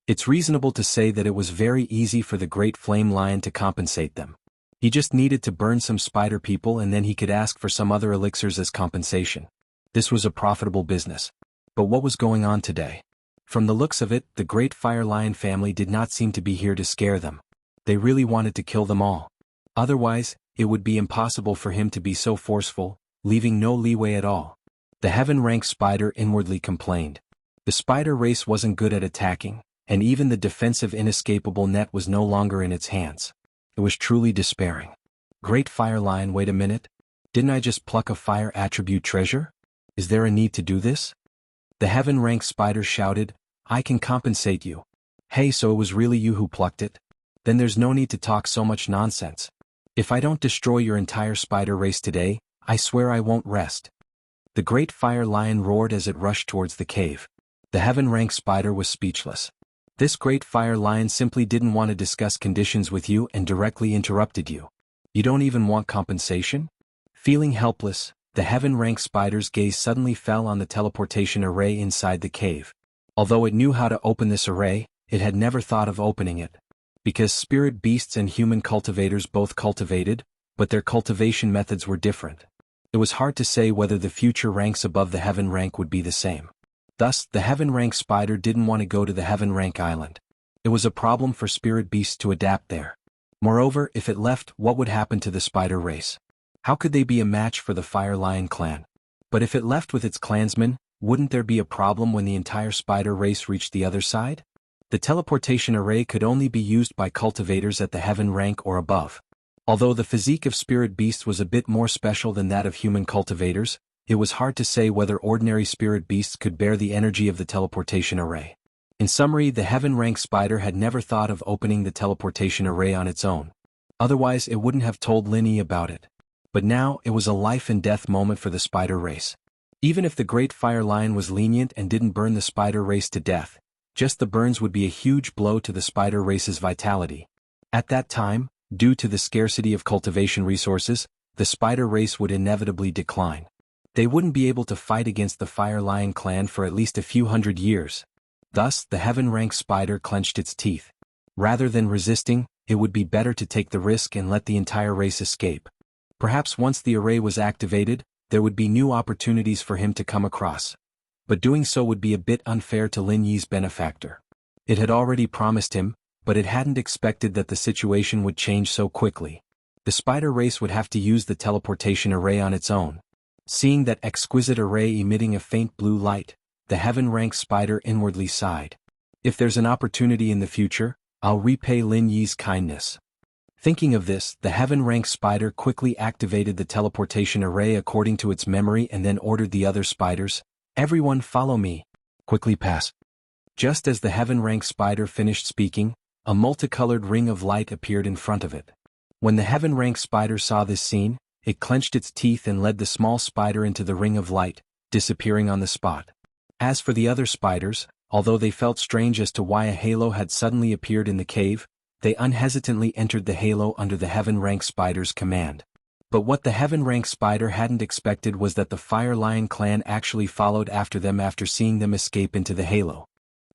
It's reasonable to say that it was very easy for the great flame lion to compensate them. He just needed to burn some spider people and then he could ask for some other elixirs as compensation. This was a profitable business. But what was going on today? From the looks of it, the great fire lion family did not seem to be here to scare them. They really wanted to kill them all. Otherwise, it would be impossible for him to be so forceful, leaving no leeway at all. The heaven-rank spider inwardly complained. The spider race wasn't good at attacking, and even the defensive inescapable net was no longer in its hands. It was truly despairing. Great fire lion, wait a minute. Didn't I just pluck a fire attribute treasure? Is there a need to do this? The heaven-rank spider shouted, I can compensate you. Hey, so it was really you who plucked it? Then there's no need to talk so much nonsense. If I don't destroy your entire spider race today, I swear I won't rest. The great fire lion roared as it rushed towards the cave. The heaven-rank spider was speechless. This great fire lion simply didn't want to discuss conditions with you and directly interrupted you. You don't even want compensation? Feeling helpless, the heaven-rank spider's gaze suddenly fell on the teleportation array inside the cave. Although it knew how to open this array, it had never thought of opening it. Because spirit beasts and human cultivators both cultivated, but their cultivation methods were different. It was hard to say whether the future ranks above the heaven rank would be the same. Thus, the heaven rank spider didn't want to go to the heaven rank island. It was a problem for spirit beasts to adapt there. Moreover, if it left, what would happen to the spider race? How could they be a match for the Fire Lion clan? But if it left with its clansmen, wouldn't there be a problem when the entire spider race reached the other side? The teleportation array could only be used by cultivators at the heaven rank or above. Although the physique of spirit beasts was a bit more special than that of human cultivators, it was hard to say whether ordinary spirit beasts could bear the energy of the teleportation array. In summary, the heaven rank spider had never thought of opening the teleportation array on its own. Otherwise, it wouldn't have told Linny about it. But now, it was a life and death moment for the spider race. Even if the great fire lion was lenient and didn't burn the spider race to death, just the burns would be a huge blow to the spider race's vitality. At that time, due to the scarcity of cultivation resources, the spider race would inevitably decline. They wouldn't be able to fight against the Fire Lion clan for at least a few hundred years. Thus, the heaven-rank spider clenched its teeth. Rather than resisting, it would be better to take the risk and let the entire race escape. Perhaps once the array was activated, there would be new opportunities for him to come across. But doing so would be a bit unfair to Lin Yi's benefactor. It had already promised him, but it hadn't expected that the situation would change so quickly. The spider race would have to use the teleportation array on its own. Seeing that exquisite array emitting a faint blue light, the heaven-rank spider inwardly sighed. If there's an opportunity in the future, I'll repay Lin Yi's kindness. Thinking of this, the heaven-rank spider quickly activated the teleportation array according to its memory and then ordered the other spiders, "Everyone follow me. Quickly pass." Just as the heaven-rank spider finished speaking, a multicolored ring of light appeared in front of it. When the heaven-rank spider saw this scene, it clenched its teeth and led the small spider into the ring of light, disappearing on the spot. As for the other spiders, although they felt strange as to why a halo had suddenly appeared in the cave, they unhesitantly entered the halo under the heaven-rank spider's command. But what the heaven-rank spider hadn't expected was that the Fire Lion clan actually followed after them after seeing them escape into the halo.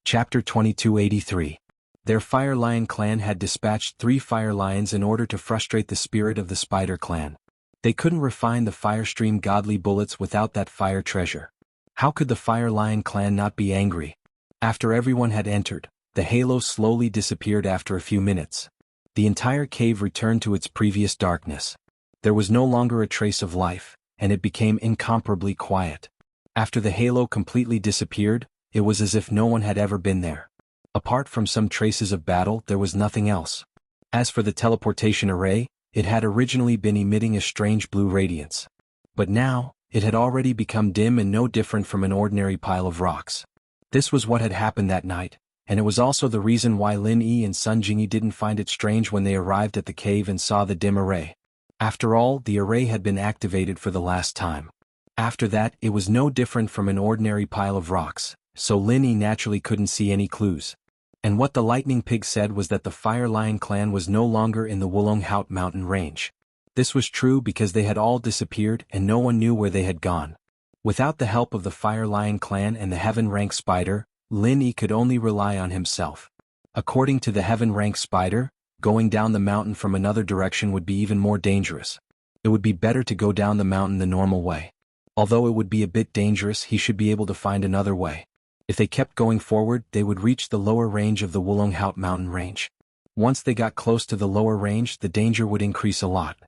Chapter 2283. Their Fire Lion clan had dispatched 3 fire lions in order to frustrate the spirit of the spider clan. They couldn't refine the Firestream godly bullets without that fire treasure. How could the Fire Lion clan not be angry? After everyone had entered, the halo slowly disappeared after a few minutes. The entire cave returned to its previous darkness. There was no longer a trace of life, and it became incomparably quiet. After the halo completely disappeared, it was as if no one had ever been there. Apart from some traces of battle, there was nothing else. As for the teleportation array, it had originally been emitting a strange blue radiance. But now, it had already become dim and no different from an ordinary pile of rocks. This was what had happened that night, and it was also the reason why Lin Yi and Sun Jingyi didn't find it strange when they arrived at the cave and saw the dim array. After all, the array had been activated for the last time. After that, it was no different from an ordinary pile of rocks, so Lin Yi naturally couldn't see any clues. And what the Lightning Pig said was that the Fire Lion clan was no longer in the Wulonghout mountain range. This was true because they had all disappeared and no one knew where they had gone. Without the help of the Fire Lion clan and the Heaven Rank Spider, Lin Yi could only rely on himself. According to the Heaven Rank Spider, going down the mountain from another direction would be even more dangerous. It would be better to go down the mountain the normal way. Although it would be a bit dangerous, he should be able to find another way. If they kept going forward, they would reach the lower range of the Wulonghout mountain range. Once they got close to the lower range, the danger would increase a lot.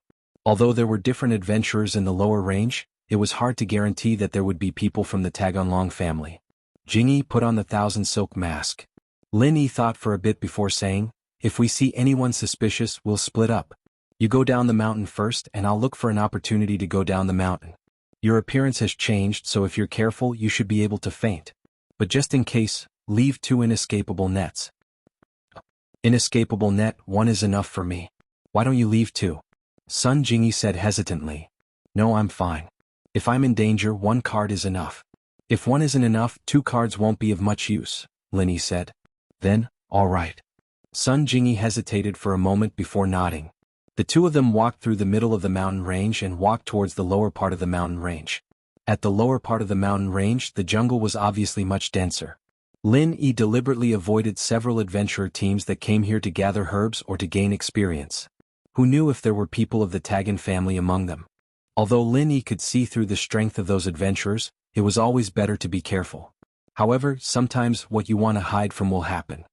Although there were different adventurers in the lower range, it was hard to guarantee that there would be people from the Taganlong family. Jingyi put on the Thousand Silk Mask. Lin Yi thought for a bit before saying, "If we see anyone suspicious, we'll split up. You go down the mountain first and I'll look for an opportunity to go down the mountain. Your appearance has changed, so if you're careful you should be able to feint. But just in case, leave 2 inescapable nets." "Inescapable net, 1 is enough for me. Why don't you leave 2? Sun Jingyi said hesitantly. "No, I'm fine. If I'm in danger, 1 card is enough." "If 1 isn't enough, 2 cards won't be of much use," Lin Yi said. "Then, all right." Sun Jingyi hesitated for a moment before nodding. The 2 of them walked through the middle of the mountain range and walked towards the lower part of the mountain range. At the lower part of the mountain range, the jungle was obviously much denser. Lin Yi deliberately avoided several adventurer teams that came here to gather herbs or to gain experience. Who knew if there were people of the Tagan family among them? Although Lin Yi could see through the strength of those adventurers, it was always better to be careful. However, sometimes what you want to hide from will happen.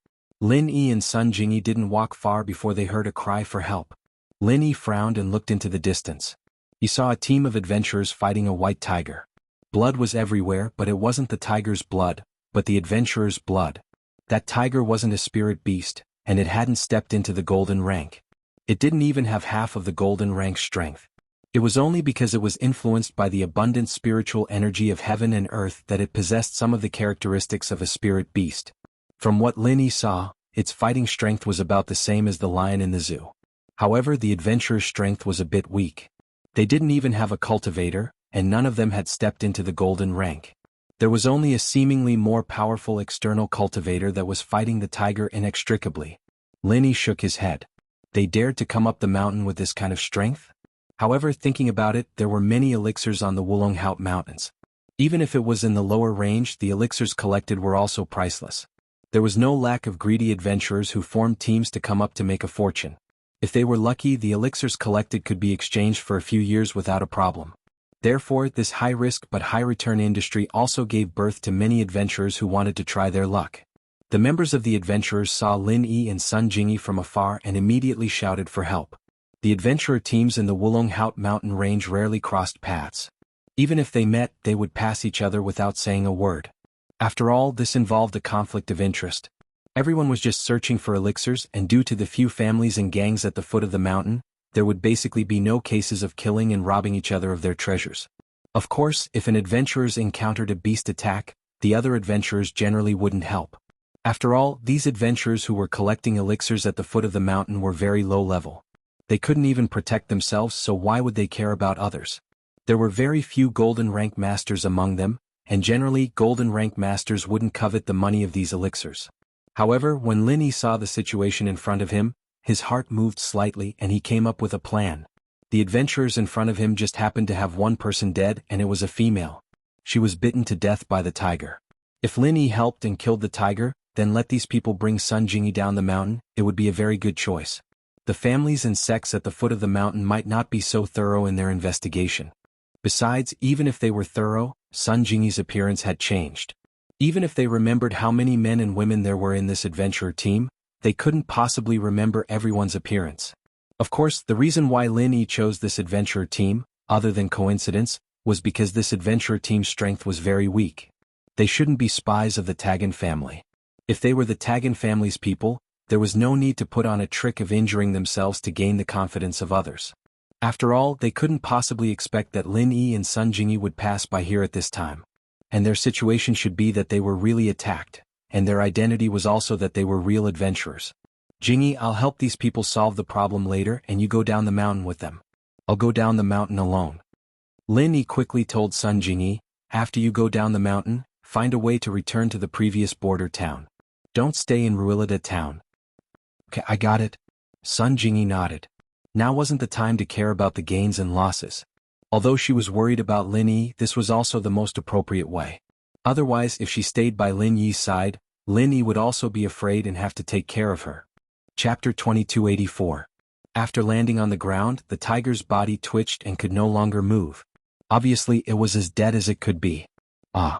Lin Yi and Sun Jingyi didn't walk far before they heard a cry for help. Lin Yi frowned and looked into the distance. He saw a team of adventurers fighting a white tiger. Blood was everywhere, but it wasn't the tiger's blood, but the adventurer's blood. That tiger wasn't a spirit beast, and it hadn't stepped into the golden rank. It didn't even have half of the golden rank's strength. It was only because it was influenced by the abundant spiritual energy of heaven and earth that it possessed some of the characteristics of a spirit beast. From what Lin Yi saw, its fighting strength was about the same as the lion in the zoo. However, the adventurer's strength was a bit weak. They didn't even have a cultivator, and none of them had stepped into the golden rank. There was only a seemingly more powerful external cultivator that was fighting the tiger inextricably. Lin Yi shook his head. They dared to come up the mountain with this kind of strength? However, thinking about it, there were many elixirs on the Wulonghout mountains. Even if it was in the lower range, the elixirs collected were also priceless. There was no lack of greedy adventurers who formed teams to come up to make a fortune. If they were lucky, the elixirs collected could be exchanged for a few years without a problem. Therefore, this high-risk but high-return industry also gave birth to many adventurers who wanted to try their luck. The members of the adventurers saw Lin Yi and Sun Jingyi from afar and immediately shouted for help. The adventurer teams in the Wulonghout mountain range rarely crossed paths. Even if they met, they would pass each other without saying a word. After all, this involved a conflict of interest. Everyone was just searching for elixirs, and due to the few families and gangs at the foot of the mountain, there would basically be no cases of killing and robbing each other of their treasures. Of course, if an adventurers encountered a beast attack, the other adventurers generally wouldn't help. After all, these adventurers who were collecting elixirs at the foot of the mountain were very low level. They couldn't even protect themselves, so why would they care about others? There were very few golden rank masters among them, and generally golden rank masters wouldn't covet the money of these elixirs. However, when Lin Yi saw the situation in front of him, his heart moved slightly and he came up with a plan. The adventurers in front of him just happened to have one person dead, and it was a female. She was bitten to death by the tiger. If Lin Yi helped and killed the tiger, then let these people bring Sun Jingyi down the mountain, it would be a very good choice. The families and sects at the foot of the mountain might not be so thorough in their investigation. Besides, even if they were thorough, Sun Jingyi's appearance had changed. Even if they remembered how many men and women there were in this adventurer team, they couldn't possibly remember everyone's appearance. Of course, the reason why Lin Yi chose this adventurer team, other than coincidence, was because this adventurer team's strength was very weak. They shouldn't be spies of the Tagan family. If they were the Tagan family's people, there was no need to put on a trick of injuring themselves to gain the confidence of others. After all, they couldn't possibly expect that Lin Yi and Sun Jingyi would pass by here at this time. And their situation should be that they were really attacked, and their identity was also that they were real adventurers. "Jingyi, I'll help these people solve the problem later, and you go down the mountain with them." "I'll go down the mountain alone." Lin Yi quickly told Sun Jingyi, "After you go down the mountain, find a way to return to the previous border town. Don't stay in Ruilada town. Okay, I got it. Sun Jingyi nodded. Now wasn't the time to care about the gains and losses. Although she was worried about Lin Yi, this was also the most appropriate way. Otherwise, if she stayed by Lin Yi's side, Lin Yi would also be afraid and have to take care of her. Chapter 2284. After landing on the ground, the tiger's body twitched and could no longer move. Obviously, it was as dead as it could be. Ah.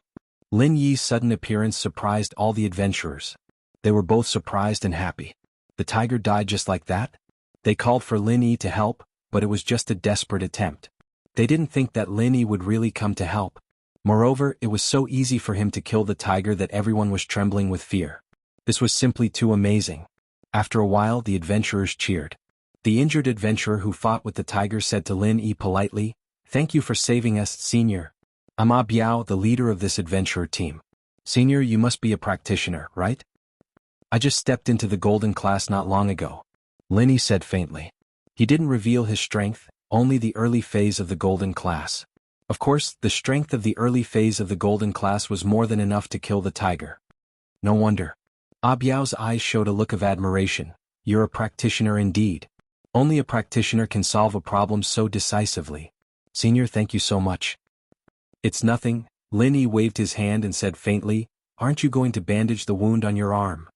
Lin Yi's sudden appearance surprised all the adventurers. They were both surprised and happy. The tiger died just like that? They called for Lin Yi to help, but it was just a desperate attempt. They didn't think that Lin Yi would really come to help. Moreover, it was so easy for him to kill the tiger that everyone was trembling with fear. This was simply too amazing. After a while, the adventurers cheered. The injured adventurer who fought with the tiger said to Lin Yi politely, "Thank you for saving us, Senior. I'm Biao, the leader of this adventurer team. Senior, you must be a practitioner, right? I just stepped into the golden class not long ago," Lin Yi said faintly. He didn't reveal his strength, only the early phase of the golden class. Of course, the strength of the early phase of the golden class was more than enough to kill the tiger. No wonder. Biao's eyes showed a look of admiration. You're a practitioner indeed. Only a practitioner can solve a problem so decisively. Senior, thank you so much. It's nothing. Lin Yi waved his hand and said faintly, "Aren't you going to bandage the wound on your arm?"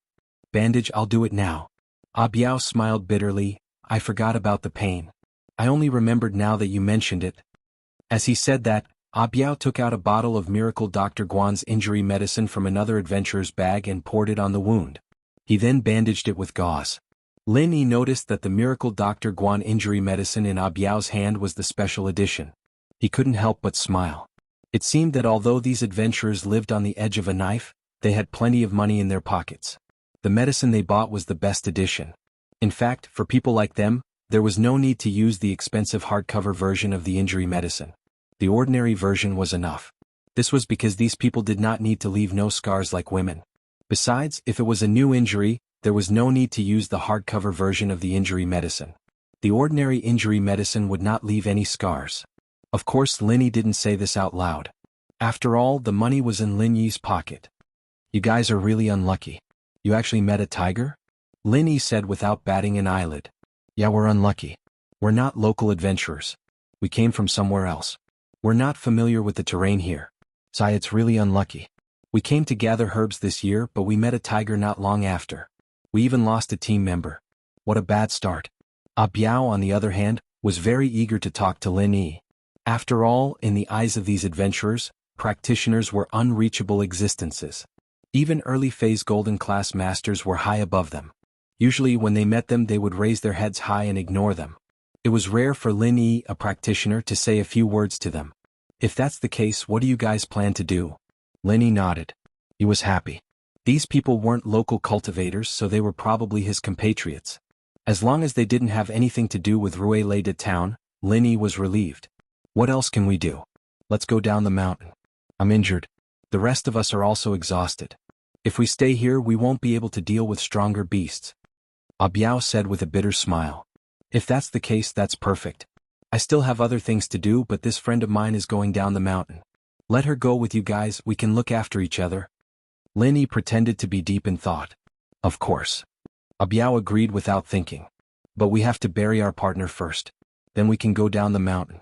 "Bandage, I'll do it now." Biao smiled bitterly. "I forgot about the pain. I only remembered now that you mentioned it." As he said that, Biao took out a bottle of Miracle Dr. Guan's injury medicine from another adventurer's bag and poured it on the wound. He then bandaged it with gauze. Lin Yi noticed that the Miracle Dr. Guan injury medicine in Biao's hand was the special edition. He couldn't help but smile. It seemed that although these adventurers lived on the edge of a knife, they had plenty of money in their pockets. The medicine they bought was the best edition. In fact, for people like them, there was no need to use the expensive hardcover version of the injury medicine. The ordinary version was enough. This was because these people did not need to leave no scars like women. Besides, if it was a new injury, there was no need to use the hardcover version of the injury medicine. The ordinary injury medicine would not leave any scars. Of course, Lin Yi didn't say this out loud. After all, the money was in Lin Yi's pocket. "You guys are really unlucky. You actually met a tiger?" Lin Yi said without batting an eyelid. "Yeah, we're unlucky. We're not local adventurers. We came from somewhere else. We're not familiar with the terrain here. So it's really unlucky. We came to gather herbs this year, but we met a tiger not long after. We even lost a team member. What a bad start." Biao, on the other hand, was very eager to talk to Lin Yi. After all, in the eyes of these adventurers, practitioners were unreachable existences. Even early-phase golden class masters were high above them. Usually when they met them they would raise their heads high and ignore them. It was rare for Lin Yi, a practitioner, to say a few words to them. "If that's the case, what do you guys plan to do?" Lin Yi nodded. He was happy. These people weren't local cultivators, so they were probably his compatriots. As long as they didn't have anything to do with Ruilada town, Lin Yi was relieved. "What else can we do? Let's go down the mountain. I'm injured. The rest of us are also exhausted. If we stay here we won't be able to deal with stronger beasts," Biao said with a bitter smile. "If that's the case, that's perfect. I still have other things to do, but this friend of mine is going down the mountain. Let her go with you guys, we can look after each other." Lin Yi pretended to be deep in thought. "Of course." Biao agreed without thinking. "But we have to bury our partner first. Then we can go down the mountain.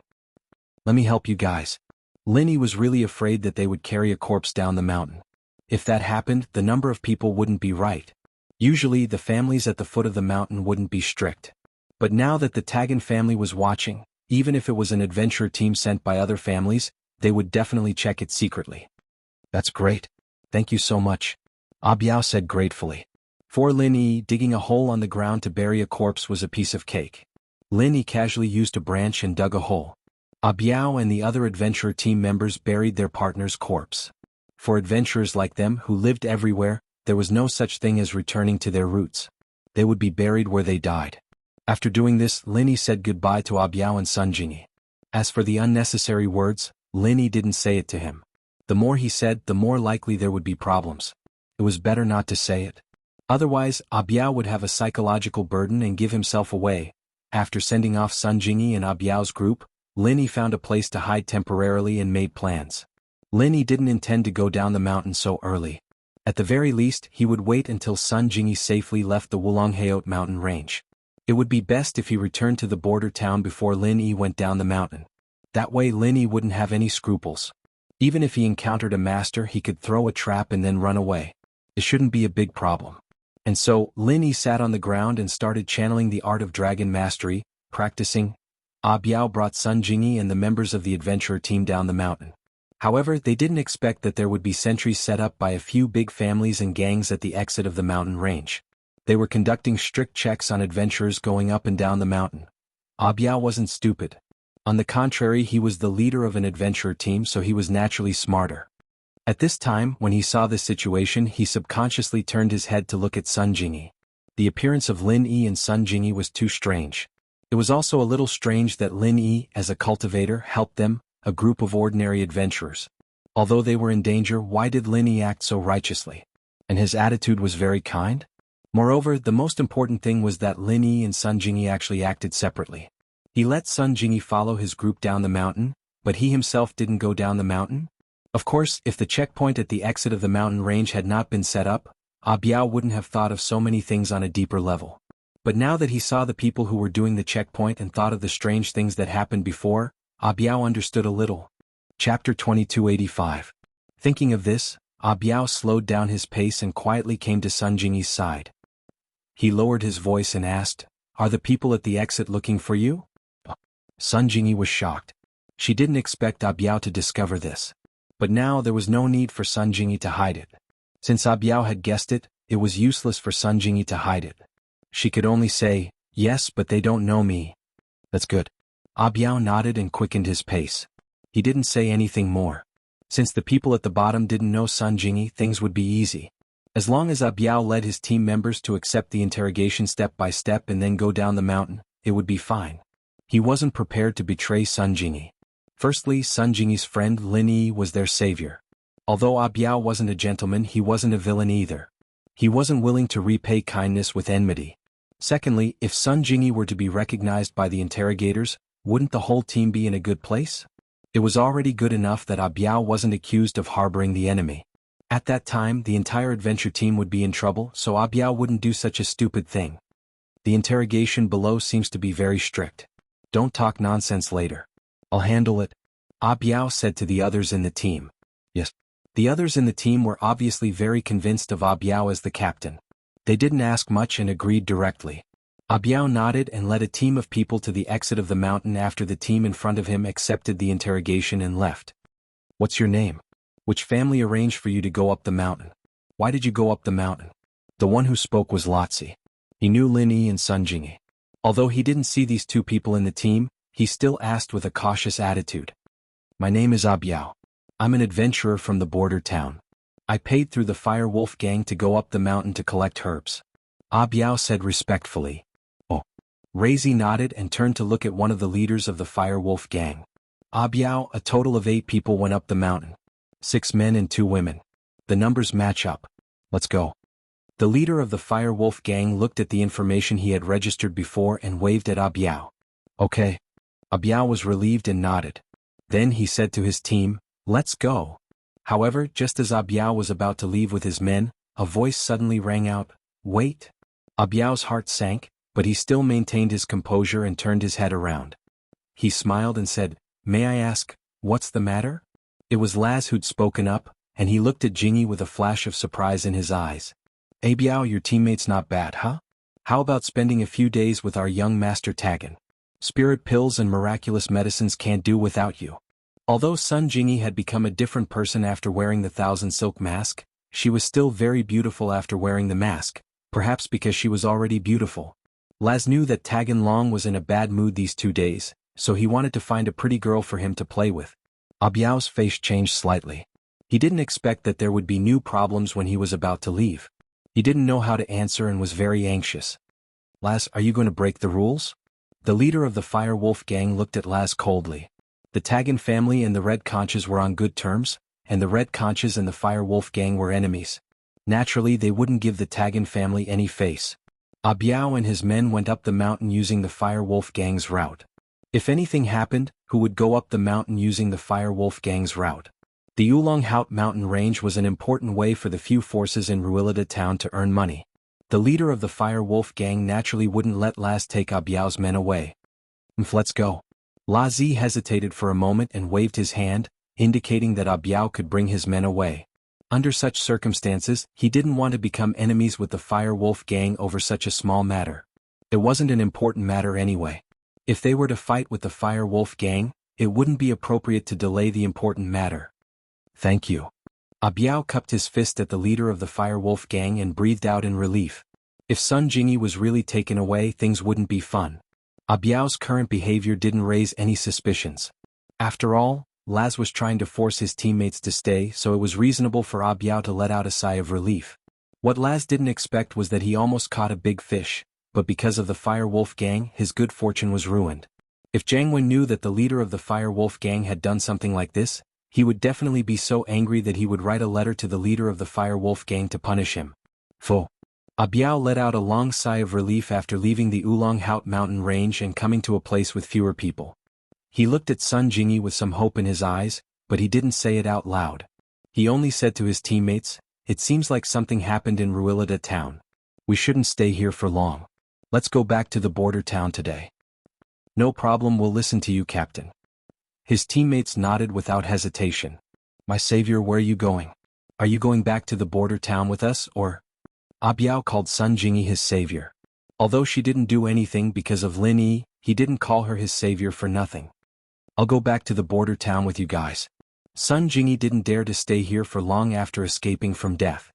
Let me help you guys." Lin Yi was really afraid that they would carry a corpse down the mountain. If that happened, the number of people wouldn't be right. Usually, the families at the foot of the mountain wouldn't be strict. But now that the Tagan family was watching, even if it was an adventure team sent by other families, they would definitely check it secretly. "That's great. Thank you so much," Biao said gratefully. For Lin Yi, digging a hole on the ground to bury a corpse was a piece of cake. Lin Yi casually used a branch and dug a hole. Biao and the other adventurer team members buried their partner's corpse. For adventurers like them who lived everywhere, there was no such thing as returning to their roots. They would be buried where they died. After doing this, Lin Yi said goodbye to Biao and Sun Jingyi. As for the unnecessary words, Lin Yi didn't say it to him. The more he said, the more likely there would be problems. It was better not to say it. Otherwise, Biao would have a psychological burden and give himself away. After sending off Sun Jingyi and Biao's group, Lin Yi found a place to hide temporarily and made plans. Lin Yi didn't intend to go down the mountain so early. At the very least, he would wait until Sun Jingyi safely left the Wulongheot mountain range. It would be best if he returned to the border town before Lin Yi went down the mountain. That way Lin Yi wouldn't have any scruples. Even if he encountered a master, he could throw a trap and then run away. It shouldn't be a big problem. And so, Lin Yi sat on the ground and started channeling the art of dragon mastery, practicing. Biao brought Sun Jingyi and the members of the adventurer team down the mountain. However, they didn't expect that there would be sentries set up by a few big families and gangs at the exit of the mountain range. They were conducting strict checks on adventurers going up and down the mountain. Biao wasn't stupid. On the contrary, he was the leader of an adventurer team, so he was naturally smarter. At this time, when he saw this situation, he subconsciously turned his head to look at Sun Jingyi. The appearance of Lin Yi and Sun Jingyi was too strange. It was also a little strange that Lin Yi, as a cultivator, helped them, a group of ordinary adventurers. Although they were in danger, why did Lin Yi act so righteously? And his attitude was very kind? Moreover, the most important thing was that Lin Yi and Sun Jingyi actually acted separately. He let Sun Jingyi follow his group down the mountain, but he himself didn't go down the mountain? Of course, if the checkpoint at the exit of the mountain range had not been set up, Biao wouldn't have thought of so many things on a deeper level. But now that he saw the people who were doing the checkpoint and thought of the strange things that happened before, Biao understood a little. Chapter 2285. Thinking of this, Biao slowed down his pace and quietly came to Sun Jingyi's side. He lowered his voice and asked, "Are the people at the exit looking for you?" Sun Jingyi was shocked. She didn't expect Biao to discover this. But now there was no need for Sun Jingyi to hide it. Since Biao had guessed it, it was useless for Sun Jingyi to hide it. She could only say, "Yes, but they don't know me." "That's good." Biao nodded and quickened his pace. He didn't say anything more. Since the people at the bottom didn't know Sun Jingyi, things would be easy. As long as Biao led his team members to accept the interrogation step by step and then go down the mountain, it would be fine. He wasn't prepared to betray Sun Jingyi. Firstly, Sun Jingyi's friend Lin Yi was their savior. Although Biao wasn't a gentleman, he wasn't a villain either. He wasn't willing to repay kindness with enmity. Secondly, if Sun Jingyi were to be recognized by the interrogators, wouldn't the whole team be in a good place? It was already good enough that Biao wasn't accused of harboring the enemy. At that time, the entire adventure team would be in trouble, so Biao wouldn't do such a stupid thing. The interrogation below seems to be very strict. Don't talk nonsense later. I'll handle it, Biao said to the others in the team. Yes. The others in the team were obviously very convinced of Biao as the captain. They didn't ask much and agreed directly. Biao nodded and led a team of people to the exit of the mountain after the team in front of him accepted the interrogation and left. "What's your name? Which family arranged for you to go up the mountain? Why did you go up the mountain?" The one who spoke was Lotzi. He knew Lin Yi and Sun Jingyi. Although he didn't see these two people in the team, he still asked with a cautious attitude. "My name is Biao. I'm an adventurer from the border town. I paid through the Fire Wolf gang to go up the mountain to collect herbs." Biao said respectfully. "Oh." Razi nodded and turned to look at one of the leaders of the Fire Wolf gang. "Biao, a total of 8 people went up the mountain. 6 men and 2 women. The numbers match up. Let's go." The leader of the Fire Wolf gang looked at the information he had registered before and waved at Biao. "Okay." Biao was relieved and nodded. Then he said to his team, "Let's go." However, just as Biao was about to leave with his men, a voice suddenly rang out, "Wait." Biao's heart sank, but he still maintained his composure and turned his head around. He smiled and said, "May I ask, what's the matter?" It was Laz who'd spoken up, and he looked at Jingyi with a flash of surprise in his eyes. "Biao, your teammate's not bad, huh? How about spending a few days with our young master Tagan? Spirit pills and miraculous medicines can't do without you." Although Sun Jingyi had become a different person after wearing the 1,000 silk mask, she was still very beautiful after wearing the mask, perhaps because she was already beautiful. Laz knew that Tagan Long was in a bad mood these 2 days, so he wanted to find a pretty girl for him to play with. Biao's face changed slightly. He didn't expect that there would be new problems when he was about to leave. He didn't know how to answer and was very anxious. "Laz, are you going to break the rules?" The leader of the Fire Wolf gang looked at Laz coldly. The Tagan family and the Red Conches were on good terms, and the Red Conches and the Fire Wolf gang were enemies. Naturally, they wouldn't give the Tagan family any face. Biao and his men went up the mountain using the Fire Wolf gang's route. If anything happened, who would go up the mountain using the Fire Wolf gang's route? The Oolong Haut mountain range was an important way for the few forces in Ruilida town to earn money. The leader of the Fire Wolf gang naturally wouldn't let Laz take Abiao's men away. Let's go. Lazi hesitated for a moment and waved his hand, indicating that Abiao could bring his men away. Under such circumstances, he didn't want to become enemies with the Fire Wolf gang over such a small matter. It wasn't an important matter anyway. If they were to fight with the Fire Wolf gang, it wouldn't be appropriate to delay the important matter. Thank you. Abiao cupped his fist at the leader of the Fire Wolf gang and breathed out in relief. If Sun Jingyi was really taken away, things wouldn't be fun. Abiao's current behavior didn't raise any suspicions. After all, Laz was trying to force his teammates to stay, so it was reasonable for Abiao to let out a sigh of relief. What Laz didn't expect was that he almost caught a big fish, but because of the Fire Wolf gang, his good fortune was ruined. If Jianghu knew that the leader of the Fire Wolf gang had done something like this, he would definitely be so angry that he would write a letter to the leader of the Fire Wolf gang to punish him. Pho. Abiao let out a long sigh of relief after leaving the Oolong Haut mountain range and coming to a place with fewer people. He looked at Sun Jingyi with some hope in his eyes, but he didn't say it out loud. He only said to his teammates, "It seems like something happened in Ruilida town. We shouldn't stay here for long. Let's go back to the border town today." "No problem, we'll listen to you, Captain." His teammates nodded without hesitation. "My savior, where are you going? Are you going back to the border town with us, or?" Abiao called Sun Jingyi his savior. Although she didn't do anything because of Lin Yi, he didn't call her his savior for nothing. "I'll go back to the border town with you guys." Sun Jingyi didn't dare to stay here for long after escaping from death.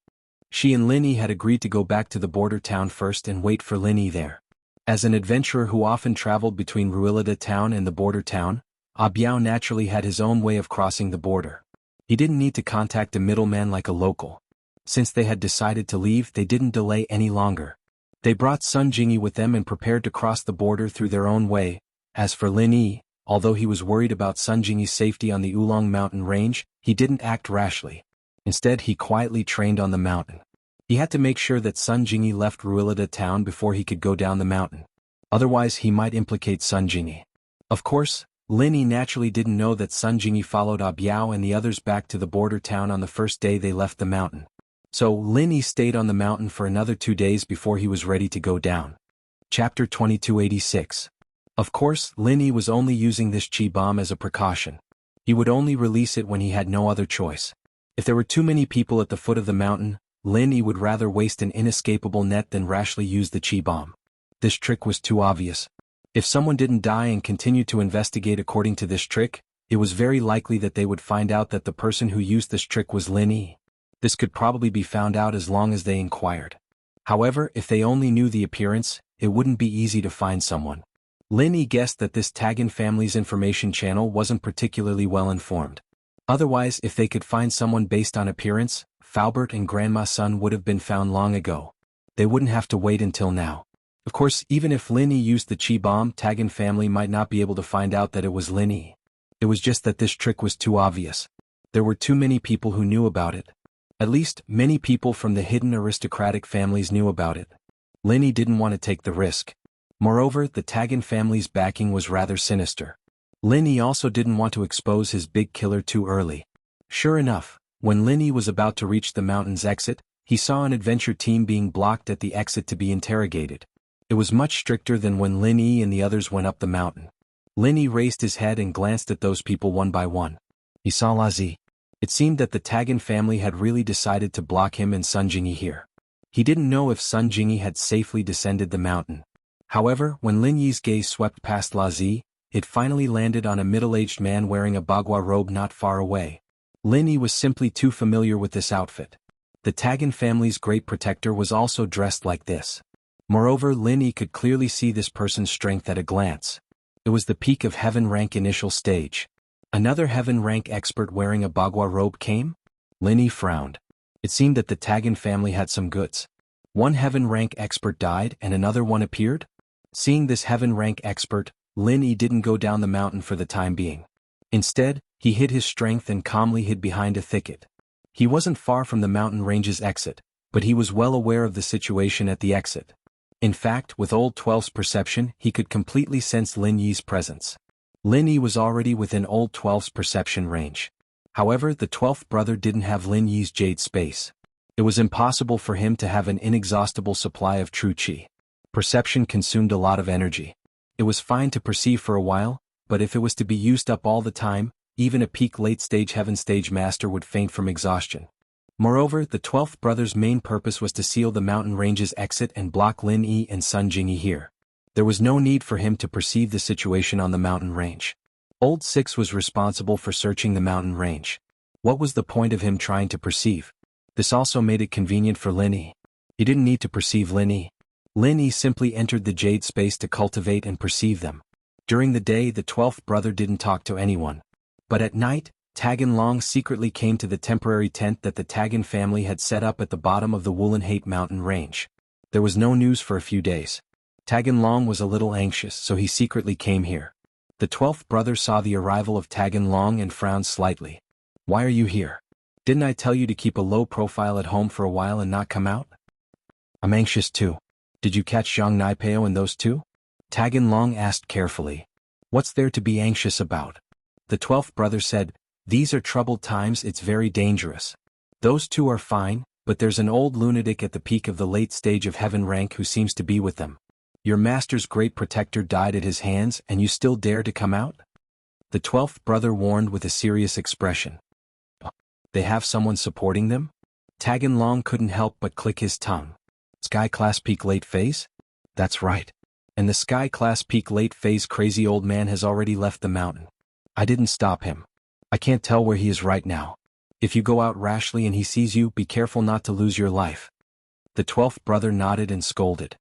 She and Lin Yi had agreed to go back to the border town first and wait for Lin Yi there. As an adventurer who often traveled between Ruilida town and the border town, Abiao naturally had his own way of crossing the border. He didn't need to contact a middleman like a local. Since they had decided to leave, they didn't delay any longer. They brought Sun Jingyi with them and prepared to cross the border through their own way. As for Lin Yi, although he was worried about Sun Jingyi's safety on the Oolong mountain range, he didn't act rashly. Instead, he quietly trained on the mountain. He had to make sure that Sun Jingyi left Ruilida town before he could go down the mountain. Otherwise, he might implicate Sun Jingyi. Of course, Lin Yi naturally didn't know that Sun Jingyi followed Abiao and the others back to the border town on the first day they left the mountain. So Lin Yi stayed on the mountain for another 2 days before he was ready to go down. Chapter 2286. Of course, Lin Yi was only using this chi bomb as a precaution. He would only release it when he had no other choice. If there were too many people at the foot of the mountain, Lin Yi would rather waste an inescapable net than rashly use the chi bomb. This trick was too obvious. If someone didn't die and continued to investigate according to this trick, it was very likely that they would find out that the person who used this trick was Lin Yi. This could probably be found out as long as they inquired. However, if they only knew the appearance, it wouldn't be easy to find someone. Lin Yi guessed that this Tagan family's information channel wasn't particularly well informed. Otherwise, if they could find someone based on appearance, Faubert and Grandma Sun would have been found long ago. They wouldn't have to wait until now. Of course, even if Lin Yi used the chi bomb, Tagan family might not be able to find out that it was Lin Yi. It was just that this trick was too obvious. There were too many people who knew about it. At least, many people from the hidden aristocratic families knew about it. Lin Yi didn't want to take the risk. Moreover, the Tagan family's backing was rather sinister. Lin Yi also didn't want to expose his big killer too early. Sure enough, when Lin Yi was about to reach the mountain's exit, he saw an adventure team being blocked at the exit to be interrogated. It was much stricter than when Lin Yi and the others went up the mountain. Lin Yi raised his head and glanced at those people one by one. He saw Lazi. It seemed that the Tagan family had really decided to block him and Sun Jingyi here. He didn't know if Sun Jingyi had safely descended the mountain. However, when Lin Yi's gaze swept past Lazi, it finally landed on a middle-aged man wearing a bagua robe not far away. Lin Yi was simply too familiar with this outfit. The Tagan family's great protector was also dressed like this. Moreover, Lin Yi could clearly see this person's strength at a glance. It was the peak of heaven rank initial stage. Another heaven rank expert wearing a bagua robe came? Lin Yi frowned. It seemed that the Tagan family had some goods. One heaven rank expert died and another one appeared? Seeing this heaven rank expert, Lin Yi didn't go down the mountain for the time being. Instead, he hid his strength and calmly hid behind a thicket. He wasn't far from the mountain range's exit, but he was well aware of the situation at the exit. In fact, with Old 12's perception, he could completely sense Lin Yi's presence. Lin Yi was already within Old 12's perception range. However, the 12th brother didn't have Lin Yi's jade space. It was impossible for him to have an inexhaustible supply of true qi. Perception consumed a lot of energy. It was fine to perceive for a while, but if it was to be used up all the time, even a peak late-stage heaven stage master would faint from exhaustion. Moreover, the 12th brother's main purpose was to seal the mountain range's exit and block Lin Yi and Sun Jingyi here. There was no need for him to perceive the situation on the mountain range. Old Six was responsible for searching the mountain range. What was the point of him trying to perceive? This also made it convenient for Lin Yi. He didn't need to perceive Lin Yi. Lin Yi simply entered the jade space to cultivate and perceive them. During the day, the 12th brother didn't talk to anyone. But at night, Tagan Long secretly came to the temporary tent that the Tagan family had set up at the bottom of the Wulanhate mountain range. There was no news for a few days. Tagan Long was a little anxious, so he secretly came here. The 12th brother saw the arrival of Tagan Long and frowned slightly. "Why are you here? Didn't I tell you to keep a low profile at home for a while and not come out?" "I'm anxious too. Did you catch Zhang Naipeo and those two?" Tagan Long asked carefully. "What's there to be anxious about?" The 12th brother said, "These are troubled times, it's very dangerous. Those two are fine, but there's an old lunatic at the peak of the late stage of heaven rank who seems to be with them. Your master's great protector died at his hands and you still dare to come out?" The 12th brother warned with a serious expression. "They have someone supporting them?" Tagan Long couldn't help but click his tongue. "Sky Class Peak Late Phase?" "That's right. And the Sky Class Peak Late Phase crazy old man has already left the mountain. I didn't stop him. I can't tell where he is right now. If you go out rashly and he sees you, be careful not to lose your life." The 12th brother nodded and scolded.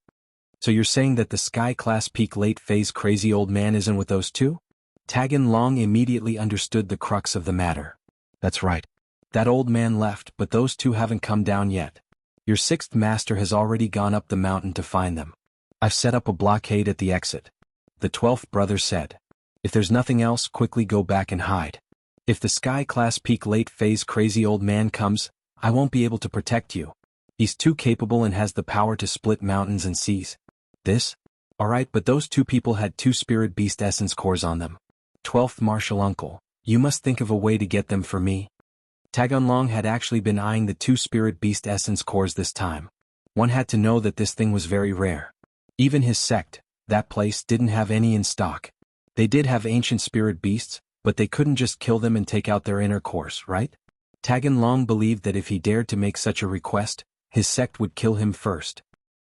"So you're saying that the Sky Class Peak Late Phase crazy old man isn't with those two?" Tagan Long immediately understood the crux of the matter. "That's right. That old man left, but those two haven't come down yet. Your 6th master has already gone up the mountain to find them. I've set up a blockade at the exit," the 12th brother said. "If there's nothing else, quickly go back and hide. If the Sky Class Peak Late Phase crazy old man comes, I won't be able to protect you. He's too capable and has the power to split mountains and seas." "This? Alright, but those two people had 2 spirit beast essence cores on them. 12th martial uncle, you must think of a way to get them for me." Tagan Long had actually been eyeing the 2 spirit beast essence cores this time. One had to know that this thing was very rare. Even his sect, that place, didn't have any in stock. They did have ancient spirit beasts, but they couldn't just kill them and take out their inner cores, right? Tagan Long believed that if he dared to make such a request, his sect would kill him first.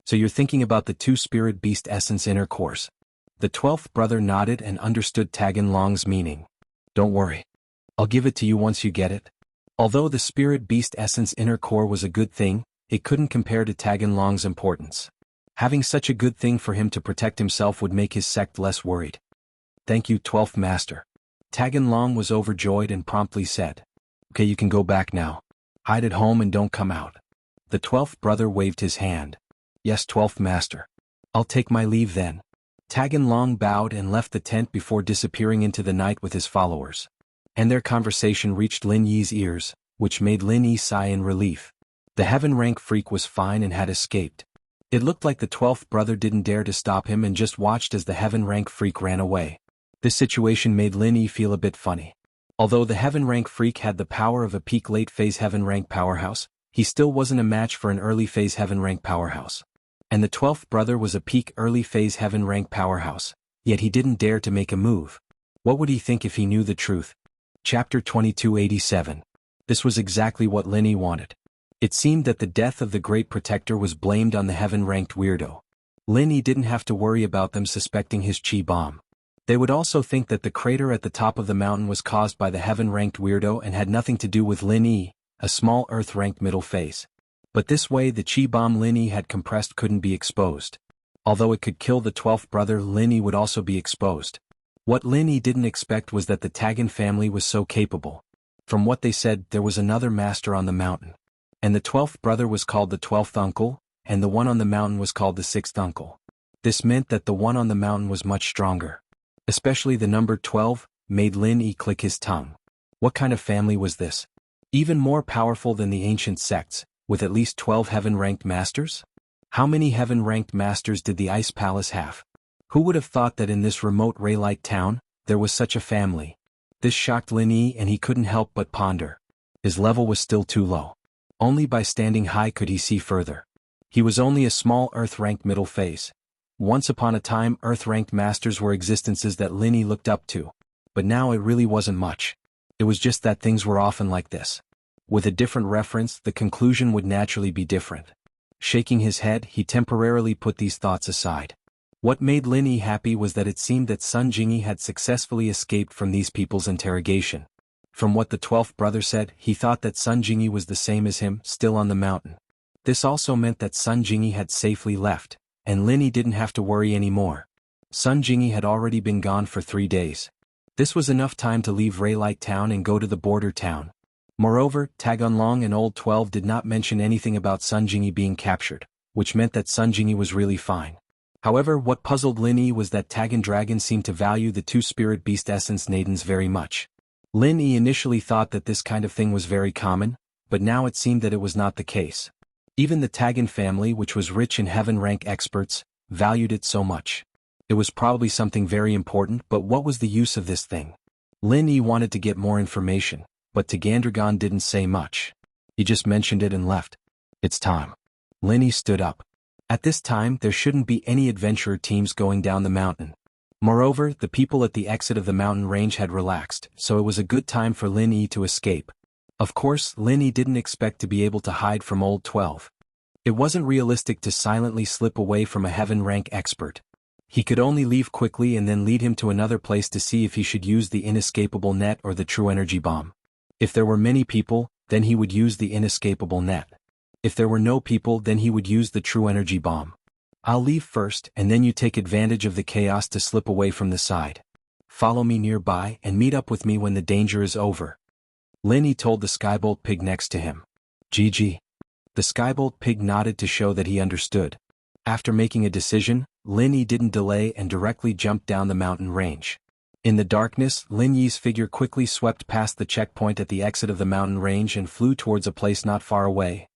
"So you're thinking about the 2 spirit beast essence inner cores?" The 12th brother nodded and understood Tagan Long's meaning. "Don't worry. I'll give it to you once you get it." Although the spirit beast essence inner core was a good thing, it couldn't compare to Tagan Long's importance. Having such a good thing for him to protect himself would make his sect less worried. "Thank you, 12th master." Tagan Long was overjoyed and promptly said, "Okay, you can go back now. Hide at home and don't come out." The 12th brother waved his hand. "Yes, 12th master. I'll take my leave then." Tagan Long bowed and left the tent before disappearing into the night with his followers. And their conversation reached Lin Yi's ears, which made Lin Yi sigh in relief. The heaven rank freak was fine and had escaped. It looked like the 12th brother didn't dare to stop him and just watched as the heaven rank freak ran away. This situation made Lin Yi feel a bit funny. Although the heaven rank freak had the power of a peak late phase heaven rank powerhouse, he still wasn't a match for an early phase heaven rank powerhouse. And the 12th brother was a peak early phase heaven rank powerhouse, yet he didn't dare to make a move. What would he think if he knew the truth? Chapter 2287. This was exactly what Lin Yi wanted. It seemed that the death of the Great Protector was blamed on the heaven-ranked weirdo. Lin Yi didn't have to worry about them suspecting his chi bomb. They would also think that the crater at the top of the mountain was caused by the heaven-ranked weirdo and had nothing to do with Lin Yi, a small earth-ranked middle phase. But this way the chi bomb Lin Yi had compressed couldn't be exposed. Although it could kill the 12th brother, Lin Yi would also be exposed. What Lin Yi didn't expect was that the Tagan family was so capable. From what they said, there was another master on the mountain. And the 12th brother was called the 12th uncle, and the one on the mountain was called the 6th uncle. This meant that the one on the mountain was much stronger. Especially the number 12 made Lin Yi click his tongue. What kind of family was this? Even more powerful than the ancient sects, with at least 12 heaven-ranked masters? How many heaven-ranked masters did the Ice Palace have? Who would have thought that in this remote Raylite town, there was such a family? This shocked Lin Yi and he couldn't help but ponder. His level was still too low. Only by standing high could he see further. He was only a small Earth-ranked middle phase. Once upon a time Earth-ranked masters were existences that Lin Yi looked up to. But now it really wasn't much. It was just that things were often like this. With a different reference, the conclusion would naturally be different. Shaking his head, he temporarily put these thoughts aside. What made Lin Yi happy was that it seemed that Sun Jingyi had successfully escaped from these people's interrogation. From what the 12th brother said, he thought that Sun Jingyi was the same as him, still on the mountain. This also meant that Sun Jingyi had safely left, and Lin Yi didn't have to worry anymore. Sun Jingyi had already been gone for 3 days. This was enough time to leave Raylite Town and go to the border town. Moreover, Tagunlong and Old 12 did not mention anything about Sun Jingyi being captured, which meant that Sun Jingyi was really fine. However, what puzzled Lin Yi was that Tagun Dragon seemed to value the 2 spirit beast essence Nadens very much. Lin Yi initially thought that this kind of thing was very common, but now it seemed that it was not the case. Even the Tagun family, which was rich in heaven rank experts, valued it so much. It was probably something very important, but what was the use of this thing? Lin Yi wanted to get more information, but Tagandragon didn't say much. He just mentioned it and left. It's time. Lin Yi stood up. At this time there shouldn't be any adventurer teams going down the mountain. Moreover, the people at the exit of the mountain range had relaxed, so it was a good time for Lin Yi to escape. Of course, Lin Yi didn't expect to be able to hide from Old 12. It wasn't realistic to silently slip away from a heaven rank expert. He could only leave quickly and then lead him to another place to see if he should use the inescapable net or the true energy bomb. If there were many people, then he would use the inescapable net. If there were no people, then he would use the true energy bomb. I'll leave first and then you take advantage of the chaos to slip away from the side. Follow me nearby and meet up with me when the danger is over. Lin Yi told the Skybolt pig next to him. GG. The Skybolt pig nodded to show that he understood. After making a decision, Lin Yi didn't delay and directly jumped down the mountain range. In the darkness, Lin Yi's figure quickly swept past the checkpoint at the exit of the mountain range and flew towards a place not far away.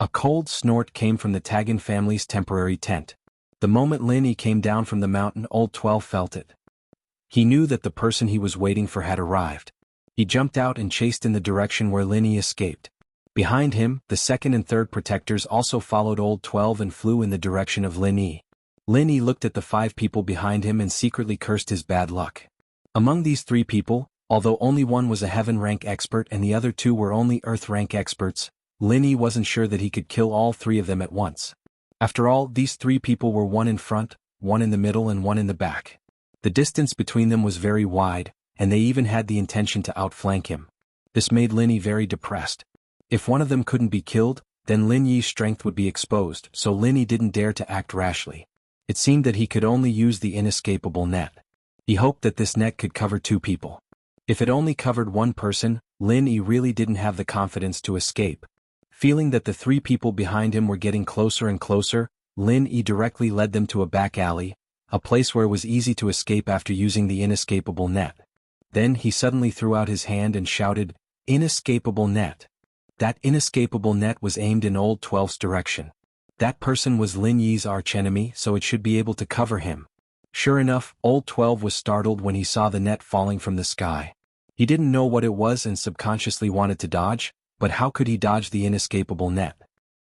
A cold snort came from the Tagun family's temporary tent. The moment Lin Yi came down from the mountain, Old 12 felt it. He knew that the person he was waiting for had arrived. He jumped out and chased in the direction where Lin Yi escaped. Behind him, the 2nd and 3rd protectors also followed Old 12 and flew in the direction of Lin Yi. Lin Yi looked at the 5 people behind him and secretly cursed his bad luck. Among these 3 people, although only one was a heaven rank expert and the other 2 were only earth rank experts, Lin Yi wasn't sure that he could kill all 3 of them at once. After all, these 3 people were one in front, one in the middle and one in the back. The distance between them was very wide, and they even had the intention to outflank him. This made Lin Yi very depressed. If one of them couldn't be killed, then Lin Yi's strength would be exposed, so Lin Yi didn't dare to act rashly. It seemed that he could only use the inescapable net. He hoped that this net could cover 2 people. If it only covered one person, Lin Yi really didn't have the confidence to escape. Feeling that the 3 people behind him were getting closer and closer, Lin Yi directly led them to a back alley, a place where it was easy to escape after using the inescapable net. Then he suddenly threw out his hand and shouted, "Inescapable net." That inescapable net was aimed in Old 12's direction. That person was Lin Yi's archenemy, so it should be able to cover him. Sure enough, Old 12 was startled when he saw the net falling from the sky. He didn't know what it was and subconsciously wanted to dodge, but how could he dodge the inescapable net?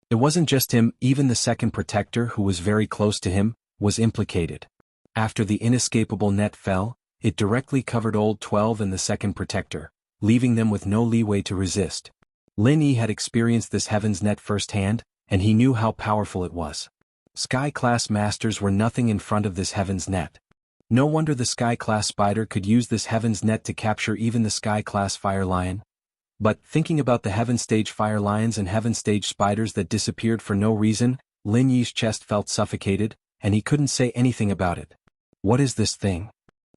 It wasn't just him, even the 2nd protector, who was very close to him, was implicated. After the inescapable net fell, it directly covered Old 12 and the 2nd protector, leaving them with no leeway to resist. Lin Yi had experienced this heaven's net firsthand, and he knew how powerful it was. Sky-class masters were nothing in front of this heaven's net. No wonder the Sky-class spider could use this heaven's net to capture even the Sky-class fire lion. But, thinking about the heaven stage fire lions and heaven stage spiders that disappeared for no reason, Lin Yi's chest felt suffocated, and he couldn't say anything about it. What is this thing?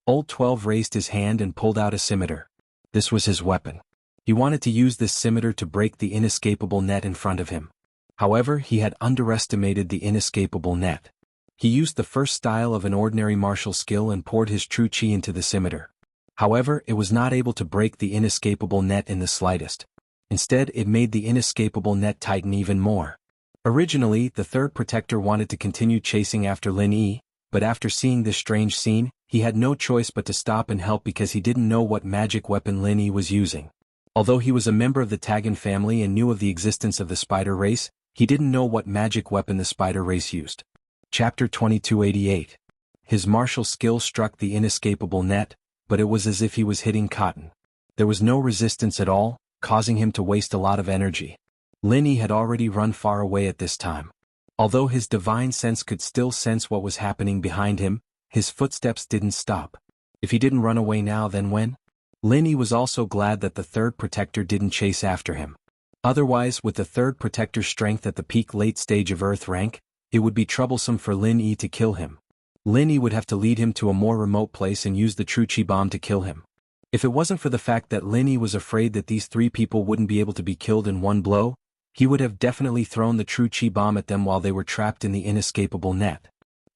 Old 12 raised his hand and pulled out a scimitar. This was his weapon. He wanted to use this scimitar to break the inescapable net in front of him. However, he had underestimated the inescapable net. He used the first style of an ordinary martial skill and poured his true chi into the scimitar. However, it was not able to break the inescapable net in the slightest. Instead, it made the inescapable net tighten even more. Originally, the 3rd protector wanted to continue chasing after Lin Yi, but after seeing this strange scene, he had no choice but to stop and help because he didn't know what magic weapon Lin Yi was using. Although he was a member of the Tagan family and knew of the existence of the spider race, he didn't know what magic weapon the spider race used. Chapter 2288. His martial skill struck the inescapable net, but it was as if he was hitting cotton. There was no resistance at all, causing him to waste a lot of energy. Lin Yi had already run far away at this time. Although his divine sense could still sense what was happening behind him, his footsteps didn't stop. If he didn't run away now, then when? Lin Yi was also glad that the third protector didn't chase after him. Otherwise, with the third protector's strength at the peak late stage of Earth rank, it would be troublesome for Lin Yi to kill him. Lin Yi would have to lead him to a more remote place and use the true Qi bomb to kill him. If it wasn't for the fact that Lin Yi was afraid that these three people wouldn't be able to be killed in one blow, he would have definitely thrown the true Qi bomb at them while they were trapped in the inescapable net.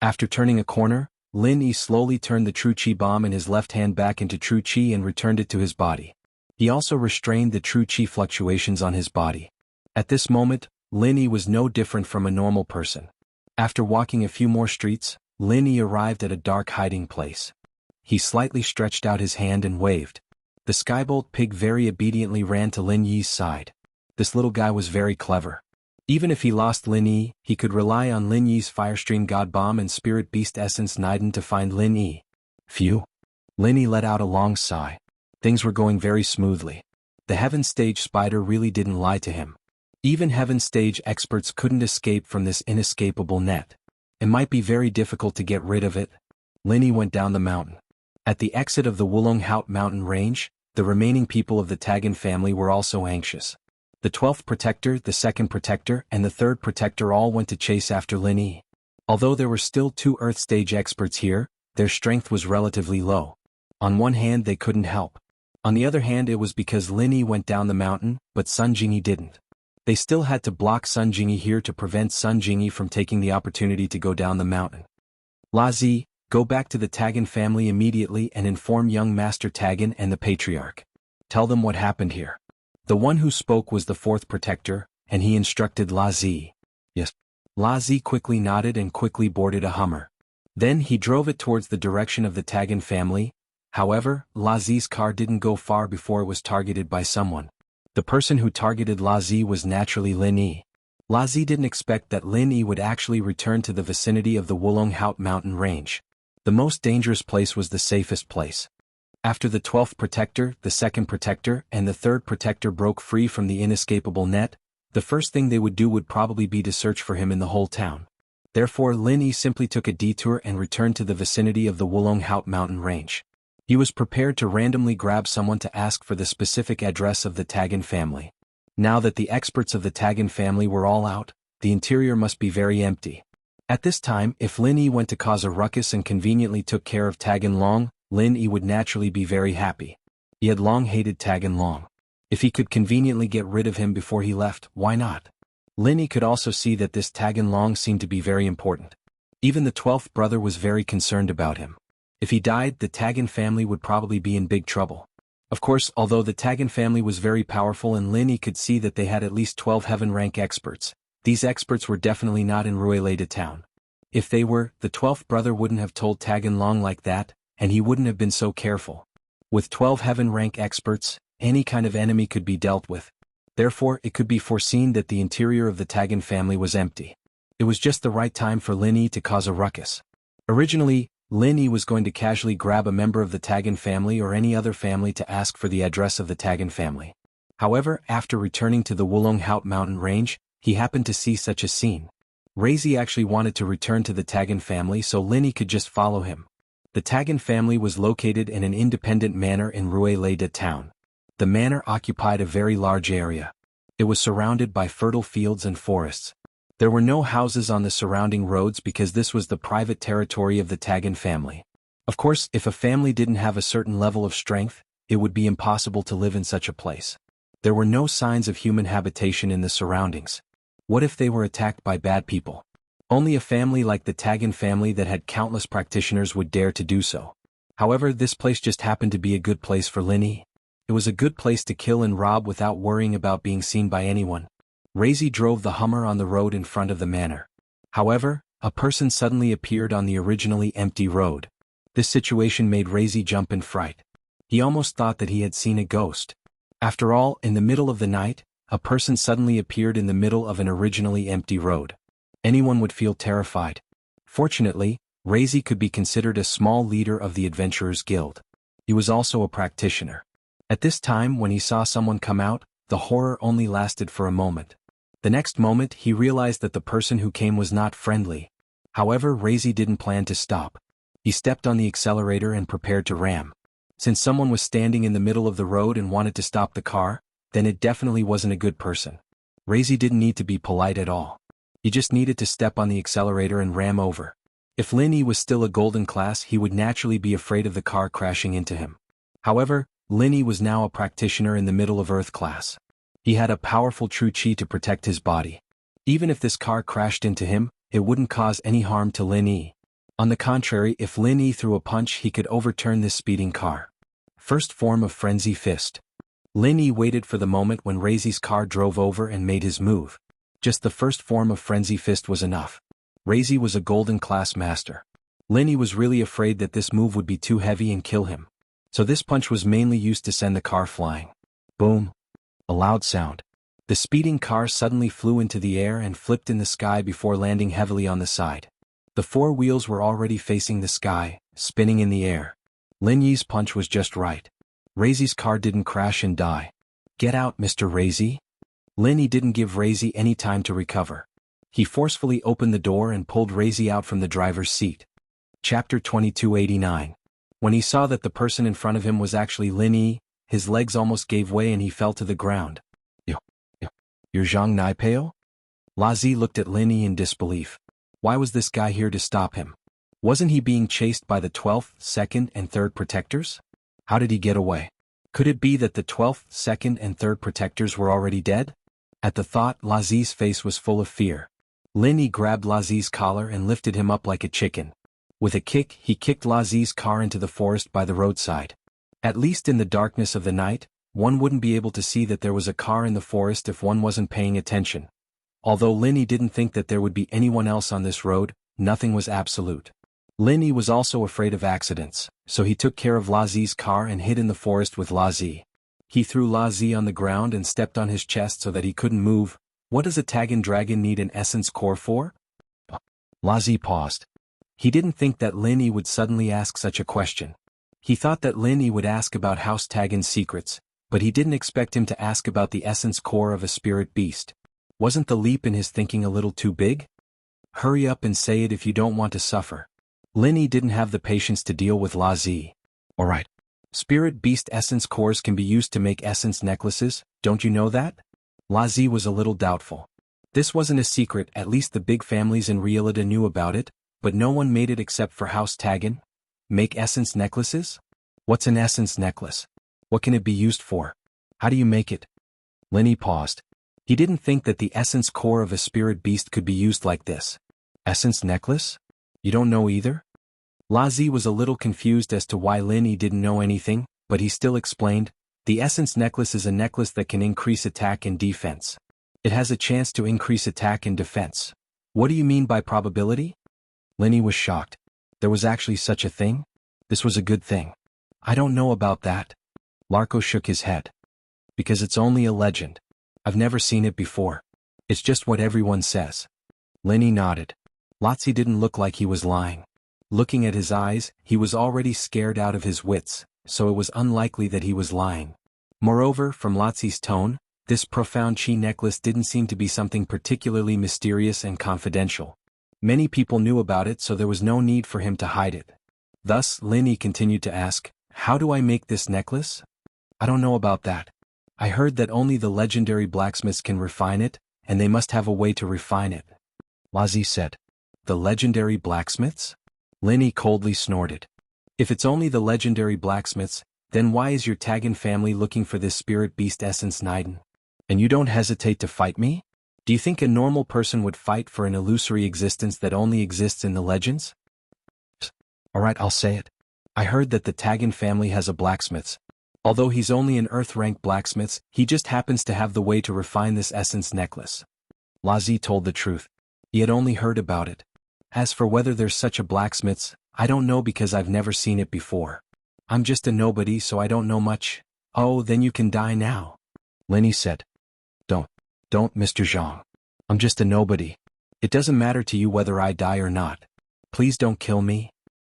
After turning a corner, Lin Yi slowly turned the true Qi bomb in his left hand back into true Qi and returned it to his body. He also restrained the true Qi fluctuations on his body. At this moment, Lin Yi was no different from a normal person. After walking a few more streets, Lin Yi arrived at a dark hiding place. He slightly stretched out his hand and waved. The Skybolt pig very obediently ran to Lin Yi's side. This little guy was very clever. Even if he lost Lin Yi, he could rely on Lin Yi's Firestream God Bomb and Spirit Beast Essence Niden to find Lin Yi. Phew. Lin Yi let out a long sigh. Things were going very smoothly. The Heaven Stage spider really didn't lie to him. Even Heaven Stage experts couldn't escape from this inescapable net. It might be very difficult to get rid of it. Lin Yi went down the mountain. At the exit of the Wulong Haut mountain range, the remaining people of the Tagan family were also anxious. The 12th protector, the 2nd protector, and the 3rd protector all went to chase after Lin Yi. Although there were still 2 Earth Stage experts here, their strength was relatively low. On one hand they couldn't help. On the other hand it was because Lin Yi went down the mountain, but Sun Jingyi didn't. They still had to block Sun Jingyi here to prevent Sun Jingyi from taking the opportunity to go down the mountain. La Zi, go back to the Tagan family immediately and inform young Master Tagan and the Patriarch. Tell them what happened here. The one who spoke was the 4th protector, and he instructed La Zi. Yes. La Zi quickly nodded and quickly boarded a Hummer. Then he drove it towards the direction of the Tagan family. However, La Zi's car didn't go far before it was targeted by someone. The person who targeted La Zi was naturally Lin Yi. La Zi didn't expect that Lin Yi would actually return to the vicinity of the Wulong Haut mountain range. The most dangerous place was the safest place. After the 12th protector, the 2nd protector, and the 3rd protector broke free from the inescapable net, the first thing they would do would probably be to search for him in the whole town. Therefore Lin Yi simply took a detour and returned to the vicinity of the Wulong Haut mountain range. He was prepared to randomly grab someone to ask for the specific address of the Tagan family. Now that the experts of the Tagan family were all out, the interior must be very empty. At this time, if Lin Yi went to cause a ruckus and conveniently took care of Tagan Long, Lin Yi would naturally be very happy. He had long hated Tagan Long. If he could conveniently get rid of him before he left, why not? Lin Yi could also see that this Tagan Long seemed to be very important. Even the 12th brother was very concerned about him. If he died, the Tagan family would probably be in big trouble. Of course, although the Tagan family was very powerful and Lin Yi could see that they had at least 12 heaven rank experts, these experts were definitely not in Ruileda town. If they were, the 12th brother wouldn't have told Tagan Long like that, and he wouldn't have been so careful. With 12 heaven rank experts, any kind of enemy could be dealt with. Therefore, it could be foreseen that the interior of the Tagan family was empty. It was just the right time for Lin Yi to cause a ruckus. Originally, Lin Yi was going to casually grab a member of the Tagan family or any other family to ask for the address of the Tagan family. However, after returning to the Wulong Haut mountain range, he happened to see such a scene. Razi actually wanted to return to the Tagan family so Lin Yi could just follow him. The Tagan family was located in an independent manor in Ruileda town. The manor occupied a very large area. It was surrounded by fertile fields and forests. There were no houses on the surrounding roads because this was the private territory of the Tagan family. Of course, if a family didn't have a certain level of strength, it would be impossible to live in such a place. There were no signs of human habitation in the surroundings. What if they were attacked by bad people? Only a family like the Tagan family that had countless practitioners would dare to do so. However, this place just happened to be a good place for Lin Yi. It was a good place to kill and rob without worrying about being seen by anyone. Razi drove the Hummer on the road in front of the manor. However, a person suddenly appeared on the originally empty road. This situation made Razi jump in fright. He almost thought that he had seen a ghost. After all, in the middle of the night, a person suddenly appeared in the middle of an originally empty road. Anyone would feel terrified. Fortunately, Razi could be considered a small leader of the Adventurers Guild. He was also a practitioner. At this time, when he saw someone come out, the horror only lasted for a moment. The next moment, he realized that the person who came was not friendly. However, Razi didn't plan to stop. He stepped on the accelerator and prepared to ram. Since someone was standing in the middle of the road and wanted to stop the car, then it definitely wasn't a good person. Razi didn't need to be polite at all. He just needed to step on the accelerator and ram over. If Lin Yi was still a golden class, he would naturally be afraid of the car crashing into him. However, Lin Yi was now a practitioner in the middle of Earth class. He had a powerful true chi to protect his body. Even if this car crashed into him, it wouldn't cause any harm to Lin Yi. On the contrary, if Lin Yi threw a punch, he could overturn this speeding car. First form of Frenzy Fist. Lin Yi waited for the moment when Razi's car drove over and made his move. Just the first form of Frenzy Fist was enough. Razi was a golden class master. Lin Yi was really afraid that this move would be too heavy and kill him. So this punch was mainly used to send the car flying. Boom. A loud sound. The speeding car suddenly flew into the air and flipped in the sky before landing heavily on the side. The four wheels were already facing the sky, spinning in the air. Lin Yi's punch was just right. Razi's car didn't crash and die. Get out, Mr. Razi. Lin Yi didn't give Razi any time to recover. He forcefully opened the door and pulled Razi out from the driver's seat. Chapter 2289. When he saw that the person in front of him was actually Lin Yi, his legs almost gave way and he fell to the ground. You're Zhang Naipeo? Lazi looked at Lin Yi in disbelief. Why was this guy here to stop him? Wasn't he being chased by the 12th, 2nd, and 3rd protectors? How did he get away? Could it be that the 12th, 2nd, and 3rd protectors were already dead? At the thought, Lazi's face was full of fear. Lin Yi grabbed Lazi's collar and lifted him up like a chicken. With a kick, he kicked Lazi's car into the forest by the roadside. At least in the darkness of the night, one wouldn't be able to see that there was a car in the forest if one wasn't paying attention. Although Lin Yi didn't think that there would be anyone else on this road, nothing was absolute. Lin Yi was also afraid of accidents, so he took care of Lazi's car and hid in the forest with Lazi. He threw Lazi on the ground and stepped on his chest so that he couldn't move. What does a Tagan dragon need an essence core for? Lazi paused. He didn't think that Lin Yi would suddenly ask such a question. He thought that Lin Yi would ask about House Tagan's secrets, but he didn't expect him to ask about the essence core of a spirit beast. Wasn't the leap in his thinking a little too big? Hurry up and say it if you don't want to suffer. Lin Yi didn't have the patience to deal with Lazi. Alright. Spirit beast essence cores can be used to make essence necklaces, don't you know that? Lazi was a little doubtful. This wasn't a secret, at least the big families in Realida knew about it, but no one made it except for House Tagan. Make essence necklaces? What's an essence necklace? What can it be used for? How do you make it? Lin Yi paused. He didn't think that the essence core of a spirit beast could be used like this. Essence necklace? You don't know either? Lazi was a little confused as to why Lin Yi didn't know anything, but he still explained, the essence necklace is a necklace that can increase attack and defense. It has a chance to increase attack and defense. What do you mean by probability? Lin Yi was shocked. There was actually such a thing? This was a good thing. I don't know about that. Larko shook his head. Because it's only a legend. I've never seen it before. It's just what everyone says. Lin Yi nodded. Lotzi didn't look like he was lying. Looking at his eyes, he was already scared out of his wits, so it was unlikely that he was lying. Moreover, from Lotzi's tone, this profound chi necklace didn't seem to be something particularly mysterious and confidential. Many people knew about it, so there was no need for him to hide it. Thus, Lin Yi continued to ask, how do I make this necklace? I don't know about that. I heard that only the legendary blacksmiths can refine it, and they must have a way to refine it. Lazi said. The legendary blacksmiths? Lin Yi coldly snorted. If it's only the legendary blacksmiths, then why is your Tagan family looking for this spirit beast essence Naiden? And you don't hesitate to fight me? Do you think a normal person would fight for an illusory existence that only exists in the legends? Alright, I'll say it. I heard that the Tagan family has a blacksmiths. Although he's only an earth-rank blacksmiths, he just happens to have the way to refine this essence necklace. Lazi told the truth. He had only heard about it. As for whether there's such a blacksmith's, I don't know because I've never seen it before. I'm just a nobody so I don't know much. Oh, then you can die now. Lenny said. Don't, Mr. Jiang. I'm just a nobody. It doesn't matter to you whether I die or not. Please don't kill me.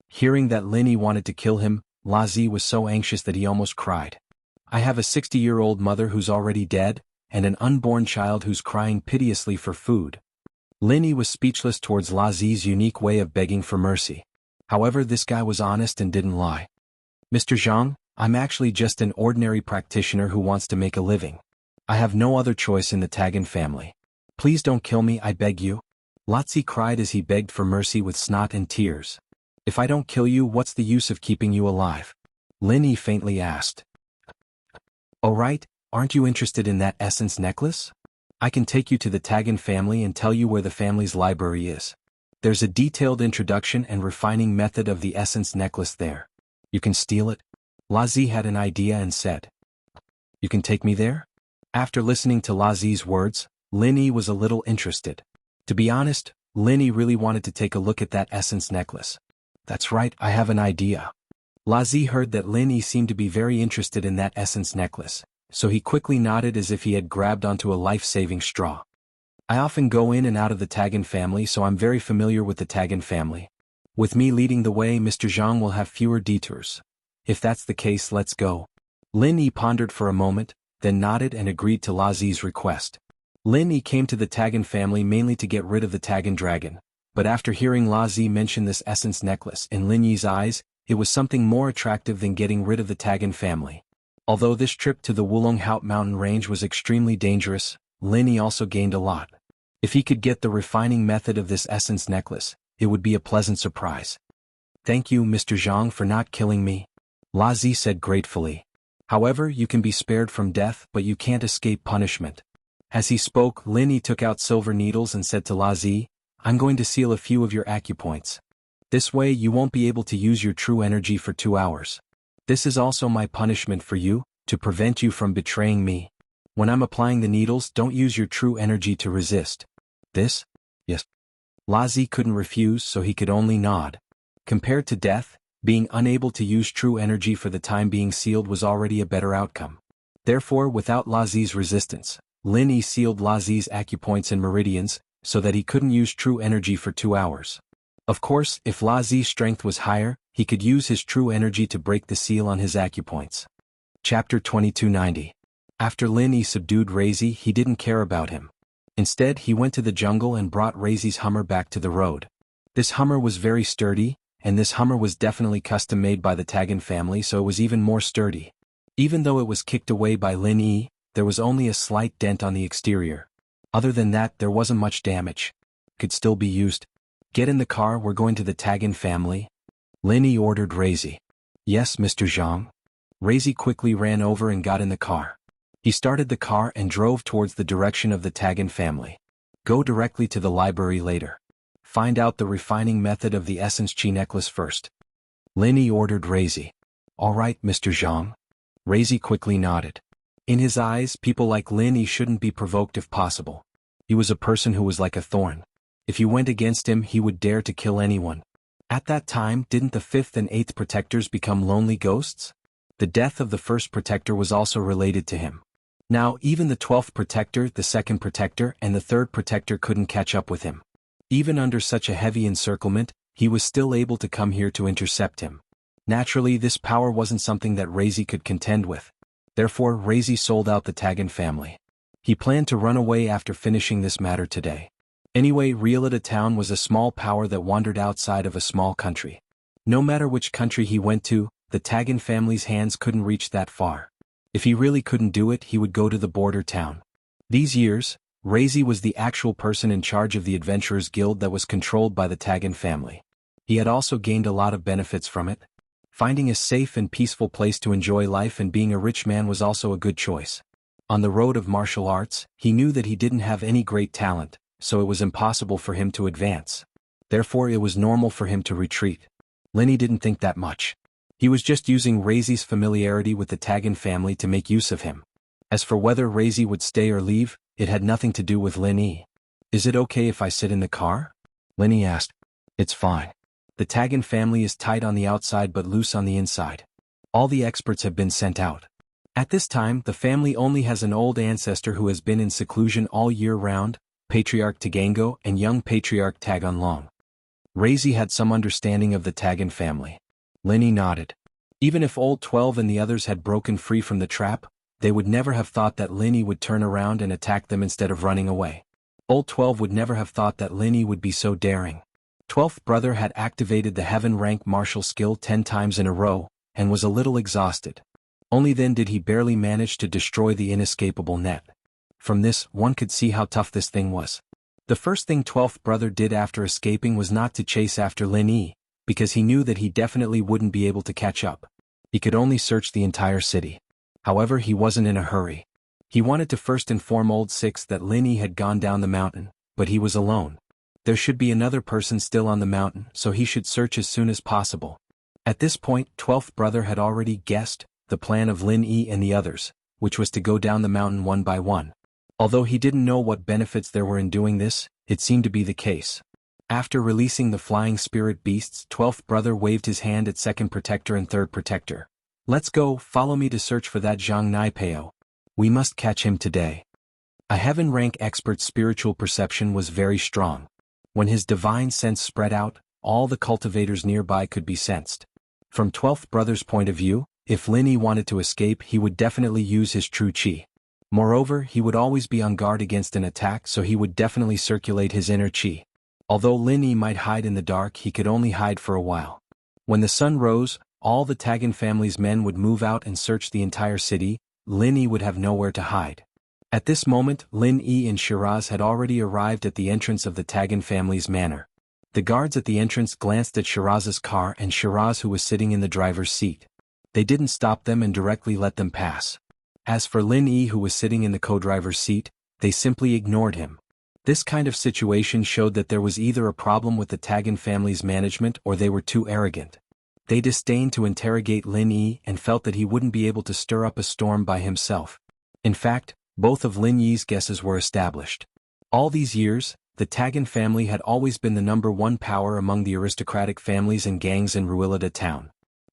Hearing that Lenny wanted to kill him, Lazi was so anxious that he almost cried. I have a 60-year-old mother who's already dead, and an unborn child who's crying piteously for food. Lenny was speechless towards Lazi's unique way of begging for mercy. However, this guy was honest and didn't lie. Mr. Jiang, I'm actually just an ordinary practitioner who wants to make a living. I have no other choice in the Tagan family. Please don't kill me, I beg you. Lazi cried as he begged for mercy with snot and tears. If I don't kill you, what's the use of keeping you alive? Lenny faintly asked. Oh right, aren't you interested in that essence necklace? I can take you to the Tagan family and tell you where the family's library is. There's a detailed introduction and refining method of the essence necklace there. You can steal it. Lazi had an idea and said. You can take me there? After listening to Lazi's words, Lenny was a little interested. To be honest, Lenny really wanted to take a look at that essence necklace. That's right, I have an idea. Lazi heard that Lenny seemed to be very interested in that essence necklace, so he quickly nodded as if he had grabbed onto a life-saving straw. I often go in and out of the Tagan family, so I'm very familiar with the Tagan family. With me leading the way, Mr. Jiang will have fewer detours. If that's the case, let's go. Lenny pondered for a moment, then nodded and agreed to Lazi's request. Lenny came to the Tagan family mainly to get rid of the Tagan dragon, but after hearing Lazi mention this essence necklace, in Lenny's eyes, it was something more attractive than getting rid of the Tagan family. Although this trip to the Wulonghout mountain range was extremely dangerous, Lenny also gained a lot. If he could get the refining method of this essence necklace, it would be a pleasant surprise. Thank you, Mr. Jiang, for not killing me, Lazi said gratefully. However, you can be spared from death, but you can't escape punishment. As he spoke, Lenny took out silver needles and said to Lazi, I'm going to seal a few of your acupoints. This way you won't be able to use your true energy for 2 hours. This is also my punishment for you, to prevent you from betraying me. When I'm applying the needles, don't use your true energy to resist. This? Yes. Lazi couldn't refuse, so he could only nod. Compared to death, being unable to use true energy for the time being sealed was already a better outcome. Therefore, without Lazi's resistance, Lenny sealed Lazi's acupoints and meridians, so that he couldn't use true energy for 2 hours. Of course, if Lazi's strength was higher, he could use his true energy to break the seal on his acupoints. Chapter 2290. After Lenny subdued Razi, he didn't care about him. Instead, he went to the jungle and brought Razi's Hummer back to the road. This Hummer was very sturdy, and this Hummer was definitely custom-made by the Tagan family, so it was even more sturdy. Even though it was kicked away by Lenny, there was only a slight dent on the exterior. Other than that, there wasn't much damage. Could still be used. Get in the car, we're going to the Tagan family. Lenny ordered Razi. Yes, Mr. Jiang. Razi quickly ran over and got in the car. He started the car and drove towards the direction of the Tagan family. Go directly to the library later. Find out the refining method of the essence chi necklace first. Lenny ordered Razi. All right, Mr. Jiang. Razi quickly nodded. In his eyes, people like Lenny shouldn't be provoked if possible. He was a person who was like a thorn. If you went against him, he would dare to kill anyone. At that time, didn't the 5th and 8th protectors become lonely ghosts? The death of the 1st protector was also related to him. Now, even the 12th protector, the 2nd protector, and the 3rd protector couldn't catch up with him. Even under such a heavy encirclement, he was still able to come here to intercept him. Naturally, this power wasn't something that Razi could contend with. Therefore, Razi sold out the Tagan family. He planned to run away after finishing this matter today. Anyway, Realita town was a small power that wandered outside of a small country. No matter which country he went to, the Tagan family's hands couldn't reach that far. If he really couldn't do it, he would go to the border town. These years, Razi was the actual person in charge of the Adventurers Guild that was controlled by the Tagan family. He had also gained a lot of benefits from it. Finding a safe and peaceful place to enjoy life and being a rich man was also a good choice. On the road of martial arts, he knew that he didn't have any great talent, so it was impossible for him to advance. Therefore, it was normal for him to retreat. Lenny didn't think that much. He was just using Razi's familiarity with the Tagan family to make use of him. As for whether Razi would stay or leave, it had nothing to do with Lenny. Is it okay if I sit in the car? Lenny asked. It's fine. The Tagan family is tight on the outside but loose on the inside. All the experts have been sent out. At this time, the family only has an old ancestor who has been in seclusion all year round, Patriarch Jianghu and young Patriarch Taganlong. Razi had some understanding of the Tagan family. Linny nodded. Even if Old 12 and the others had broken free from the trap, they would never have thought that Linny would turn around and attack them instead of running away. Old 12 would never have thought that Linny would be so daring. 12th brother had activated the heaven rank martial skill 10 times in a row, and was a little exhausted. Only then did he barely manage to destroy the inescapable net. From this, one could see how tough this thing was. The first thing 12th brother did after escaping was not to chase after Lin Yi, because he knew that he definitely wouldn't be able to catch up. He could only search the entire city. However, he wasn't in a hurry. He wanted to first inform Old 6 that Lin Yi had gone down the mountain, but he was alone. There should be another person still on the mountain, so he should search as soon as possible. At this point, 12th brother had already guessed the plan of Lin Yi and the others, which was to go down the mountain one by one. Although he didn't know what benefits there were in doing this, it seemed to be the case. After releasing the flying spirit beasts, 12th brother waved his hand at second protector and third protector. Let's go, follow me to search for that Zhang Naipeo. We must catch him today. A heaven rank expert's spiritual perception was very strong. When his divine sense spread out, all the cultivators nearby could be sensed. From 12th brother's point of view, if Lin Yi wanted to escape, he would definitely use his true qi. Moreover, he would always be on guard against an attack, so he would definitely circulate his inner qi. Although Lin Yi might hide in the dark, he could only hide for a while. When the sun rose, all the Tagan family's men would move out and search the entire city. Lin Yi would have nowhere to hide. At this moment, Lin Yi and Shiraz had already arrived at the entrance of the Tagan family's manor. The guards at the entrance glanced at Shiraz's car and Shiraz, who was sitting in the driver's seat. They didn't stop them and directly let them pass. As for Lin Yi, who was sitting in the co-driver's seat, they simply ignored him. This kind of situation showed that there was either a problem with the Tagan family's management or they were too arrogant. They disdained to interrogate Lin Yi and felt that he wouldn't be able to stir up a storm by himself. In fact, both of Lin Yi's guesses were established. All these years, the Tagan family had always been the #1 power among the aristocratic families and gangs in Ruilada town.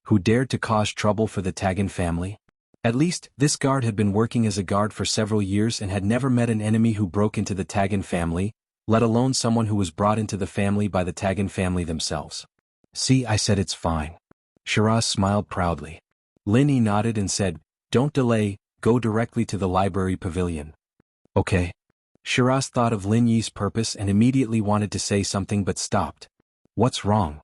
Who dared to cause trouble for the Tagan family? At least, this guard had been working as a guard for several years and had never met an enemy who broke into the Tagan family, let alone someone who was brought into the family by the Tagan family themselves. See, I said it's fine. Shiraz smiled proudly. Lin Yi nodded and said, don't delay, go directly to the library pavilion. Okay. Shiraz thought of Lin Yi's purpose and immediately wanted to say something but stopped. What's wrong?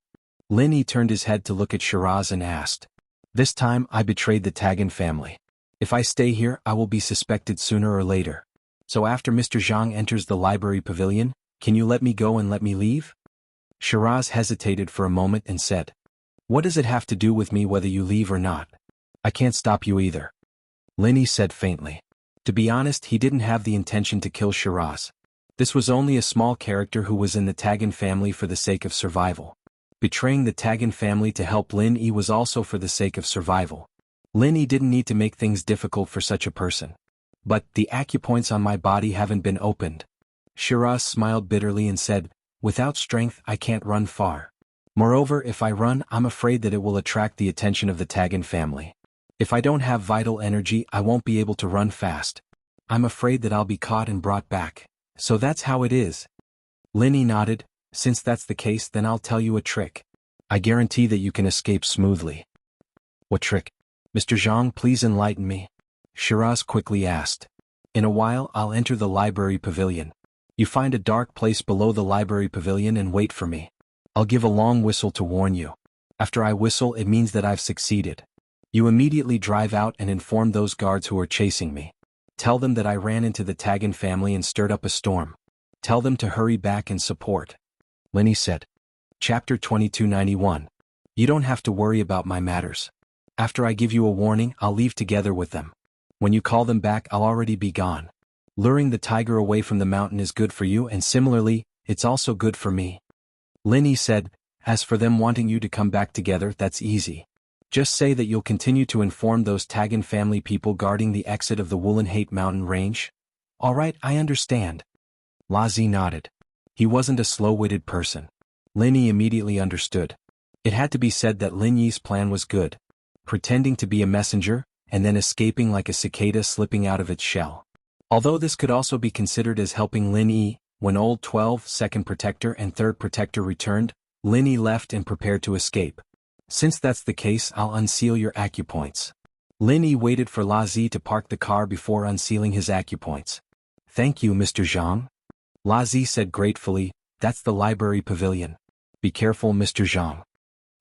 Lin Yi turned his head to look at Shiraz and asked. This time I betrayed the Tagan family. If I stay here, I will be suspected sooner or later. So after Mr. Zhang enters the library pavilion, can you let me go and let me leave? Shiraz hesitated for a moment and said. What does it have to do with me whether you leave or not? I can't stop you either. Lin Yi said faintly. To be honest, he didn't have the intention to kill Shiraz. This was only a small character who was in the Tagan family for the sake of survival. Betraying the Tagan family to help Lin Yi was also for the sake of survival. Lin Yi didn't need to make things difficult for such a person. But the acupoints on my body haven't been opened. Shiraz smiled bitterly and said, without strength I can't run far. Moreover, if I run, I'm afraid that it will attract the attention of the Tagan family. If I don't have vital energy, I won't be able to run fast. I'm afraid that I'll be caught and brought back. So that's how it is. Lin Yi nodded. Since that's the case, then I'll tell you a trick. I guarantee that you can escape smoothly. What trick? Mr. Zhang, please enlighten me. Shiraz quickly asked. In a while, I'll enter the library pavilion. You find a dark place below the library pavilion and wait for me. I'll give a long whistle to warn you. After I whistle, it means that I've succeeded. You immediately drive out and inform those guards who are chasing me. Tell them that I ran into the Tagan family and stirred up a storm. Tell them to hurry back and support. Lin Yi said. Chapter 2291. You don't have to worry about my matters. After I give you a warning, I'll leave together with them. When you call them back, I'll already be gone. Luring the tiger away from the mountain is good for you, and similarly, it's also good for me. Lin Yi said, as for them wanting you to come back together, that's easy. Just say that you'll continue to inform those Tagan family people guarding the exit of the Woolen-Hate mountain range. All right, I understand. Lazi nodded. He wasn't a slow-witted person. Lin Yi immediately understood. It had to be said that Lin Yi's plan was good. Pretending to be a messenger, and then escaping like a cicada slipping out of its shell. Although this could also be considered as helping Lin Yi, when old 12, second protector and third protector returned, Lin Yi left and prepared to escape. Since that's the case, I'll unseal your acupoints. Lin Yi waited for La Zi to park the car before unsealing his acupoints. Thank you, Mr. Zhang. La Zi said gratefully, that's the library pavilion. Be careful, Mr. Zhang.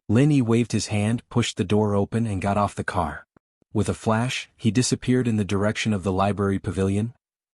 Lin Yi waved his hand, pushed the door open and got off the car. With a flash, he disappeared in the direction of the library pavilion.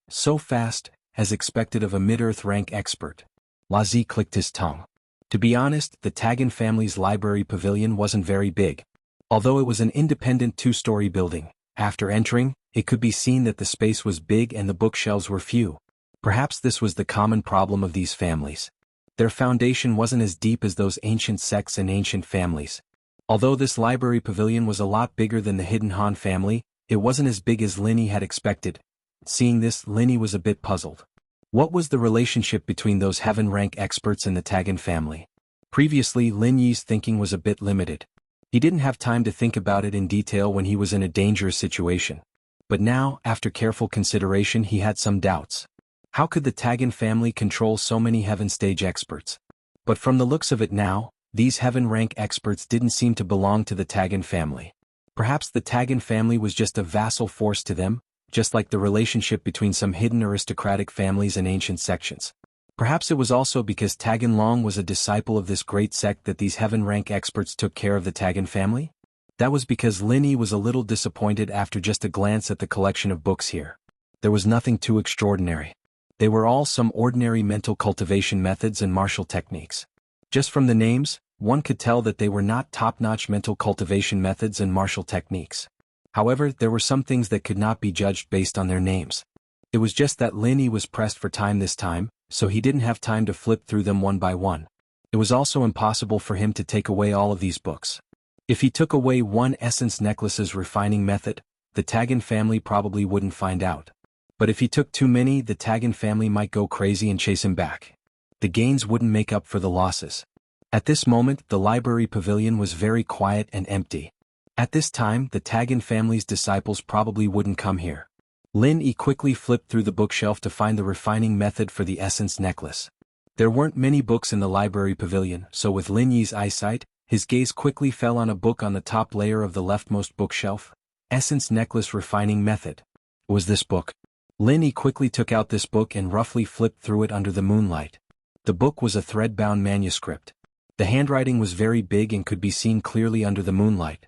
So fast, as expected of a mid-earth rank expert. La Zi clicked his tongue. To be honest, the Tagan family's library pavilion wasn't very big. Although it was an independent two-story building, after entering, it could be seen that the space was big and the bookshelves were few. Perhaps this was the common problem of these families. Their foundation wasn't as deep as those ancient sects and ancient families. Although this library pavilion was a lot bigger than the Hidden Han family, it wasn't as big as Lin Yi had expected. Seeing this, Lin Yi was a bit puzzled. What was the relationship between those heaven rank experts and the Tagan family? Previously, Lin Yi's thinking was a bit limited. He didn't have time to think about it in detail when he was in a dangerous situation. But now, after careful consideration, he had some doubts. How could the Tagan family control so many heaven stage experts? But from the looks of it now, these heaven rank experts didn't seem to belong to the Tagan family. Perhaps the Tagan family was just a vassal force to them, just like the relationship between some hidden aristocratic families and ancient sections. Perhaps it was also because Tagan Long was a disciple of this great sect that these heaven rank experts took care of the Tagan family? That was because Lin Yi was a little disappointed after just a glance at the collection of books here. There was nothing too extraordinary. They were all some ordinary mental cultivation methods and martial techniques. Just from the names, one could tell that they were not top-notch mental cultivation methods and martial techniques. However, there were some things that could not be judged based on their names. It was just that Lin Yi was pressed for time this time, so he didn't have time to flip through them one by one. It was also impossible for him to take away all of these books. If he took away one essence necklace's refining method, the Tagan family probably wouldn't find out. But if he took too many, the Tagan family might go crazy and chase him back. The gains wouldn't make up for the losses. At this moment, the library pavilion was very quiet and empty. At this time, the Tagan family's disciples probably wouldn't come here. Lin Yi quickly flipped through the bookshelf to find the refining method for the essence necklace. There weren't many books in the library pavilion, so with Lin Yi's eyesight, his gaze quickly fell on a book on the top layer of the leftmost bookshelf. Essence Necklace Refining Method. Was this book? Lin Yi quickly took out this book and roughly flipped through it under the moonlight. The book was a thread-bound manuscript. The handwriting was very big and could be seen clearly under the moonlight.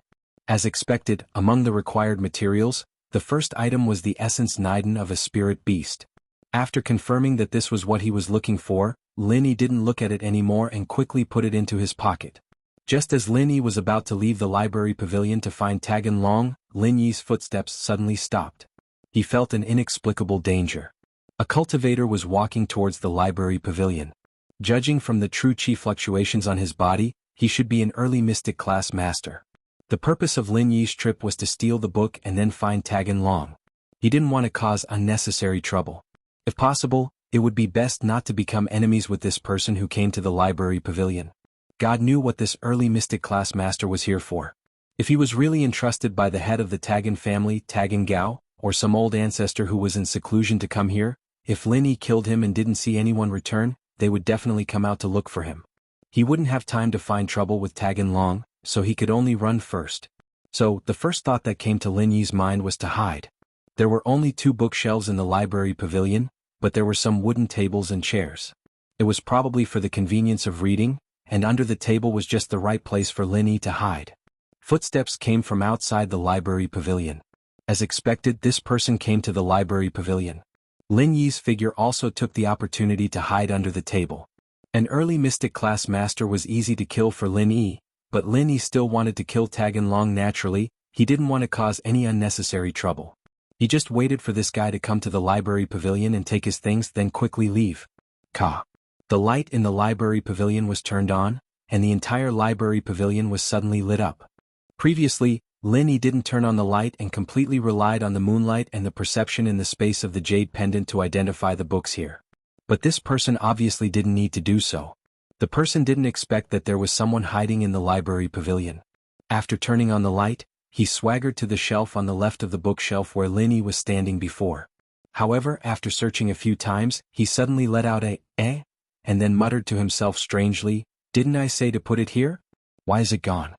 As expected, among the required materials, the first item was the essence Niden of a spirit beast. After confirming that this was what he was looking for, Lin Yi didn't look at it anymore and quickly put it into his pocket. Just as Lin Yi was about to leave the library pavilion to find Tagan Long, Lin Yi's footsteps suddenly stopped. He felt an inexplicable danger. A cultivator was walking towards the library pavilion. Judging from the true chi fluctuations on his body, he should be an early mystic class master. The purpose of Lin Yi's trip was to steal the book and then find Tagan Long. He didn't want to cause unnecessary trouble. If possible, it would be best not to become enemies with this person who came to the library pavilion. God knew what this early mystic class master was here for. If he was really entrusted by the head of the Tagan family, Tagan Gao, or some old ancestor who was in seclusion to come here, if Lin Yi killed him and didn't see anyone return, they would definitely come out to look for him. He wouldn't have time to find trouble with Tagan Long, so he could only run first. So, the first thought that came to Lin Yi's mind was to hide. There were only 2 bookshelves in the library pavilion, but there were some wooden tables and chairs. It was probably for the convenience of reading, and under the table was just the right place for Lin Yi to hide. Footsteps came from outside the library pavilion. As expected, this person came to the library pavilion. Lin Yi's figure also took the opportunity to hide under the table. An early mystic class master was easy to kill for Lin Yi, but Lin Yi still wanted to kill Tagan Long naturally. He didn't want to cause any unnecessary trouble. He just waited for this guy to come to the library pavilion and take his things, then quickly leave. Ka. The light in the library pavilion was turned on, and the entire library pavilion was suddenly lit up. Previously, Lin Yi didn't turn on the light and completely relied on the moonlight and the perception in the space of the jade pendant to identify the books here. But this person obviously didn't need to do so. The person didn't expect that there was someone hiding in the library pavilion. After turning on the light, he swaggered to the shelf on the left of the bookshelf where Linny was standing before. However, after searching a few times, he suddenly let out a "eh?" and then muttered to himself strangely, "Didn't I say to put it here? Why is it gone?"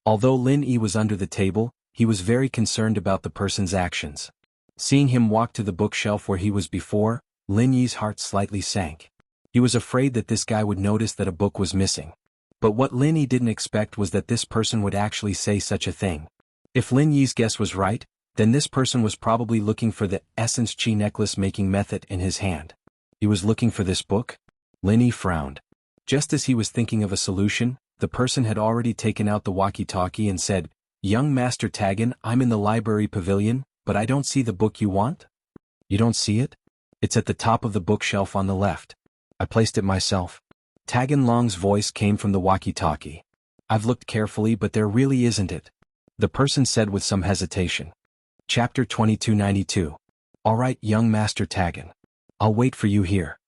Although Lin Yi was under the table, he was very concerned about the person's actions. Seeing him walk to the bookshelf where he was before, Lin Yi's heart slightly sank. He was afraid that this guy would notice that a book was missing. But what Lin Yi didn't expect was that this person would actually say such a thing. If Lin Yi's guess was right, then this person was probably looking for the essence chi necklace making method in his hand. He was looking for this book? Lin Yi frowned. Just as he was thinking of a solution, the person had already taken out the walkie-talkie and said, "Young Master Tagan, I'm in the library pavilion, but I don't see the book you want." "You don't see it? It's at the top of the bookshelf on the left. I placed it myself." Tagan Long's voice came from the walkie-talkie. "I've looked carefully but there really isn't it," the person said with some hesitation. Chapter 2292. "All right, young Master Tagan. I'll wait for you here,"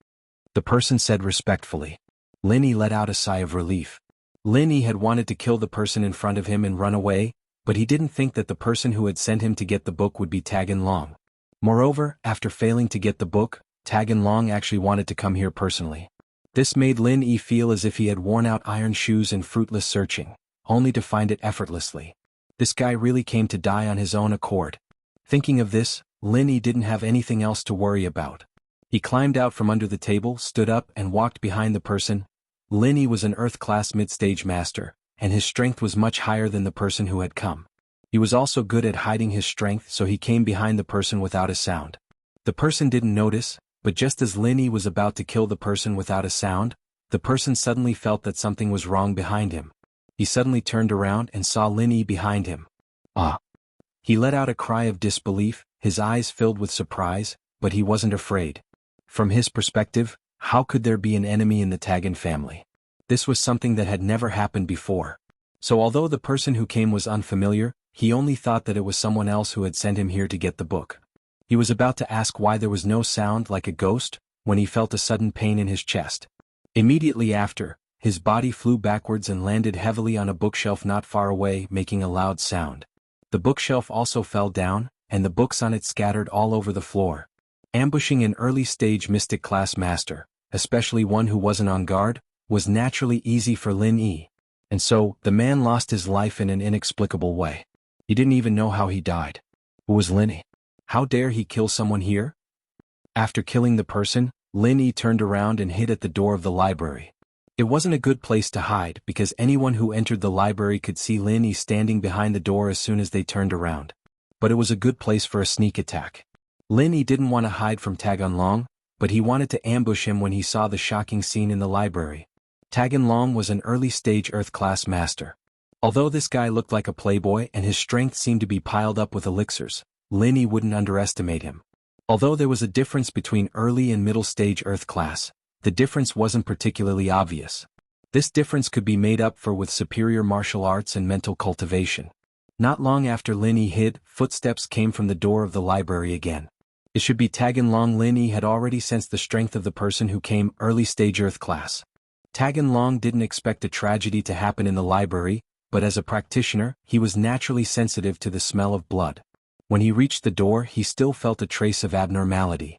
the person said respectfully. Linny let out a sigh of relief. Linny had wanted to kill the person in front of him and run away, but he didn't think that the person who had sent him to get the book would be Tagan Long. Moreover, after failing to get the book, Tagan Long actually wanted to come here personally. This made Lin Yi feel as if he had worn out iron shoes in fruitless searching, only to find it effortlessly. This guy really came to die on his own accord. Thinking of this, Lin Yi didn't have anything else to worry about. He climbed out from under the table, stood up, and walked behind the person. Lin Yi was an Earth-class mid-stage master, and his strength was much higher than the person who had come. He was also good at hiding his strength, so he came behind the person without a sound. The person didn't notice, but just as Lin Yi was about to kill the person without a sound, the person suddenly felt that something was wrong behind him. He suddenly turned around and saw Lin Yi behind him. "Ah!" He let out a cry of disbelief, his eyes filled with surprise, but he wasn't afraid. From his perspective, how could there be an enemy in the Tagan family? This was something that had never happened before. So although the person who came was unfamiliar, he only thought that it was someone else who had sent him here to get the book. He was about to ask why there was no sound like a ghost, when he felt a sudden pain in his chest. Immediately after, his body flew backwards and landed heavily on a bookshelf not far away, making a loud sound. The bookshelf also fell down, and the books on it scattered all over the floor. Ambushing an early-stage mystic-class master, especially one who wasn't on guard, was naturally easy for Lin Yi. And so, the man lost his life in an inexplicable way. He didn't even know how he died. Who was Lin Yi? How dare he kill someone here? After killing the person, Lin Yi turned around and hid at the door of the library. It wasn't a good place to hide because anyone who entered the library could see Lin Yi standing behind the door as soon as they turned around. But it was a good place for a sneak attack. Lin Yi didn't want to hide from Tagan Long, but he wanted to ambush him when he saw the shocking scene in the library. Tagan Long was an early-stage Earth-class master. Although this guy looked like a playboy and his strength seemed to be piled up with elixirs, Lin Yi wouldn't underestimate him. Although there was a difference between early and middle-stage Earth-class, the difference wasn't particularly obvious. This difference could be made up for with superior martial arts and mental cultivation. Not long after Lin Yi hid, footsteps came from the door of the library again. It should be Tagan Long. Lin Yi had already sensed the strength of the person who came early-stage Earth-class. Tagan Long didn't expect a tragedy to happen in the library, but as a practitioner, he was naturally sensitive to the smell of blood. When he reached the door, he still felt a trace of abnormality.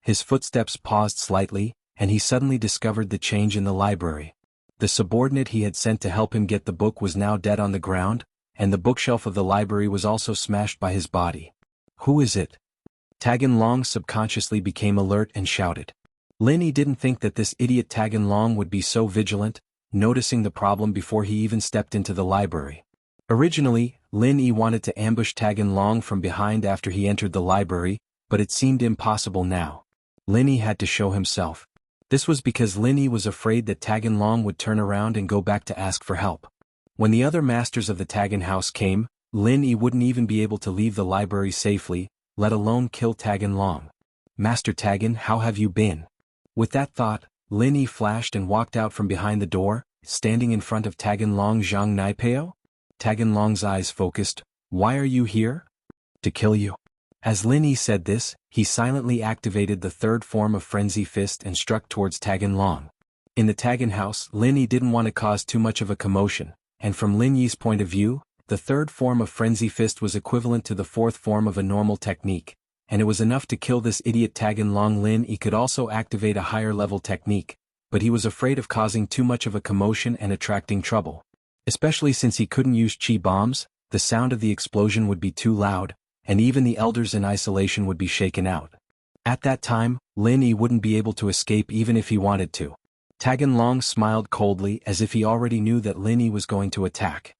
His footsteps paused slightly, and he suddenly discovered the change in the library. The subordinate he had sent to help him get the book was now dead on the ground, and the bookshelf of the library was also smashed by his body. "Who is it?" Tagan Long subconsciously became alert and shouted. Lin Yi didn't think that this idiot Tagan Long would be so vigilant, noticing the problem before he even stepped into the library. Originally, Lin Yi wanted to ambush Tagan Long from behind after he entered the library, but it seemed impossible now. Lin Yi had to show himself. This was because Lin Yi was afraid that Tagan Long would turn around and go back to ask for help. When the other masters of the Tagan house came, Lin Yi wouldn't even be able to leave the library safely, let alone kill Tagan Long. "Master Tagan, how have you been?" With that thought, Lin Yi flashed and walked out from behind the door, standing in front of Tagan Long. "Zhang Naipeo?" Tagan Long's eyes focused. "Why are you here?" "To kill you." As Lin Yi said this, he silently activated the third form of Frenzy Fist and struck towards Tagan Long. In the Tagan house, Lin Yi didn't want to cause too much of a commotion, and from Lin Yi's point of view, the third form of Frenzy Fist was equivalent to the fourth form of a normal technique, and it was enough to kill this idiot Tagan Long. Lin Yi could also activate a higher level technique, but he was afraid of causing too much of a commotion and attracting trouble. Especially since he couldn't use chi bombs, the sound of the explosion would be too loud, and even the elders in isolation would be shaken out. At that time, Lin Yi wouldn't be able to escape even if he wanted to. Tagan Long smiled coldly as if he already knew that Lin Yi was going to attack.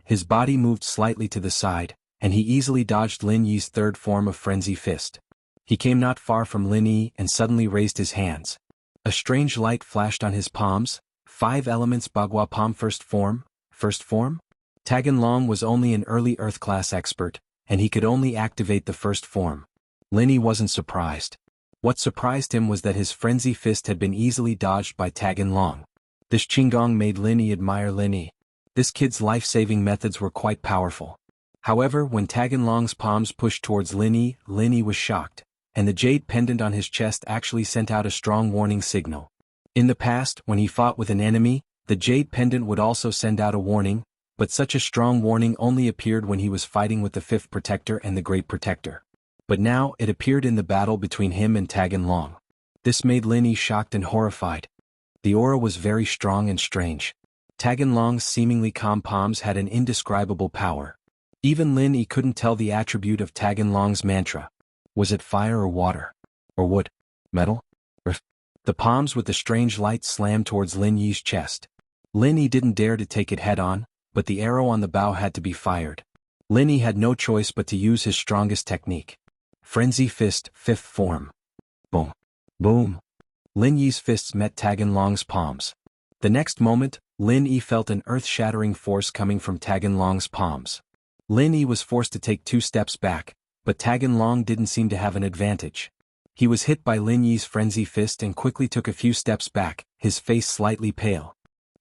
His body moved slightly to the side, and he easily dodged Lin Yi's third form of Frenzy Fist. He came not far from Lin Yi and suddenly raised his hands. A strange light flashed on his palms. 5 elements Bagua Palm First Form? Tagan Long was only an early Earth class expert, and he could only activate the first form. Lin Yi wasn't surprised. What surprised him was that his Frenzy Fist had been easily dodged by Tagan Long. This Qinggong made Lin Yi admire Lin Yi. This kid's life-saving methods were quite powerful. However, when Tagan Long's palms pushed towards Lin Yi was shocked, and the jade pendant on his chest actually sent out a strong warning signal. In the past, when he fought with an enemy, the jade pendant would also send out a warning, but such a strong warning only appeared when he was fighting with the Fifth Protector and the Great Protector. But now, it appeared in the battle between him and Tagan Long. This made Lin Yi shocked and horrified. The aura was very strong and strange. Tagan Long's seemingly calm palms had an indescribable power. Even Lin Yi couldn't tell the attribute of Tagan Long's mantra. Was it fire or water? Or wood? Metal? Earth? The palms with the strange light slammed towards Lin Yi's chest. Lin Yi didn't dare to take it head-on, but the arrow on the bow had to be fired. Lin Yi had no choice but to use his strongest technique. Frenzy Fist, 5th form. Boom. Boom. Lin Yi's fists met Tagan Long's palms. The next moment, Lin Yi felt an earth-shattering force coming from Tagan Long's palms. Lin Yi was forced to take 2 steps back, but Tagan Long didn't seem to have an advantage. He was hit by Lin Yi's Frenzy Fist and quickly took a few steps back, his face slightly pale.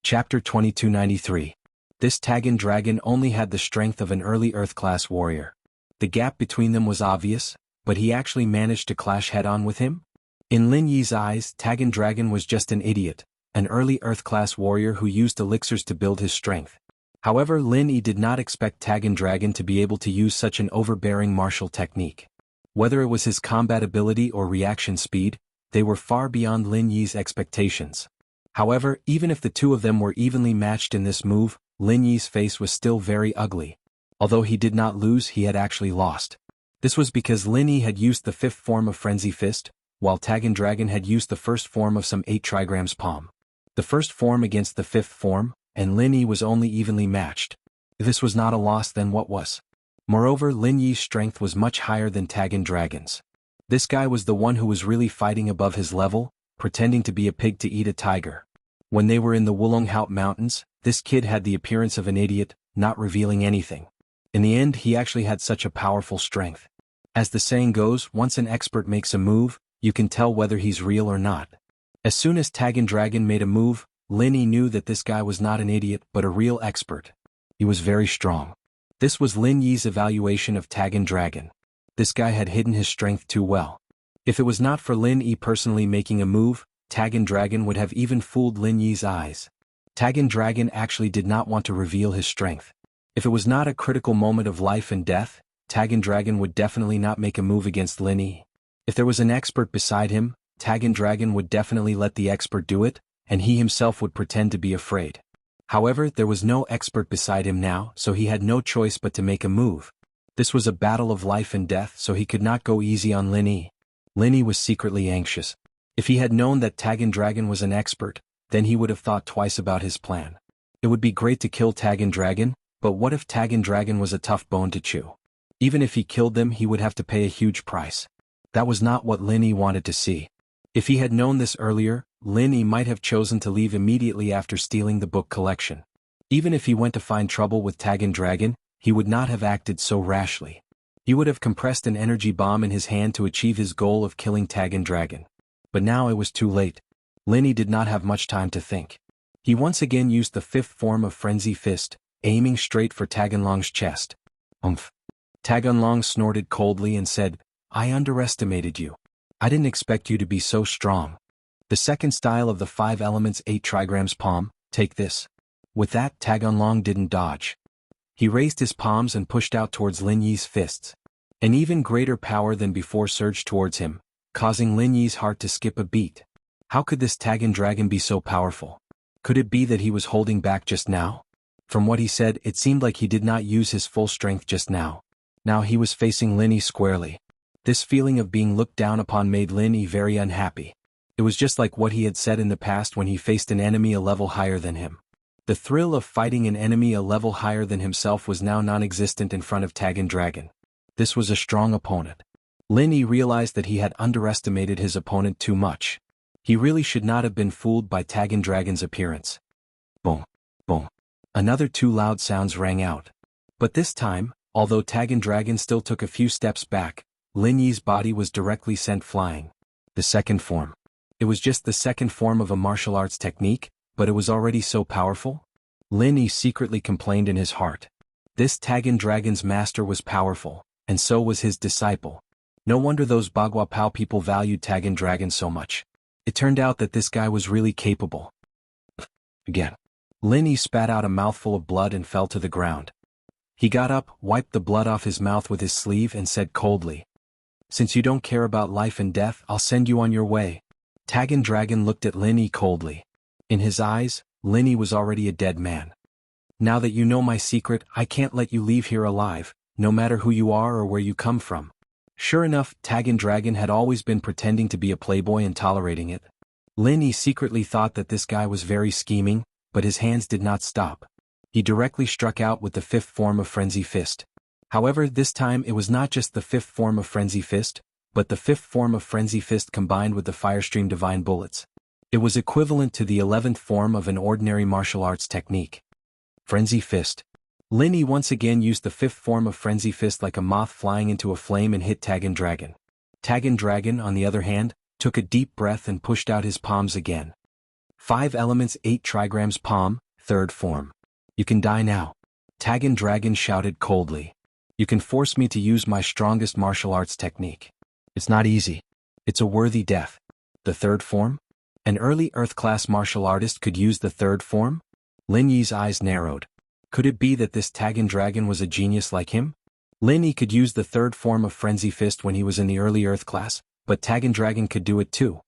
Chapter 2293. This Tagan dragon only had the strength of an early Earth-class warrior. The gap between them was obvious, but he actually managed to clash head-on with him? In Lin Yi's eyes, Tagan dragon was just an idiot, an early Earth-class warrior who used elixirs to build his strength. However, Lin Yi did not expect Tagan dragon to be able to use such an overbearing martial technique. Whether it was his combat ability or reaction speed, they were far beyond Lin Yi's expectations. However, even if the two of them were evenly matched in this move, Lin Yi's face was still very ugly. Although he did not lose, he had actually lost. This was because Lin Yi had used the 5th form of Frenzy Fist, while Tagan dragon had used the first form of some 8 trigrams palm. The first form against the 5th form, and Lin Yi was only evenly matched. If this was not a loss, then what was? Moreover, Lin Yi's strength was much higher than Tagan dragon's. This guy was the one who was really fighting above his level, pretending to be a pig to eat a tiger. When they were in the Wulonghout Mountains, this kid had the appearance of an idiot, not revealing anything. In the end, he actually had such a powerful strength. As the saying goes, once an expert makes a move, you can tell whether he's real or not. As soon as Tagan dragon made a move, Lin Yi knew that this guy was not an idiot but a real expert. He was very strong. This was Lin Yi's evaluation of Tagan dragon. This guy had hidden his strength too well. If it was not for Lin Yi personally making a move, Tagan dragon would have even fooled Lin Yi's eyes. Tagan dragon actually did not want to reveal his strength. If it was not a critical moment of life and death, Tagan dragon would definitely not make a move against Lin Yi. If there was an expert beside him, Tagan dragon would definitely let the expert do it, and he himself would pretend to be afraid. However, there was no expert beside him now, so he had no choice but to make a move. This was a battle of life and death, so he could not go easy on Lin Yi. Lin Yi was secretly anxious. If he had known that Tagan dragon was an expert, then he would have thought twice about his plan. It would be great to kill Tagan dragon, but what if Tagan dragon was a tough bone to chew? Even if he killed them, he would have to pay a huge price. That was not what Lin Yi wanted to see. If he had known this earlier, Lin Yi might have chosen to leave immediately after stealing the book collection. Even if he went to find trouble with Tagan dragon, he would not have acted so rashly. He would have compressed an energy bomb in his hand to achieve his goal of killing Tagan dragon. But now it was too late. Lin Yi did not have much time to think. He once again used the 5th form of Frenzy Fist, aiming straight for Tagan Long's chest. Tagan Long snorted coldly and said, "I underestimated you. I didn't expect you to be so strong." The second style of the 5 elements 8 trigrams palm, take this. With that, Taganlong didn't dodge. He raised his palms and pushed out towards Lin Yi's fists. An even greater power than before surged towards him, causing Lin Yi's heart to skip a beat. How could this Tagan dragon be so powerful? Could it be that he was holding back just now? From what he said, it seemed like he did not use his full strength just now. Now he was facing Lin Yi squarely. This feeling of being looked down upon made Lin Yi very unhappy. It was just like what he had said in the past when he faced an enemy a level higher than him. The thrill of fighting an enemy a level higher than himself was now non-existent in front of Tagan Dragon. This was a strong opponent. Lin Yi realized that he had underestimated his opponent too much. He really should not have been fooled by Tagan Dragon's appearance. Boom, boom. Another 2 loud sounds rang out. But this time, although Tagan Dragon still took a few steps back, Lin Yi's body was directly sent flying. The second form. It was just the second form of a martial arts technique, but it was already so powerful? Lin Yi secretly complained in his heart. This Tagan Dragon's master was powerful, and so was his disciple. No wonder those Bagua Pao people valued Tagan Dragon so much. It turned out that this guy was really capable. Again. Lin Yi spat out a mouthful of blood and fell to the ground. He got up, wiped the blood off his mouth with his sleeve and said coldly, "Since you don't care about life and death, I'll send you on your way." Tagan Dragon looked at Lin Yi coldly. In his eyes, Lin Yi was already a dead man. "Now that you know my secret, I can't let you leave here alive, no matter who you are or where you come from." Sure enough, Tagan Dragon had always been pretending to be a playboy and tolerating it. Lin Yi secretly thought that this guy was very scheming, but his hands did not stop. He directly struck out with the 5th form of Frenzy Fist. However, this time it was not just the 5th form of Frenzy Fist, but the 5th form of Frenzy Fist combined with the Firestream Divine Bullets. It was equivalent to the 11th form of an ordinary martial arts technique. Frenzy Fist. Lin Yi once again used the 5th form of Frenzy Fist like a moth flying into a flame and hit Tagan Dragon. Tagan Dragon, on the other hand, took a deep breath and pushed out his palms again. 5 elements 8 trigrams palm, 3rd form. "You can die now." Tagan Dragon shouted coldly. "You can force me to use my strongest martial arts technique. It's not easy. It's a worthy death." The 3rd form? An early Earth-class martial artist could use the 3rd form? Lin Yi's eyes narrowed. Could it be that this Tagan Dragon was a genius like him? Lin Yi could use the 3rd form of Frenzy Fist when he was in the early Earth class, but Tagan Dragon could do it too.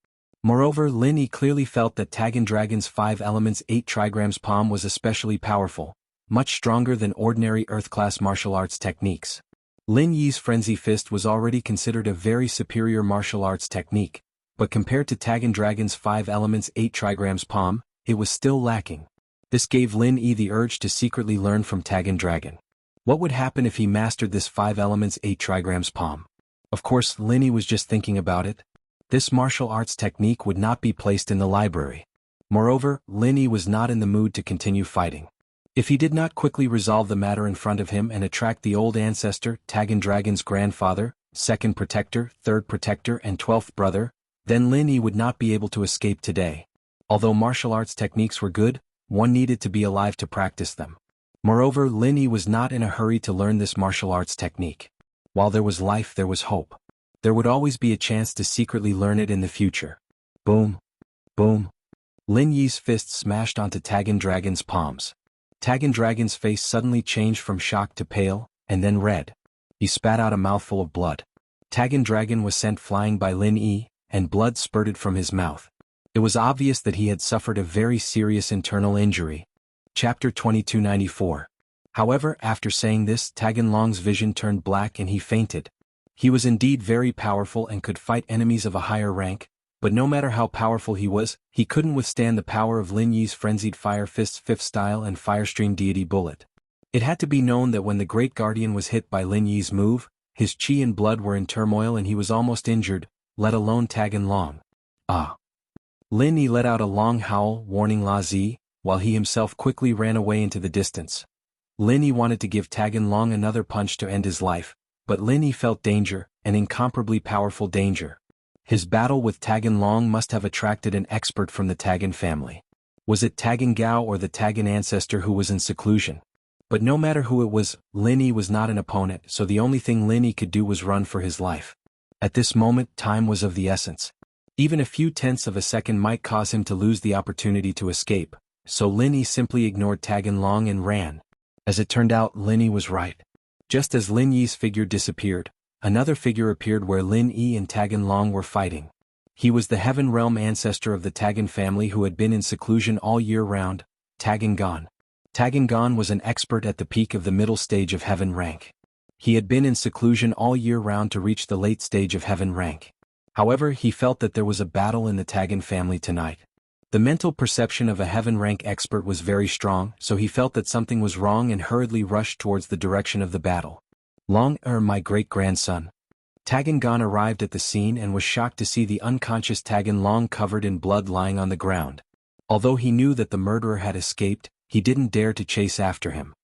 Moreover, Lin Yi clearly felt that Tagan Dragon's 5 elements 8 trigrams palm was especially powerful, much stronger than ordinary Earth-class martial arts techniques. Lin Yi's Frenzy Fist was already considered a very superior martial arts technique, but compared to Tagan Dragon's 5 elements 8 trigrams palm, it was still lacking. This gave Lin Yi the urge to secretly learn from Tagan Dragon. What would happen if he mastered this 5 elements 8 trigrams palm? Of course, Lin Yi was just thinking about it. This martial arts technique would not be placed in the library. Moreover, Lin Yi was not in the mood to continue fighting. If he did not quickly resolve the matter in front of him and attract the old ancestor, Tagan Dragon's grandfather, 2nd protector, 3rd protector and 12th brother, then Lin Yi would not be able to escape today. Although martial arts techniques were good, one needed to be alive to practice them. Moreover, Lin Yi was not in a hurry to learn this martial arts technique. While there was life, there was hope. There would always be a chance to secretly learn it in the future. Boom. Boom. Lin Yi's fist smashed onto Tagan Dragon's palms. Tagan Dragon's face suddenly changed from shock to pale, and then red. He spat out a mouthful of blood. Tagan Dragon was sent flying by Lin Yi, and blood spurted from his mouth. It was obvious that he had suffered a very serious internal injury. Chapter 2294. However, after saying this, Tagan Long's vision turned black and he fainted. He was indeed very powerful and could fight enemies of a higher rank, but no matter how powerful he was, he couldn't withstand the power of Lin Yi's frenzied Fire Fist's 5th style and Firestream Deity Bullet. It had to be known that when the Great Guardian was hit by Lin Yi's move, his chi and blood were in turmoil and he was almost injured, let alone Tagan Long. Ah! Lin Yi let out a long howl, warning La Zi, while he himself quickly ran away into the distance. Lin Yi wanted to give Tagan Long another punch to end his life, but Lin Yi felt danger, an incomparably powerful danger. His battle with Tagan Long must have attracted an expert from the Tagan family. Was it Tagan Gao or the Tagan ancestor who was in seclusion? But no matter who it was, Lin Yi was not an opponent, so the only thing Lin Yi could do was run for his life. At this moment, time was of the essence. Even a few tenths of a second might cause him to lose the opportunity to escape, so Lin Yi simply ignored Tag and Long and ran. As it turned out, Lin Yi was right. Just as Lin Yi's figure disappeared, another figure appeared where Lin Yi and Tag and Long were fighting. He was the Heaven Realm ancestor of the Tagan family who had been in seclusion all year round, Tagangon. Tagangon was an expert at the peak of the middle stage of Heaven rank. He had been in seclusion all year round to reach the late stage of Heaven rank. However, he felt that there was a battle in the Tagan family tonight. The mental perception of a Heaven rank expert was very strong, so he felt that something was wrong and hurriedly rushed towards the direction of the battle. Long, my great-grandson. Tagangon arrived at the scene and was shocked to see the unconscious Tagan Long covered in blood lying on the ground. Although he knew that the murderer had escaped, he didn't dare to chase after him.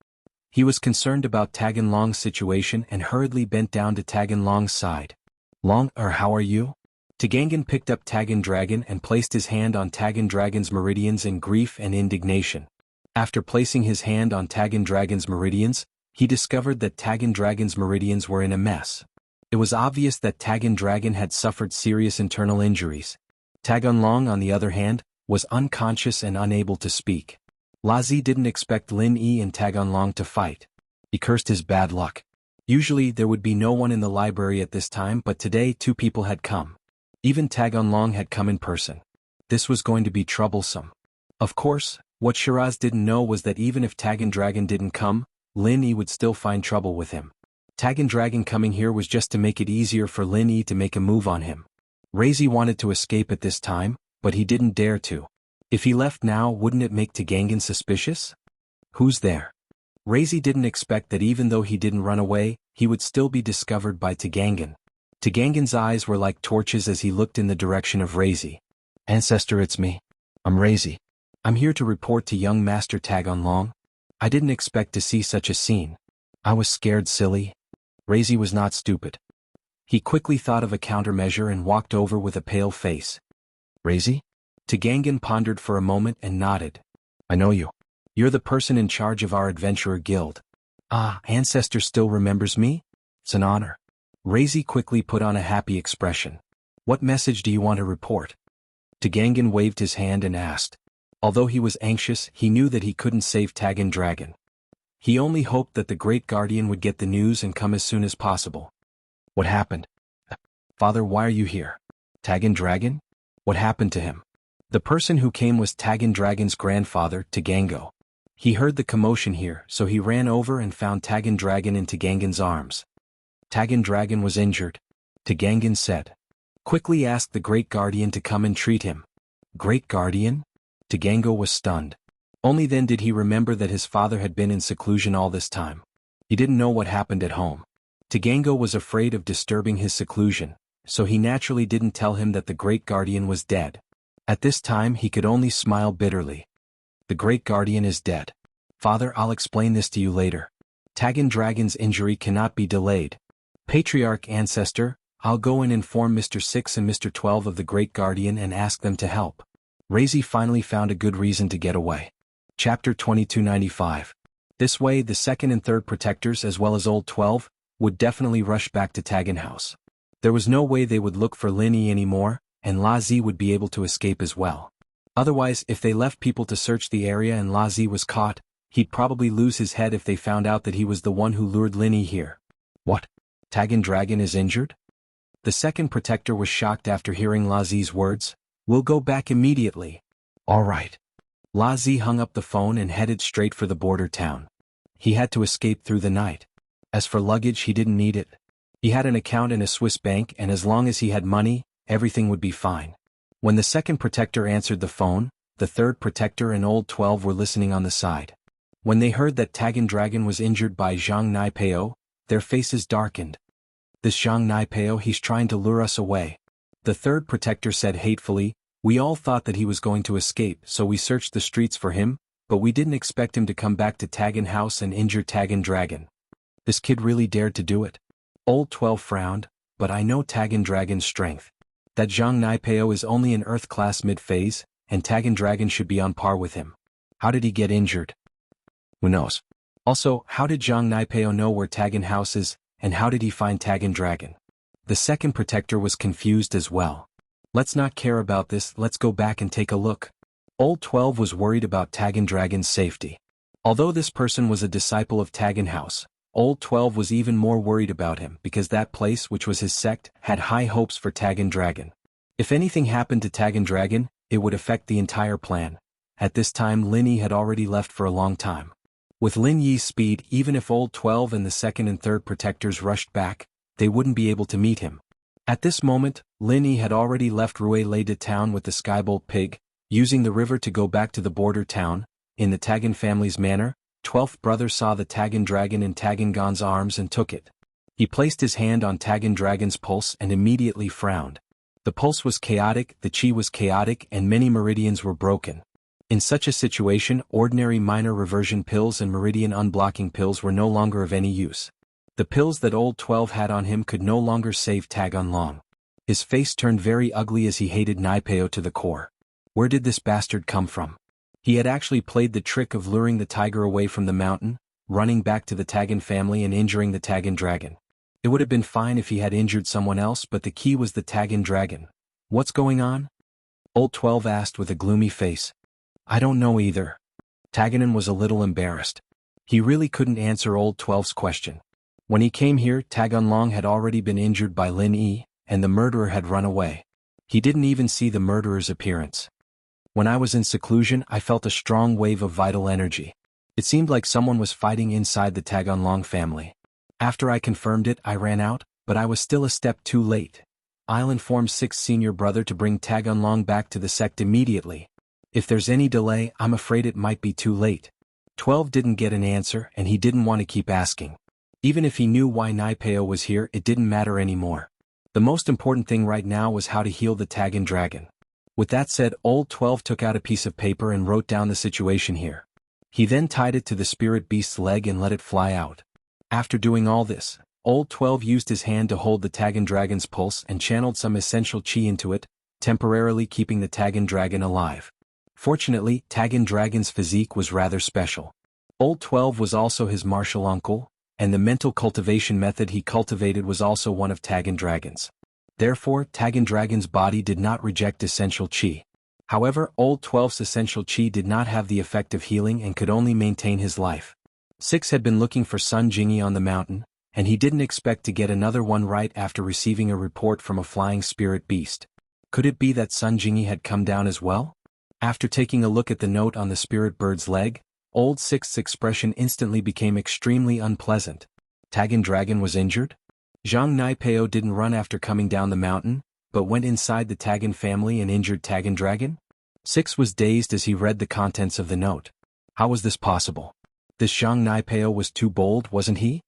He was concerned about Tagan Long's situation and hurriedly bent down to Tagan Long's side. Long, how are you? Tagangon picked up Tagan Dragon and placed his hand on Tagan Dragon's meridians in grief and indignation. After placing his hand on Tagan Dragon's meridians, he discovered that Tagan Dragon's meridians were in a mess. It was obvious that Tagan Dragon had suffered serious internal injuries. Tagan Long, on the other hand, was unconscious and unable to speak. Lazi didn't expect Lin Yi and Tagan Long to fight. He cursed his bad luck. Usually there would be no one in the library at this time, but today 2 people had come. Even Tagan Long had come in person. This was going to be troublesome. Of course, what Shiraz didn't know was that even if Tagan Dragon didn't come, Lin Yi would still find trouble with him. Tagan Dragon coming here was just to make it easier for Lin Yi to make a move on him. Razi wanted to escape at this time, but he didn't dare to. If he left now, wouldn't it make Tagangon suspicious? Who's there? Razi didn't expect that even though he didn't run away, he would still be discovered by Tagangon. Tagangon's eyes were like torches as he looked in the direction of Razi. Ancestor, it's me. I'm Razi. I'm here to report to young Master Tagan Long. I didn't expect to see such a scene. I was scared silly. Razi was not stupid. He quickly thought of a countermeasure and walked over with a pale face. Razi? Tagangon pondered for a moment and nodded. I know you. You're the person in charge of our adventurer guild. Ah, Ancestor still remembers me? It's an honor. Razi quickly put on a happy expression. What message do you want to report? Tagangon waved his hand and asked. Although he was anxious, he knew that he couldn't save Tagan Dragon. He only hoped that the Great Guardian would get the news and come as soon as possible. What happened? Father, why are you here? Tagan Dragon? What happened to him? The person who came was Tagan Dragon's grandfather, Tagango. He heard the commotion here, so he ran over and found Tagan Dragon in Tagangon's arms. Tagan Dragon was injured, Tagangon said. Quickly asked the Great Guardian to come and treat him. Great Guardian? Tagango was stunned. Only then did he remember that his father had been in seclusion all this time. He didn't know what happened at home. Tagango was afraid of disturbing his seclusion, so he naturally didn't tell him that the Great Guardian was dead. At this time he could only smile bitterly. The Great Guardian is dead. Father, I'll explain this to you later. Tagan Dragon's injury cannot be delayed. Patriarch Ancestor, I'll go and inform Mr. 6 and Mr. 12 of the Great Guardian and ask them to help. Razi finally found a good reason to get away. Chapter 2295. This way the second and third protectors as well as Old 12, would definitely rush back to Tagan House. There was no way they would look for Lin Yi anymore, and Lazi would be able to escape as well. Otherwise, if they left people to search the area and Lazi was caught, he'd probably lose his head if they found out that he was the one who lured Lin Yi here. What? Tagan Dragon is injured? The second protector was shocked after hearing Lazi's words. We'll go back immediately. All right. Lazi hung up the phone and headed straight for the border town. He had to escape through the night. As for luggage, he didn't need it. He had an account in a Swiss bank, and as long as he had money, everything would be fine. When the second protector answered the phone, the third protector and Old 12 were listening on the side. When they heard that Tagan Dragon was injured by Zhang Naipeo, their faces darkened. This Zhang Naipeo, he's trying to lure us away. The third protector said hatefully, we all thought that he was going to escape, so we searched the streets for him, but we didn't expect him to come back to Tagan House and injure Tagan Dragon. This kid really dared to do it. Old 12 frowned, but I know Tagan Dragon's strength. That Zhang Naipeo is only an Earth class mid-phase, and Tagan Dragon should be on par with him. How did he get injured? Who knows? Also, how did Zhang Naipeo know where Tagan House is, and how did he find Tagan Dragon? The second protector was confused as well. Let's not care about this, let's go back and take a look. Old 12 was worried about Tagan Dragon's safety. Although this person was a disciple of Tagan House, Old 12 was even more worried about him because that place, which was his sect, had high hopes for Tagan Dragon. If anything happened to Tagan Dragon, it would affect the entire plan. At this time Lin Yi had already left for a long time. With Lin Yi's speed, even if Old 12 and the second and third protectors rushed back, they wouldn't be able to meet him. At this moment, Lin Yi had already left Ruilei town with the Skybolt pig, using the river to go back to the border town. In the Tagan family's manor, 12th brother saw the Tagan dragon in Tagan Gon's arms and took it. He placed his hand on Tagan Dragon's pulse and immediately frowned. The pulse was chaotic, the chi was chaotic, and many meridians were broken. In such a situation, ordinary minor reversion pills and meridian unblocking pills were no longer of any use. The pills that Old 12 had on him could no longer save Tagan Long. His face turned very ugly as he hated Naipeo to the core. Where did this bastard come from? He had actually played the trick of luring the tiger away from the mountain, running back to the Tagan family and injuring the Tagan dragon. It would have been fine if he had injured someone else, but the key was the Tagan dragon. What's going on? Old 12 asked with a gloomy face. I don't know either. Taganon was a little embarrassed. He really couldn't answer Old 12's question. When he came here, Tagan Long had already been injured by Lin Yi, and the murderer had run away. He didn't even see the murderer's appearance. When I was in seclusion, I felt a strong wave of vital energy. It seemed like someone was fighting inside the Tagan Long family. After I confirmed it, I ran out, but I was still a step too late. I'll inform 6th senior brother to bring Tagan Long back to the sect immediately. If there's any delay, I'm afraid it might be too late. 12 didn't get an answer, and he didn't want to keep asking. Even if he knew why Naipeo was here, it didn't matter anymore. The most important thing right now was how to heal the Tagan dragon. With that said, Old 12 took out a piece of paper and wrote down the situation here. He then tied it to the spirit beast's leg and let it fly out. After doing all this, Old 12 used his hand to hold the Tagan dragon's pulse and channeled some essential chi into it, temporarily keeping the Tagan dragon alive. Fortunately, Tagan dragon's physique was rather special. Old 12 was also his martial uncle, and the mental cultivation method he cultivated was also one of Tagan dragon's. Therefore, Tagan dragon's body did not reject essential chi. However, Old 12's essential chi did not have the effect of healing and could only maintain his life. 6 had been looking for Sun Jingyi on the mountain, and he didn't expect to get another one right after receiving a report from a flying spirit beast. Could it be that Sun Jingyi had come down as well? After taking a look at the note on the spirit bird's leg, Old 6's expression instantly became extremely unpleasant. Tagan dragon was injured? Zhang Naipeo didn't run after coming down the mountain, but went inside the Tagan family and injured Tagan dragon? 6 was dazed as he read the contents of the note. How was this possible? This Zhang Naipeo was too bold, wasn't he?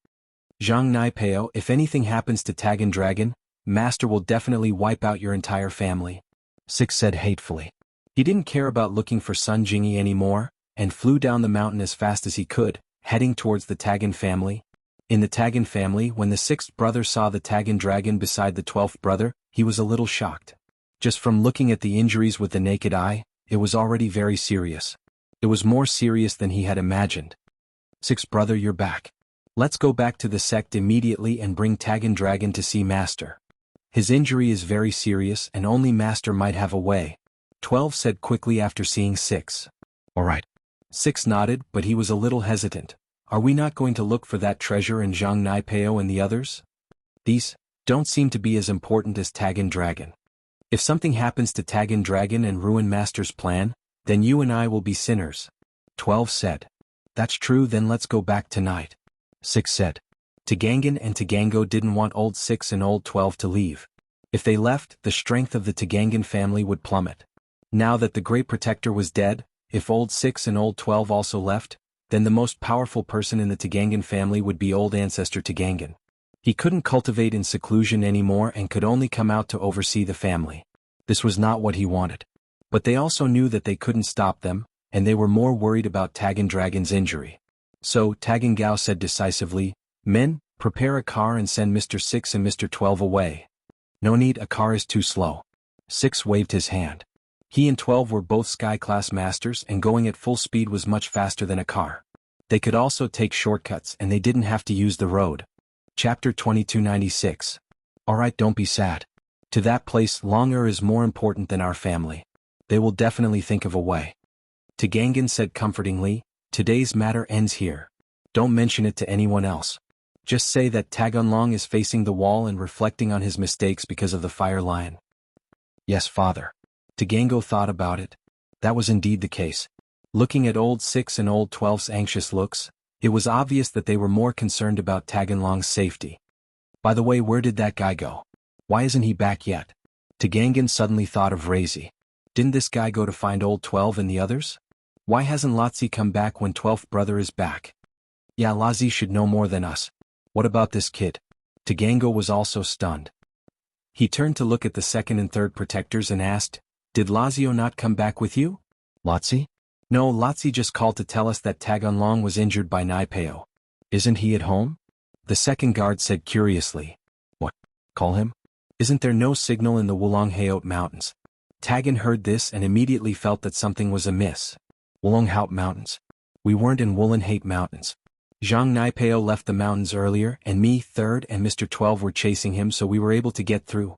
Zhang Naipeo, if anything happens to Tagan dragon, Master will definitely wipe out your entire family. 6 said hatefully. He didn't care about looking for Sun Jingyi anymore, and flew down the mountain as fast as he could, heading towards the Tagan family. In the Tagan family, when the 6th brother saw the Tagan dragon beside the 12th brother, he was a little shocked. Just from looking at the injuries with the naked eye, it was already very serious. It was more serious than he had imagined. 6th brother, you're back. Let's go back to the sect immediately and bring Tagan dragon to see Master. His injury is very serious and only Master might have a way. 12 said quickly after seeing 6. All right. 6 nodded, but he was a little hesitant. Are we not going to look for that treasure in Zhang Naipeo and the others? These don't seem to be as important as Tagan dragon. If something happens to Tagan dragon and ruin Master's plan, then you and I will be sinners. 12 said. That's true, then let's go back tonight. 6 said. Tagangan and Tagango didn't want Old 6 and Old 12 to leave. If they left, the strength of the Tagangan family would plummet. Now that the Great Protector was dead, if Old 6 and Old 12 also left, then the most powerful person in the Tagangan family would be Old Ancestor Tagangan. He couldn't cultivate in seclusion anymore and could only come out to oversee the family. This was not what he wanted. But they also knew that they couldn't stop them, and they were more worried about Tagan dragon's injury. So, Tagan Gao said decisively, Men, prepare a car and send Mr. 6 and Mr. 12 away. No need, a car is too slow. 6 waved his hand. He and 12 were both sky-class masters and going at full speed was much faster than a car. They could also take shortcuts and they didn't have to use the road. Chapter 2296. Alright, don't be sad. To that place longer is more important than our family. They will definitely think of a way. Tagangan said comfortingly, today's matter ends here. Don't mention it to anyone else. Just say that Taganlong is facing the wall and reflecting on his mistakes because of the fire lion. Yes, father. Tagango thought about it. That was indeed the case. Looking at old 6 and old 12's anxious looks, it was obvious that they were more concerned about Taganlong's safety. By the way, where did that guy go? Why isn't he back yet? Tagangan suddenly thought of Razi. Didn't this guy go to find old 12 and the others? Why hasn't Lotzi come back when 12th brother is back? Yeah, Lazi should know more than us. What about this kid? Tagango was also stunned. He turned to look at the second and third protectors and asked, did Lazio not come back with you? Lotzi? No, Lotzi just called to tell us that Taganlong was injured by Naipeo. Isn't he at home? The second guard said curiously. What? Call him? Isn't there no signal in the Wulonghaot Mountains? Tagan heard this and immediately felt that something was amiss. Wulonghaot Mountains. We weren't in Wulonghaot Mountains. Zhang Naipeo left the mountains earlier and me, third and Mr. 12 were chasing him so we were able to get through.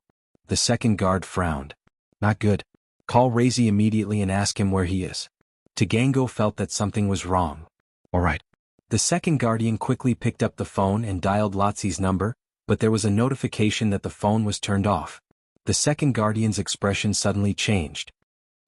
The second guard frowned. Not good. Call Razi immediately and ask him where he is. Tagango felt that something was wrong. All right. The second guardian quickly picked up the phone and dialed Lotzi's number, but there was a notification that the phone was turned off. The second guardian's expression suddenly changed.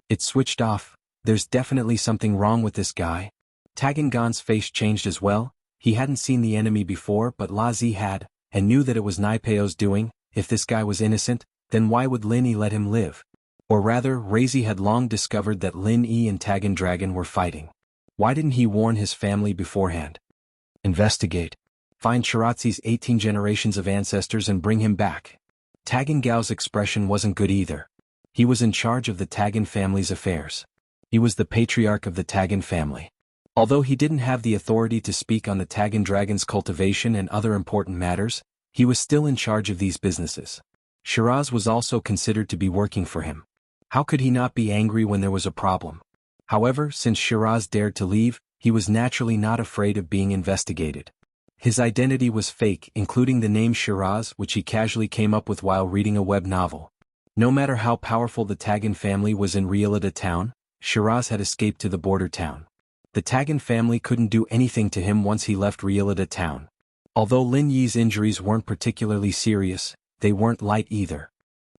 It switched off. There's definitely something wrong with this guy. Tagangan's face changed as well. He hadn't seen the enemy before but Lazi had, and knew that it was Naipeo's doing. If this guy was innocent, then why would Lin Yi let him live? Or rather, Razi had long discovered that Lin Yi and Tagan Dragon were fighting. Why didn't he warn his family beforehand? Investigate. Find Shiratzi's 18 generations of ancestors and bring him back. Tagan Gao's expression wasn't good either. He was in charge of the Tagan family's affairs. He was the patriarch of the Tagan family. Although he didn't have the authority to speak on the Tagan Dragon's cultivation and other important matters, he was still in charge of these businesses. Shiraz was also considered to be working for him. How could he not be angry when there was a problem? However, since Shiraz dared to leave, he was naturally not afraid of being investigated. His identity was fake, including the name Shiraz, which he casually came up with while reading a web novel. No matter how powerful the Tagan family was in Rielida town, Shiraz had escaped to the border town. The Tagan family couldn't do anything to him once he left Rielida town. Although Lin Yi's injuries weren't particularly serious, they weren't light either.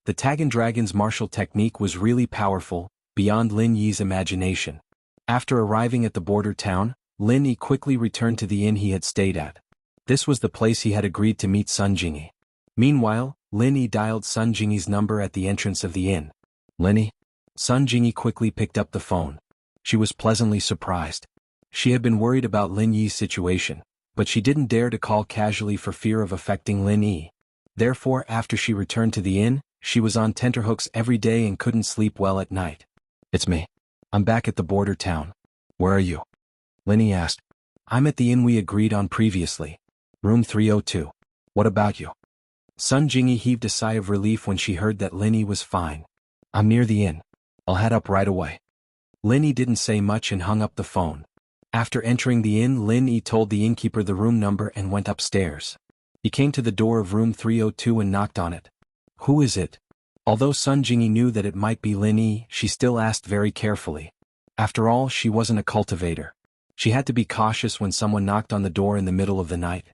The Tagan Dragon's martial technique was really powerful, beyond Lin Yi's imagination. After arriving at the border town, Lin Yi quickly returned to the inn he had stayed at. This was the place he had agreed to meet Sun Jingyi. Meanwhile, Lin Yi dialed Sun Jingyi's number at the entrance of the inn. Lin Yi? Sun Jingyi quickly picked up the phone. She was pleasantly surprised. She had been worried about Lin Yi's situation, but she didn't dare to call casually for fear of affecting Lin Yi. Therefore, after she returned to the inn, she was on tenterhooks every day and couldn't sleep well at night. It's me. I'm back at the border town. Where are you? Lin Yi asked. I'm at the inn we agreed on previously. Room 302. What about you? Sun Jingyi heaved a sigh of relief when she heard that Lin Yi was fine. I'm near the inn. I'll head up right away. Lin Yi didn't say much and hung up the phone. After entering the inn, Lin Yi told the innkeeper the room number and went upstairs. He came to the door of room 302 and knocked on it. Who is it? Although Sun Jingyi knew that it might be Lin Yi, she still asked very carefully. After all, she wasn't a cultivator. She had to be cautious when someone knocked on the door in the middle of the night.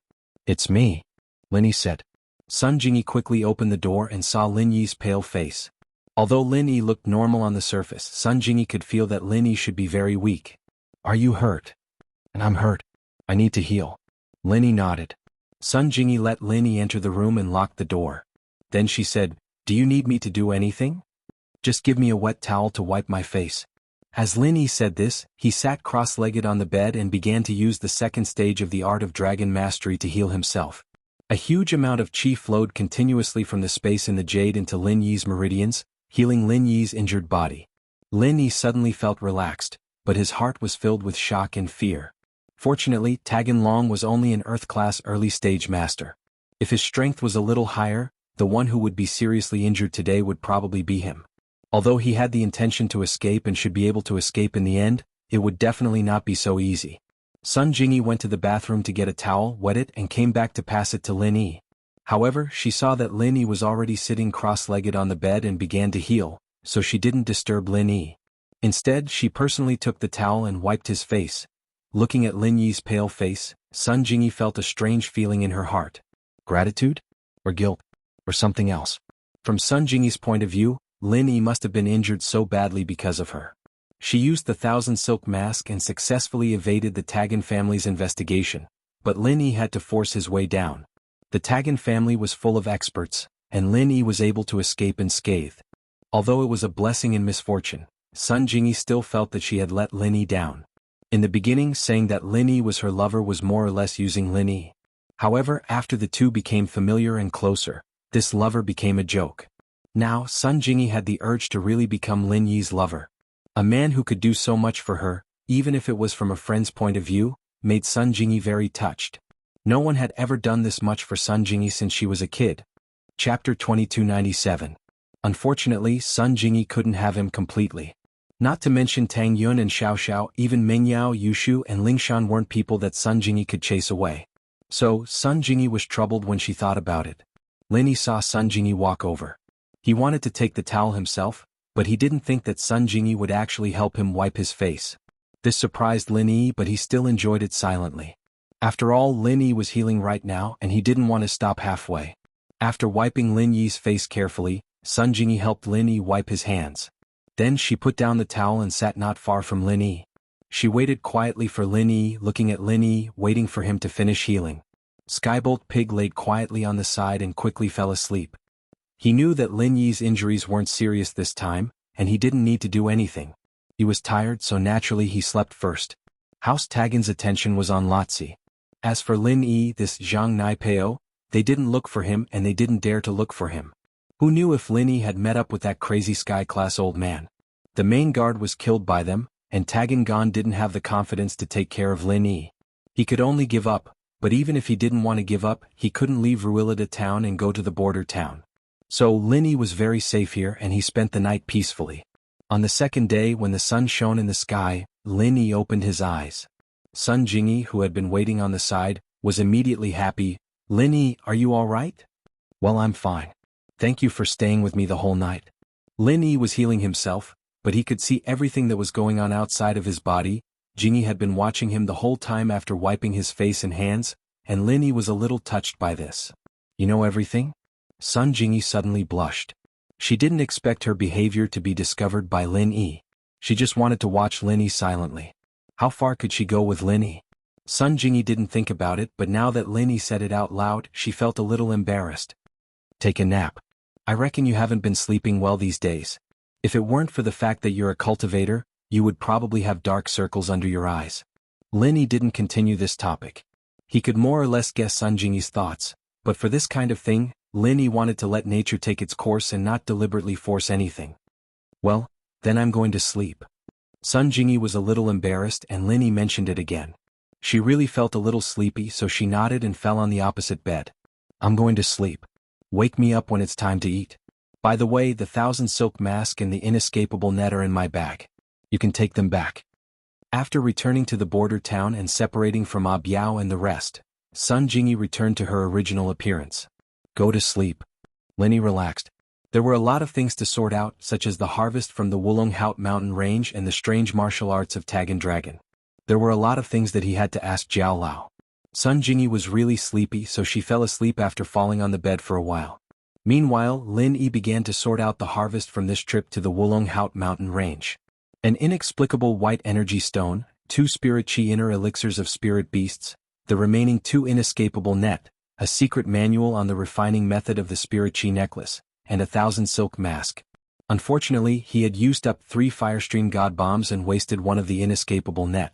It's me, Lin Yi said. Sun Jingyi quickly opened the door and saw Lin Yi's pale face. Although Lin Yi looked normal on the surface, Sun Jingyi could feel that Lin Yi should be very weak. Are you hurt? And I'm hurt. I need to heal. Lin Yi nodded. Sun Jingyi let Lin Yi enter the room and locked the door. Then she said, Do you need me to do anything? Just give me a wet towel to wipe my face. As Lin Yi said this, he sat cross-legged on the bed and began to use the second stage of the art of dragon mastery to heal himself. A huge amount of chi flowed continuously from the space in the jade into Lin Yi's meridians, healing Lin Yi's injured body. Lin Yi suddenly felt relaxed, but his heart was filled with shock and fear. Fortunately, Tagan Long was only an Earth-class early-stage master. If his strength was a little higher, the one who would be seriously injured today would probably be him. Although he had the intention to escape and should be able to escape in the end, it would definitely not be so easy. Sun Jingyi went to the bathroom to get a towel, wet it and came back to pass it to Lin Yi. However, she saw that Lin Yi was already sitting cross-legged on the bed and began to heal, so she didn't disturb Lin Yi. Instead, she personally took the towel and wiped his face. Looking at Lin Yi's pale face, Sun Jingyi felt a strange feeling in her heart. Gratitude? Or guilt? Or something else? From Sun Jingyi's point of view, Lin Yi must have been injured so badly because of her. She used the Thousand Silk Mask and successfully evaded the Tagan family's investigation, but Lin Yi had to force his way down. The Tagan family was full of experts, and Lin Yi was able to escape unscathed. Although it was a blessing in misfortune, Sun Jingyi still felt that she had let Lin Yi down. In the beginning, saying that Lin Yi was her lover was more or less using Lin Yi. However, after the two became familiar and closer, this lover became a joke. Now, Sun Jingyi had the urge to really become Lin Yi's lover. A man who could do so much for her, even if it was from a friend's point of view, made Sun Jingyi very touched. No one had ever done this much for Sun Jingyi since she was a kid. Chapter 2297. Unfortunately, Sun Jingyi couldn't have him completely. Not to mention Tang Yun and Xiao Xiao, even Meng Yao, Yushu and Lingshan weren't people that Sun Jingyi could chase away. So, Sun Jingyi was troubled when she thought about it. Lin Yi saw Sun Jingyi walk over. He wanted to take the towel himself, but he didn't think that Sun Jingyi would actually help him wipe his face. This surprised Lin Yi, but he still enjoyed it silently. After all, Lin Yi was healing right now and he didn't want to stop halfway. After wiping Lin Yi's face carefully, Sun Jingyi helped Lin Yi wipe his hands. Then she put down the towel and sat not far from Lin Yi. She waited quietly for Lin Yi, looking at Lin Yi, waiting for him to finish healing. Skybolt Pig laid quietly on the side and quickly fell asleep. He knew that Lin Yi's injuries weren't serious this time, and he didn't need to do anything. He was tired, so naturally he slept first. House Tagan's attention was on Lotzi. As for Lin Yi, this Zhang Naipeo, they didn't look for him and they didn't dare to look for him. Who knew if Lin Yi had met up with that crazy sky-class old man? The main guard was killed by them, and Tagan Gon didn't have the confidence to take care of Lin Yi. He could only give up, but even if he didn't want to give up, he couldn't leave Ruilida town and go to the border town. So Lin Yi was very safe here and he spent the night peacefully. On the second day, when the sun shone in the sky, Lin Yi opened his eyes. Sun Jingyi, who had been waiting on the side, was immediately happy. Lin Yi, are you all right? Well, I'm fine. Thank you for staying with me the whole night. Lin Yi was healing himself, but he could see everything that was going on outside of his body. Jingyi had been watching him the whole time after wiping his face and hands, and Lin Yi was a little touched by this. You know everything? Sun Jingyi suddenly blushed. She didn't expect her behavior to be discovered by Lin Yi. She just wanted to watch Lin Yi silently. How far could she go with Lin Yi? Sun Jingyi didn't think about it, but now that Lin Yi said it out loud, she felt a little embarrassed. Take a nap. I reckon you haven't been sleeping well these days. If it weren't for the fact that you're a cultivator, you would probably have dark circles under your eyes. Lin Yi didn't continue this topic. He could more or less guess Sun Jingyi's thoughts, but for this kind of thing, Lin Yi wanted to let nature take its course and not deliberately force anything. Well, then I'm going to sleep. Sun Jingyi was a little embarrassed and Lin Yi mentioned it again. She really felt a little sleepy, so she nodded and fell on the opposite bed. I'm going to sleep. Wake me up when it's time to eat. By the way, the 1,000 silk mask and the inescapable net are in my bag. You can take them back. After returning to the border town and separating from Ah Biao and the rest, Sun Jingyi returned to her original appearance. Go to sleep. Lin Yi relaxed. There were a lot of things to sort out, such as the harvest from the Wulong Haut mountain range and the strange martial arts of Tagan Dragon. There were a lot of things that he had to ask Jiao Lao. Sun Jingyi was really sleepy, so she fell asleep after falling on the bed for a while. Meanwhile, Lin Yi began to sort out the harvest from this trip to the Wulong Haut mountain range. An inexplicable white energy stone, 2 spirit chi inner elixirs of spirit beasts, the remaining 2 inescapable net, a secret manual on the refining method of the spirit chi necklace, and 1,000 silk mask. Unfortunately, he had used up 3 firestream god bombs and wasted one of the inescapable net.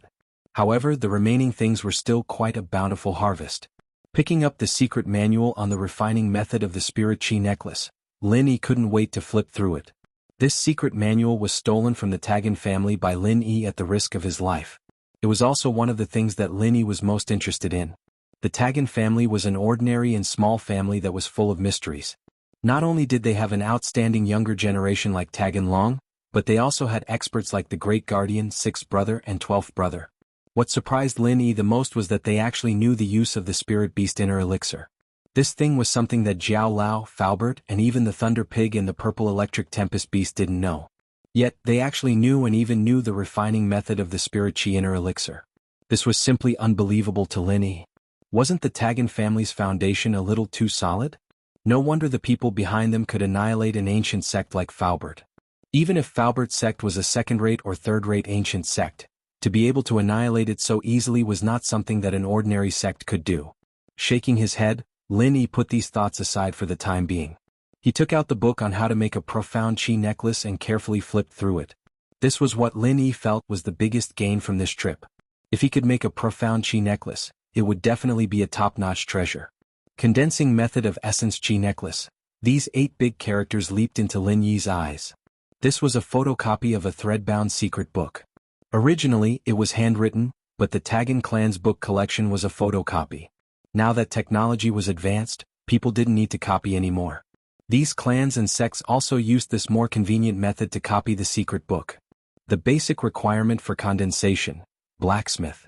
However, the remaining things were still quite a bountiful harvest. Picking up the secret manual on the refining method of the spirit chi necklace, Lin Yi couldn't wait to flip through it. This secret manual was stolen from the Tagan family by Lin Yi at the risk of his life. It was also one of the things that Lin Yi was most interested in. The Tagan family was an ordinary and small family that was full of mysteries. Not only did they have an outstanding younger generation like Tagan Long, but they also had experts like the Great Guardian, 6th brother and 12th brother. What surprised Lin Yi the most was that they actually knew the use of the Spirit Beast Inner Elixir. This thing was something that Jiao Lao, Faubert, and even the Thunder Pig and the Purple Electric Tempest Beast didn't know. Yet, they actually knew and even knew the refining method of the Spirit Chi Inner Elixir. This was simply unbelievable to Lin Yi. Wasn't the Tagan family's foundation a little too solid? No wonder the people behind them could annihilate an ancient sect like Faubert. Even if Faubert's sect was a second-rate or third-rate ancient sect, to be able to annihilate it so easily was not something that an ordinary sect could do. Shaking his head, Lin Yi put these thoughts aside for the time being. He took out the book on how to make a profound chi necklace and carefully flipped through it. This was what Lin Yi felt was the biggest gain from this trip. If he could make a profound chi necklace, it would definitely be a top-notch treasure. Condensing method of essence chi necklace. These 8 big characters leaped into Lin Yi's eyes. This was a photocopy of a thread-bound secret book. Originally, it was handwritten, but the Tagan clan's book collection was a photocopy. Now that technology was advanced, people didn't need to copy anymore. These clans and sects also used this more convenient method to copy the secret book. The basic requirement for condensation: blacksmith.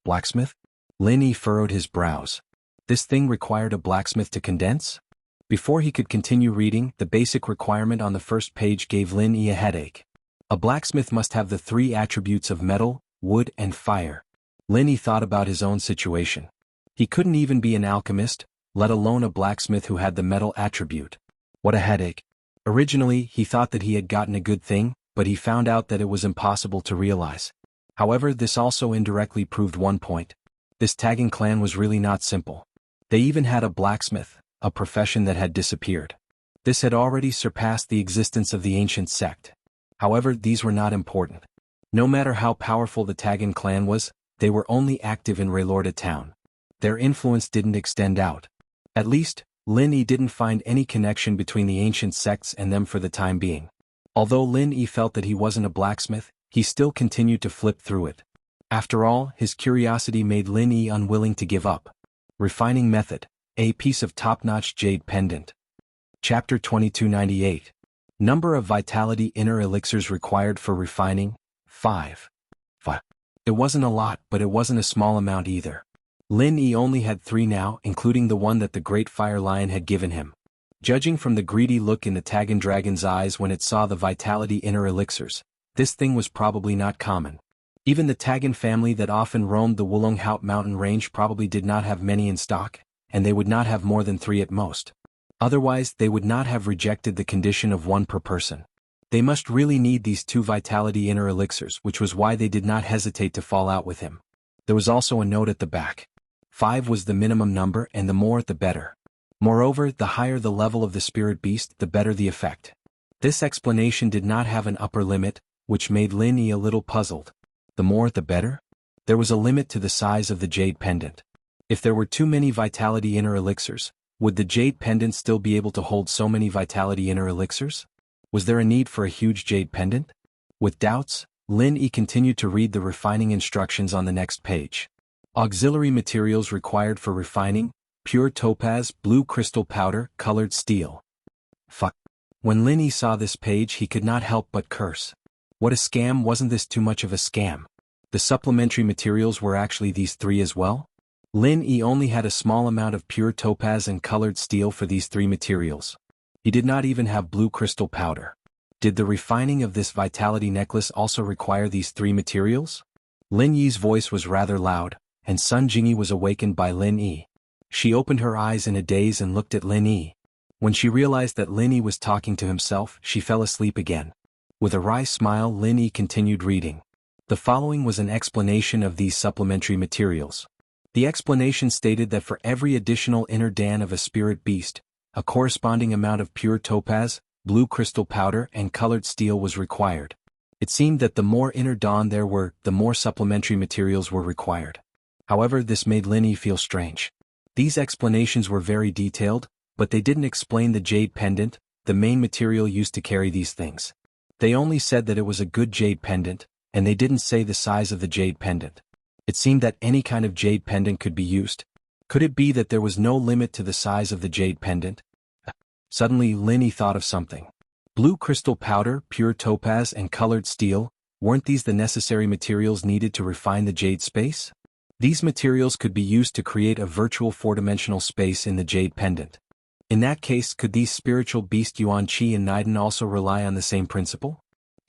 Blacksmith? Lin Yi furrowed his brows. This thing required a blacksmith to condense? Before he could continue reading, the basic requirement on the first page gave Lin Yi a headache. A blacksmith must have the 3 attributes of metal, wood, and fire. Lin Yi thought about his own situation. He couldn't even be an alchemist, let alone a blacksmith who had the metal attribute. What a headache. Originally, he thought that he had gotten a good thing, but he found out that it was impossible to realize. However, this also indirectly proved one point. This Tagan clan was really not simple. They even had a blacksmith, a profession that had disappeared. This had already surpassed the existence of the ancient sect. However, these were not important. No matter how powerful the Tagan clan was, they were only active in Raylorda town. Their influence didn't extend out. At least, Lin Yi didn't find any connection between the ancient sects and them for the time being. Although Lin Yi felt that he wasn't a blacksmith, he still continued to flip through it. After all, his curiosity made Lin Yi unwilling to give up. Refining method: a piece of top-notch jade pendant. Chapter 2298. Number of vitality inner elixirs required for refining: 5. It wasn't a lot, but it wasn't a small amount either. Lin Yi only had 3 now, including the one that the Great Fire Lion had given him. Judging from the greedy look in the Tagan dragon's eyes when it saw the vitality inner elixirs, this thing was probably not common. Even the Tagan family that often roamed the Wulonghout mountain range probably did not have many in stock, and they would not have more than 3 at most. Otherwise, they would not have rejected the condition of 1 per person. They must really need these 2 vitality inner elixirs, which was why they did not hesitate to fall out with him. There was also a note at the back. 5 was the minimum number, and the more the better. Moreover, the higher the level of the spirit beast, the better the effect. This explanation did not have an upper limit, which made Lin Yi a little puzzled. The more the better? There was a limit to the size of the jade pendant. If there were too many vitality inner elixirs, would the jade pendant still be able to hold so many vitality inner elixirs? Was there a need for a huge jade pendant? With doubts, Lin Yi continued to read the refining instructions on the next page. Auxiliary materials required for refining: pure topaz, blue crystal powder, colored steel. Fuck. When Lin Yi saw this page, he could not help but curse. What a scam! Wasn't this too much of a scam? The supplementary materials were actually these 3 as well? Lin Yi only had a small amount of pure topaz and colored steel for these 3 materials. He did not even have blue crystal powder. Did the refining of this vitality necklace also require these 3 materials? Lin Yi's voice was rather loud, and Sun Jingyi was awakened by Lin Yi. She opened her eyes in a daze and looked at Lin Yi. When she realized that Lin Yi was talking to himself, she fell asleep again. With a wry smile, Lin Yi continued reading. The following was an explanation of these supplementary materials. The explanation stated that for every additional inner dan of a spirit beast, a corresponding amount of pure topaz, blue crystal powder, and colored steel was required. It seemed that the more inner dan there were, the more supplementary materials were required. However, this made Lin Yi feel strange. These explanations were very detailed, but they didn't explain the jade pendant, the main material used to carry these things. They only said that it was a good jade pendant, and they didn't say the size of the jade pendant. It seemed that any kind of jade pendant could be used. Could it be that there was no limit to the size of the jade pendant? Suddenly, Lin Yi thought of something. Blue crystal powder, pure topaz, and colored steel, weren't these the necessary materials needed to refine the jade space? These materials could be used to create a virtual four-dimensional space in the jade pendant. In that case, could these spiritual beast Yuan Qi and Niden also rely on the same principle?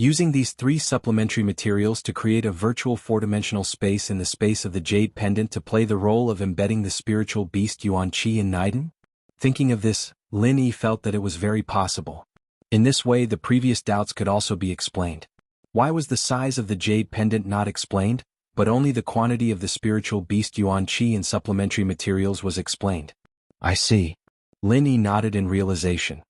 Using these three supplementary materials to create a virtual four-dimensional space in the space of the jade pendant to play the role of embedding the spiritual beast Yuan Qi and Niden? Thinking of this, Lin Yi felt that it was very possible. In this way, the previous doubts could also be explained. Why was the size of the jade pendant not explained, but only the quantity of the spiritual beast Yuan Qi and supplementary materials was explained? I see. Lin Yi nodded in realization.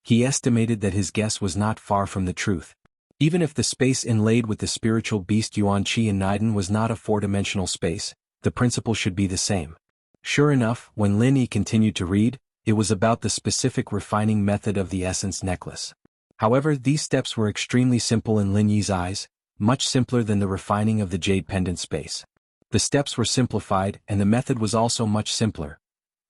He estimated that his guess was not far from the truth. Even if the space inlaid with the spiritual beast Yuan Qi and Niden was not a four-dimensional space, the principle should be the same. Sure enough, when Lin Yi continued to read, it was about the specific refining method of the essence necklace. However, these steps were extremely simple in Lin Yi's eyes, much simpler than the refining of the jade pendant space. The steps were simplified, and the method was also much simpler.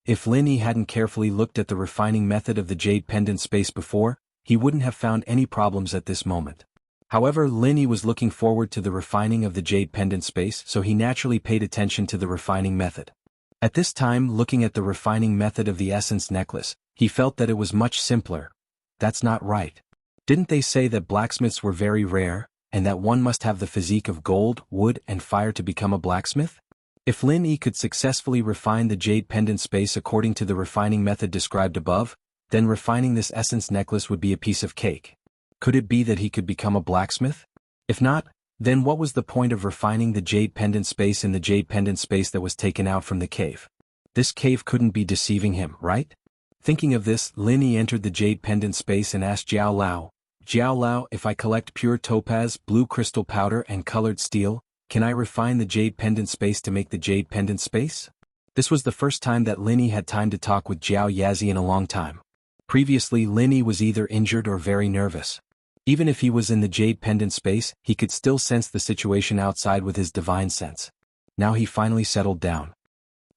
If Lin Yi hadn't carefully looked at the refining method of the jade pendant space before, he wouldn't have found any problems at this moment. However, Lin Yi was looking forward to the refining of the jade pendant space, so he naturally paid attention to the refining method. At this time, looking at the refining method of the essence necklace, he felt that it was much simpler. That's not right. Didn't they say that blacksmiths were very rare, and that one must have the physique of gold, wood, and fire to become a blacksmith? If Lin Yi could successfully refine the jade pendant space according to the refining method described above, then refining this essence necklace would be a piece of cake. Could it be that he could become a blacksmith? If not, then what was the point of refining the jade pendant space in the jade pendant space that was taken out from the cave? This cave couldn't be deceiving him, right? Thinking of this, Lin Yi entered the jade pendant space and asked Jiao Lao, if I collect pure topaz, blue crystal powder and colored steel, can I refine the jade pendant space to make the jade pendant space? This was the first time that Lin Yi had time to talk with Jiao Yazi in a long time. Previously, Lin Yi was either injured or very nervous. Even if he was in the jade pendant space, he could still sense the situation outside with his divine sense. Now he finally settled down.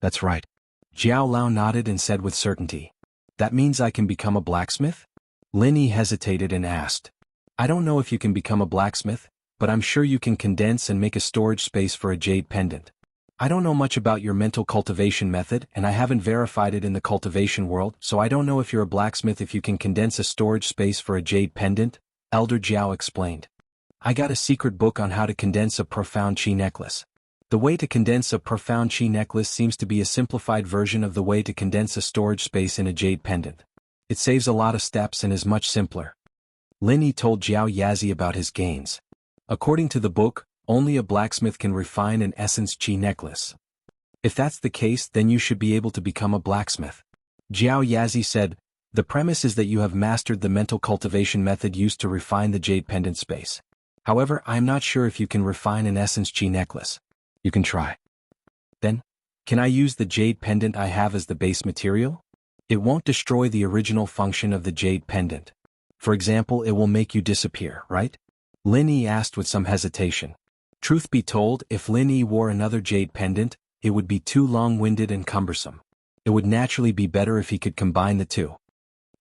That's right. Jiao Lao nodded and said with certainty. That means I can become a blacksmith? Lin Yi hesitated and asked. I don't know if you can become a blacksmith, but I'm sure you can condense and make a storage space for a jade pendant. I don't know much about your mental cultivation method, and I haven't verified it in the cultivation world, so I don't know if you're a blacksmith if you can condense a storage space for a jade pendant, Elder Jiao explained. I got a secret book on how to condense a profound chi necklace. The way to condense a profound chi necklace seems to be a simplified version of the way to condense a storage space in a jade pendant. It saves a lot of steps and is much simpler. Lin Yi told Jiao Yazi about his gains. According to the book, only a blacksmith can refine an essence chi necklace. If that's the case, then you should be able to become a blacksmith. Jiao Yazi said, the premise is that you have mastered the mental cultivation method used to refine the jade pendant space. However, I am not sure if you can refine an essence chi necklace. You can try. Then, can I use the jade pendant I have as the base material? It won't destroy the original function of the jade pendant. For example, it will make you disappear, right? Lin Yi asked with some hesitation. Truth be told, if Lin Yi wore another jade pendant, it would be too long-winded and cumbersome. It would naturally be better if he could combine the two.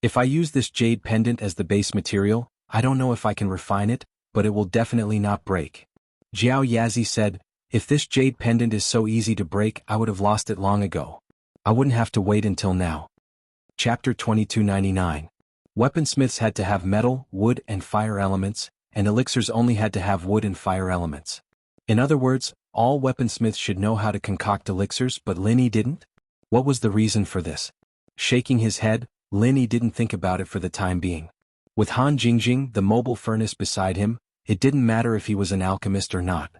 If I use this jade pendant as the base material, I don't know if I can refine it, but it will definitely not break. Jiao Yazi said, if this jade pendant is so easy to break, I would have lost it long ago. I wouldn't have to wait until now. Chapter 2299. Weaponsmiths had to have metal, wood, and fire elements, and elixirs only had to have wood and fire elements. In other words, all weaponsmiths should know how to concoct elixirs, but Lin Yi didn't? What was the reason for this? Shaking his head, Lin Yi didn't think about it for the time being. With Han Jingjing, the mobile furnace beside him, it didn't matter if he was an alchemist or not.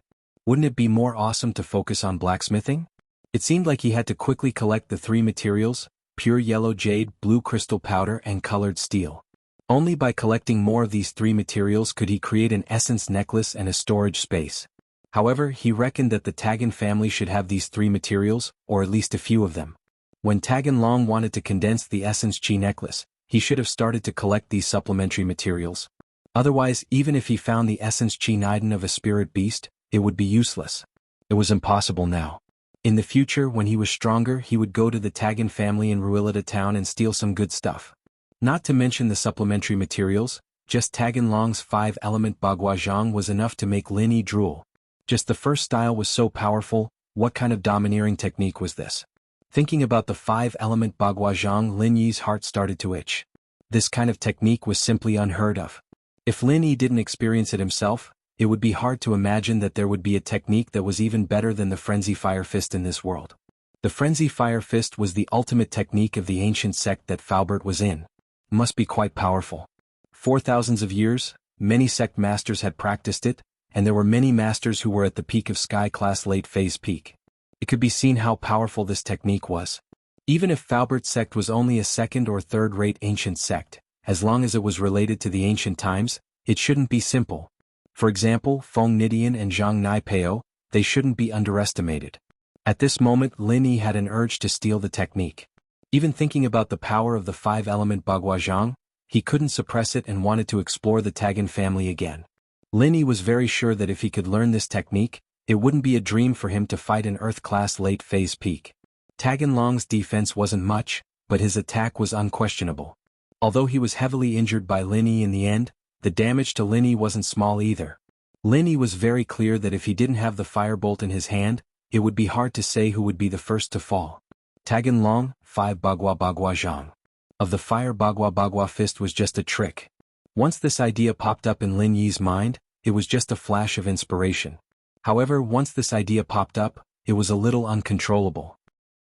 Wouldn't it be more awesome to focus on blacksmithing? It seemed like he had to quickly collect the three materials, pure yellow jade, blue crystal powder, and colored steel. Only by collecting more of these three materials could he create an essence necklace and a storage space. However, he reckoned that the Tagan family should have these three materials, or at least a few of them. When Tagan Long wanted to condense the essence chi necklace, he should have started to collect these supplementary materials. Otherwise, even if he found the essence chi Niden of a spirit beast, it would be useless. It was impossible now. In the future, when he was stronger, he would go to the Tagan family in Ruilita town and steal some good stuff. Not to mention the supplementary materials, just Tagan Long's 5-element Baguazhang was enough to make Lin Yi drool. Just the first style was so powerful, What kind of domineering technique was this? Thinking about the five-element Baguazhang, Lin Yi's heart started to itch. This kind of technique was simply unheard of. If Lin Yi didn't experience it himself, it would be hard to imagine that there would be a technique that was even better than the Frenzy Fire Fist in this world. The Frenzy Fire Fist was the ultimate technique of the ancient sect that Faubert was in. Must be quite powerful. For thousands of years, many sect masters had practiced it, and there were many masters who were at the peak of Sky-class late-phase peak. It could be seen how powerful this technique was. Even if Faubert's sect was only a second or third-rate ancient sect, as long as it was related to the ancient times, it shouldn't be simple. For example, Feng Nidian and Zhang Naipeo, they shouldn't be underestimated. At this moment Lin Yi had an urge to steal the technique. Even thinking about the power of the five-element Baguazhang, he couldn't suppress it and wanted to explore the Tagan family again. Lin Yi was very sure that if he could learn this technique, it wouldn't be a dream for him to fight an Earth-class late-phase peak. Tagan Long's defense wasn't much, but his attack was unquestionable. Although he was heavily injured by Lin Yi in the end, the damage to Lin Yi wasn't small either. Lin Yi was very clear that if he didn't have the firebolt in his hand, it would be hard to say who would be the first to fall. Tagan Long, 5 Baguazhang. Of the fire Bagua fist was just a trick. Once this idea popped up in Lin Yi's mind, it was just a flash of inspiration. However, once this idea popped up, it was a little uncontrollable.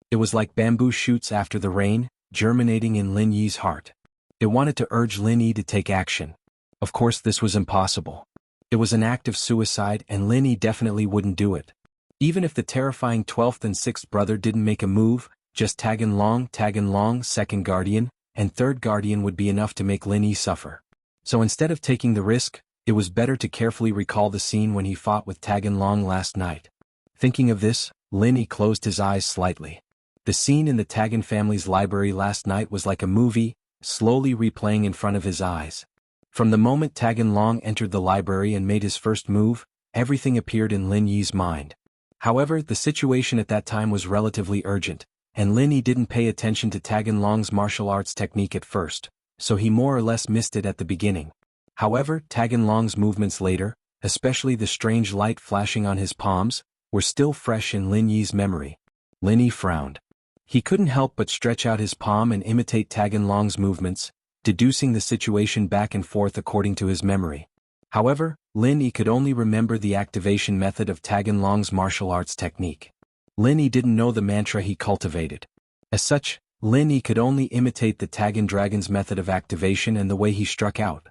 It was like bamboo shoots after the rain, germinating in Lin Yi's heart. It wanted to urge Lin Yi to take action. Of course this was impossible. It was an act of suicide and Lin Yi definitely wouldn't do it. Even if the terrifying 12th and 6th brother didn't make a move, just Tagan Long, second guardian, and third guardian would be enough to make Lin Yi suffer. So instead of taking the risk, it was better to carefully recall the scene when he fought with Tagan Long last night. Thinking of this, Lin Yi closed his eyes slightly. The scene in the Tagan family's library last night was like a movie, slowly replaying in front of his eyes. From the moment Tagan Long entered the library and made his first move, everything appeared in Lin Yi's mind. However, the situation at that time was relatively urgent, and Lin Yi didn't pay attention to Tagan Long's martial arts technique at first, so he more or less missed it at the beginning. However, Tagan Long's movements later, especially the strange light flashing on his palms, were still fresh in Lin Yi's memory. Lin Yi frowned. He couldn't help but stretch out his palm and imitate Tagan Long's movements, deducing the situation back and forth according to his memory. However, Lin Yi could only remember the activation method of Tagan Long's martial arts technique. Lin Yi didn't know the mantra he cultivated. As such, Lin Yi could only imitate the Tagan Dragon's method of activation and the way he struck out.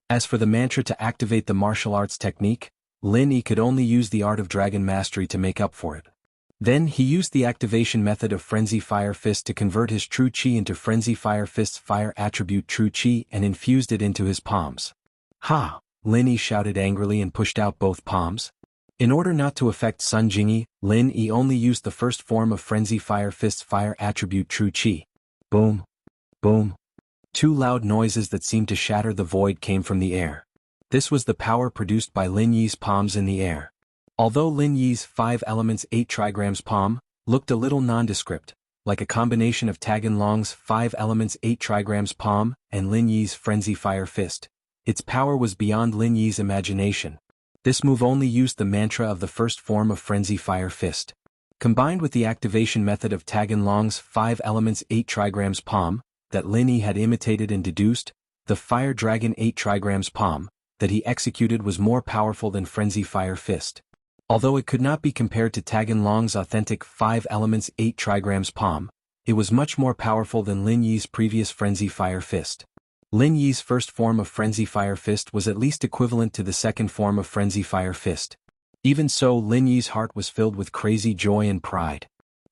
As for the mantra to activate the martial arts technique, Lin Yi could only use the art of dragon mastery to make up for it. Then he used the activation method of Frenzy Fire Fist to convert his True Qi into Frenzy Fire Fist's fire attribute True Qi and infused it into his palms. Ha! Lin Yi shouted angrily and pushed out both palms. In order not to affect Sun Jingyi, Lin Yi only used the first form of Frenzy Fire Fist's fire attribute True Qi. Boom! Boom! Two loud noises that seemed to shatter the void came from the air. This was the power produced by Lin Yi's palms in the air. Although Lin Yi's 5 elements 8 trigrams palm looked a little nondescript, like a combination of Tagan Long's 5 elements 8 trigrams palm and Lin Yi's Frenzy Fire Fist, its power was beyond Lin Yi's imagination. This move only used the mantra of the first form of Frenzy Fire Fist. Combined with the activation method of Tagan Long's 5 elements 8 trigrams palm, that Lin Yi had imitated and deduced, the Fire Dragon 8 trigrams palm that he executed was more powerful than Frenzy Fire Fist. Although it could not be compared to Tagan Long's authentic 5 elements 8 trigrams palm, it was much more powerful than Lin Yi's previous Frenzy Fire Fist. Lin Yi's first form of Frenzy Fire Fist was at least equivalent to the second form of Frenzy Fire Fist. Even so, Lin Yi's heart was filled with crazy joy and pride.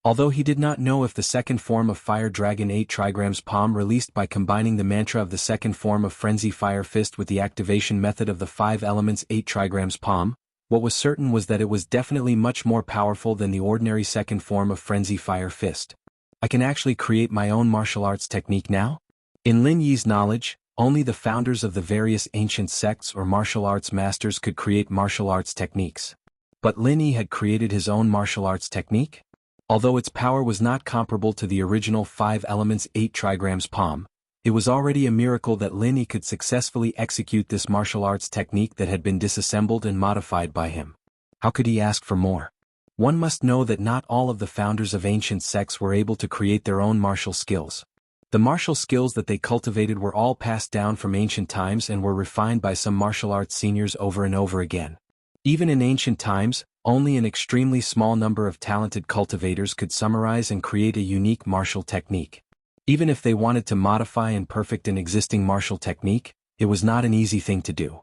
Although he did not know if the second form of Fire Dragon 8 trigrams palm released by combining the mantra of the second form of Frenzy Fire Fist with the activation method of the 5 elements 8 trigrams palm, what was certain was that it was definitely much more powerful than the ordinary second form of Frenzy Fire Fist. I can actually create my own martial arts technique now? In Lin Yi's knowledge, only the founders of the various ancient sects or martial arts masters could create martial arts techniques. But Lin Yi had created his own martial arts technique? Although its power was not comparable to the original 5 elements 8 trigrams palm, it was already a miracle that Lin Yi could successfully execute this martial arts technique that had been disassembled and modified by him. How could he ask for more? One must know that not all of the founders of ancient sects were able to create their own martial skills. The martial skills that they cultivated were all passed down from ancient times and were refined by some martial arts seniors over and over again. Even in ancient times, only an extremely small number of talented cultivators could summarize and create a unique martial technique. Even if they wanted to modify and perfect an existing martial technique, it was not an easy thing to do.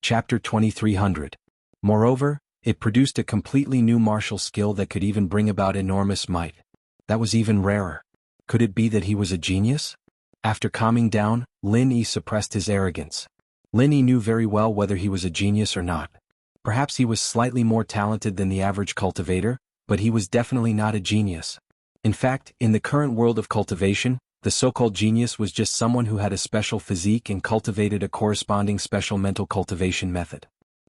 Chapter 2300. Moreover, it produced a completely new martial skill that could even bring about enormous might. That was even rarer. Could it be that he was a genius? After calming down, Lin Yi suppressed his arrogance. Lin Yi knew very well whether he was a genius or not. Perhaps he was slightly more talented than the average cultivator, but he was definitely not a genius. In fact, in the current world of cultivation, the so-called genius was just someone who had a special physique and cultivated a corresponding special mental cultivation method.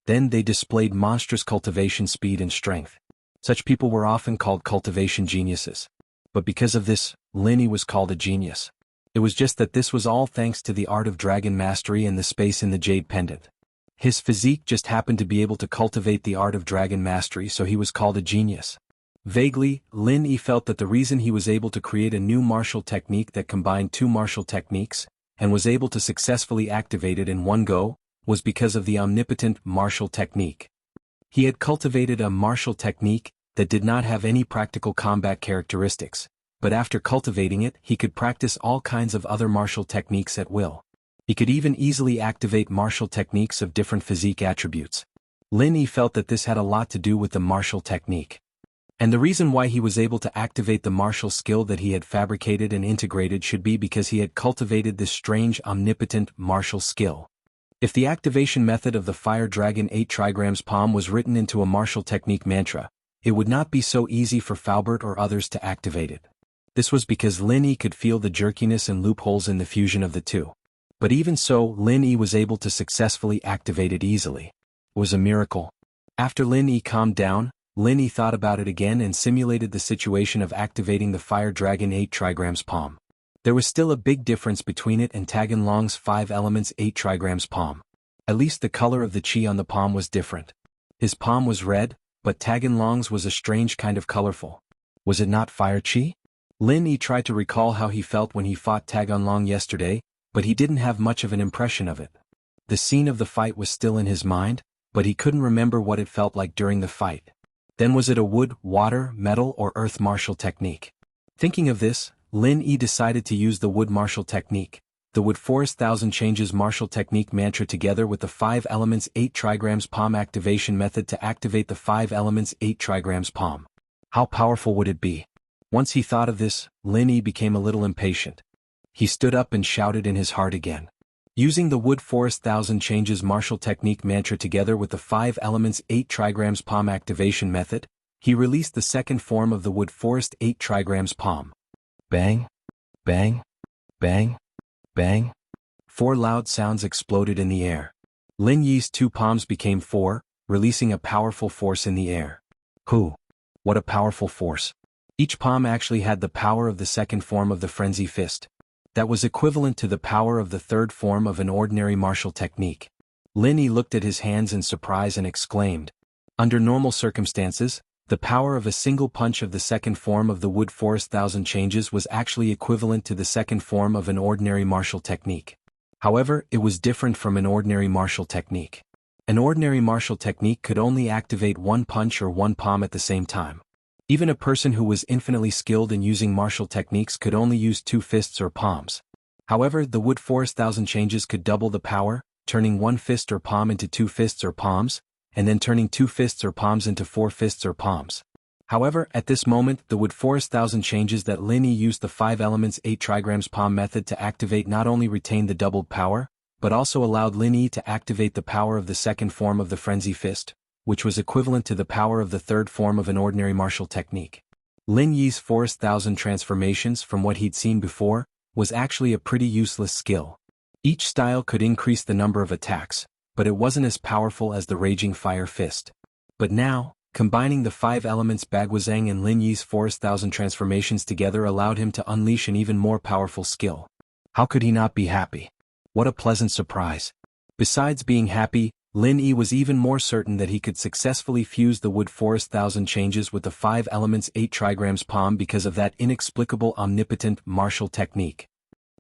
Then they displayed monstrous cultivation speed and strength. Such people were often called cultivation geniuses. But because of this, Lin Yi was called a genius. It was just that this was all thanks to the art of dragon mastery and the space in the jade pendant. His physique just happened to be able to cultivate the art of dragon mastery, so he was called a genius. Vaguely, Lin Yi felt that the reason he was able to create a new martial technique that combined two martial techniques, and was able to successfully activate it in one go, was because of the omnipotent martial technique. He had cultivated a martial technique that did not have any practical combat characteristics, but after cultivating it, he could practice all kinds of other martial techniques at will. He could even easily activate martial techniques of different physique attributes. Lin Yi felt that this had a lot to do with the martial technique. And the reason why he was able to activate the martial skill that he had fabricated and integrated should be because he had cultivated this strange omnipotent martial skill. If the activation method of the Fire Dragon 8 trigrams palm was written into a martial technique mantra, it would not be so easy for Faubert or others to activate it. This was because Lin Yi could feel the jerkiness and loopholes in the fusion of the two. But even so, Lin Yi was able to successfully activate it easily. It was a miracle. After Lin Yi calmed down, Lin Yi thought about it again and simulated the situation of activating the Fire Dragon 8 trigrams palm. There was still a big difference between it and Taganlong's 5 elements 8 trigrams palm. At least the color of the chi on the palm was different. His palm was red, but Taganlong's was a strange kind of colorful. Was it not fire chi? Lin Yi tried to recall how he felt when he fought Taganlong yesterday, but he didn't have much of an impression of it. The scene of the fight was still in his mind, but he couldn't remember what it felt like during the fight. Then was it a wood, water, metal or earth martial technique? Thinking of this, Lin Yi decided to use the wood martial technique, the wood forest 1000 changes martial technique mantra together with the 5 elements 8 trigrams palm activation method to activate the 5 elements 8 trigrams palm. How powerful would it be? Once he thought of this, Lin Yi became a little impatient. He stood up and shouted in his heart again. Using the wood forest 1000 changes martial technique mantra together with the 5 elements 8 trigrams palm activation method, he released the second form of the wood forest 8 trigrams palm. Bang, bang, bang, bang. 4 loud sounds exploded in the air. Lin Yi's 2 palms became 4, releasing a powerful force in the air. What a powerful force. Each palm actually had the power of the second form of the frenzy fist. That was equivalent to the power of the third form of an ordinary martial technique. Lin Yi looked at his hands in surprise and exclaimed. Under normal circumstances, the power of a single punch of the second form of the wood forest 1000 changes was actually equivalent to the second form of an ordinary martial technique. However, it was different from an ordinary martial technique. An ordinary martial technique could only activate one punch or one palm at the same time. Even a person who was infinitely skilled in using martial techniques could only use 2 fists or palms. However, the wood forest 1000 changes could double the power, turning 1 fist or palm into 2 fists or palms, and then turning 2 fists or palms into 4 fists or palms. However, at this moment, the wood forest 1000 changes that Lin Yi used the 5 elements 8 trigrams palm method to activate not only retained the doubled power, but also allowed Lin Yi to activate the power of the second form of the frenzy fist, which was equivalent to the power of the third form of an ordinary martial technique. Lin Yi's forest 1000 transformations from what he'd seen before, was actually a pretty useless skill. Each style could increase the number of attacks, but it wasn't as powerful as the Raging Fire Fist. But now, combining the 5 elements Bagwazang and Lin Yi's forest 1000 transformations together allowed him to unleash an even more powerful skill. How could he not be happy? What a pleasant surprise. Besides being happy, Lin Yi was even more certain that he could successfully fuse the wood forest thousand changes with the 5 elements 8 trigrams palm because of that inexplicable omnipotent martial technique.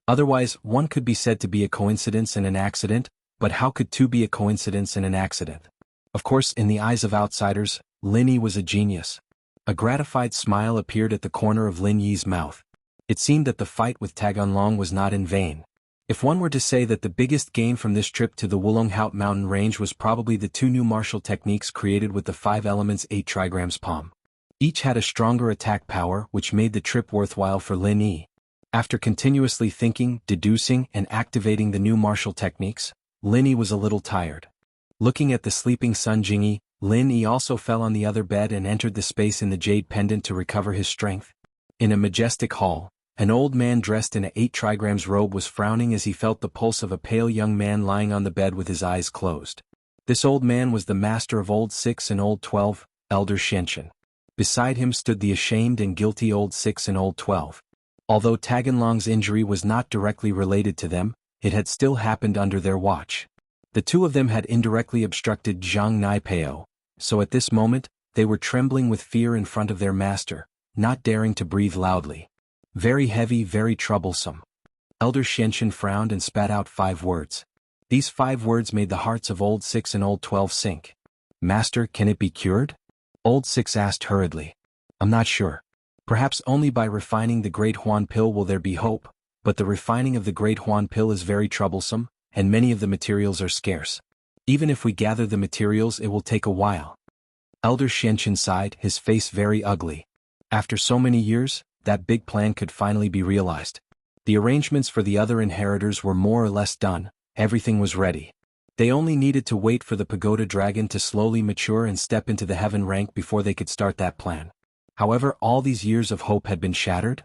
Otherwise, one could be said to be a coincidence and an accident, but how could two be a coincidence and an accident? Of course, in the eyes of outsiders, Lin Yi was a genius. A gratified smile appeared at the corner of Lin Yi's mouth. It seemed that the fight with Taganlong was not in vain. If one were to say that the biggest gain from this trip to the Wulonghout mountain range was probably the 2 new martial techniques created with the 5 elements 8 trigrams palm. Each had a stronger attack power which made the trip worthwhile for Lin Yi. After continuously thinking, deducing, and activating the new martial techniques, Lin Yi was a little tired. Looking at the sleeping Sun Jingyi, Lin Yi also fell on the other bed and entered the space in the jade pendant to recover his strength. In a majestic hall, an old man dressed in a 8 trigrams robe was frowning as he felt the pulse of a pale young man lying on the bed with his eyes closed. This old man was the master of Old 6 and Old 12, Elder Xianchen. Beside him stood the ashamed and guilty Old 6 and Old 12. Although Taganlong's injury was not directly related to them, it had still happened under their watch. The two of them had indirectly obstructed Zhang Naipeo, so at this moment, they were trembling with fear in front of their master, not daring to breathe loudly. Very heavy, very troublesome. Elder Xianchen frowned and spat out 5 words. These 5 words made the hearts of Old 6 and Old 12 sink. Master, can it be cured? Old 6 asked hurriedly. I'm not sure. Perhaps only by refining the Great Huan Pill will there be hope, but the refining of the Great Huan Pill is very troublesome, and many of the materials are scarce. Even if we gather the materials it will take a while. Elder Xianchen sighed, his face very ugly. After so many years, that big plan could finally be realized. The arrangements for the other inheritors were more or less done, everything was ready. They only needed to wait for the pagoda dragon to slowly mature and step into the heaven rank before they could start that plan. However, all these years of hope had been shattered.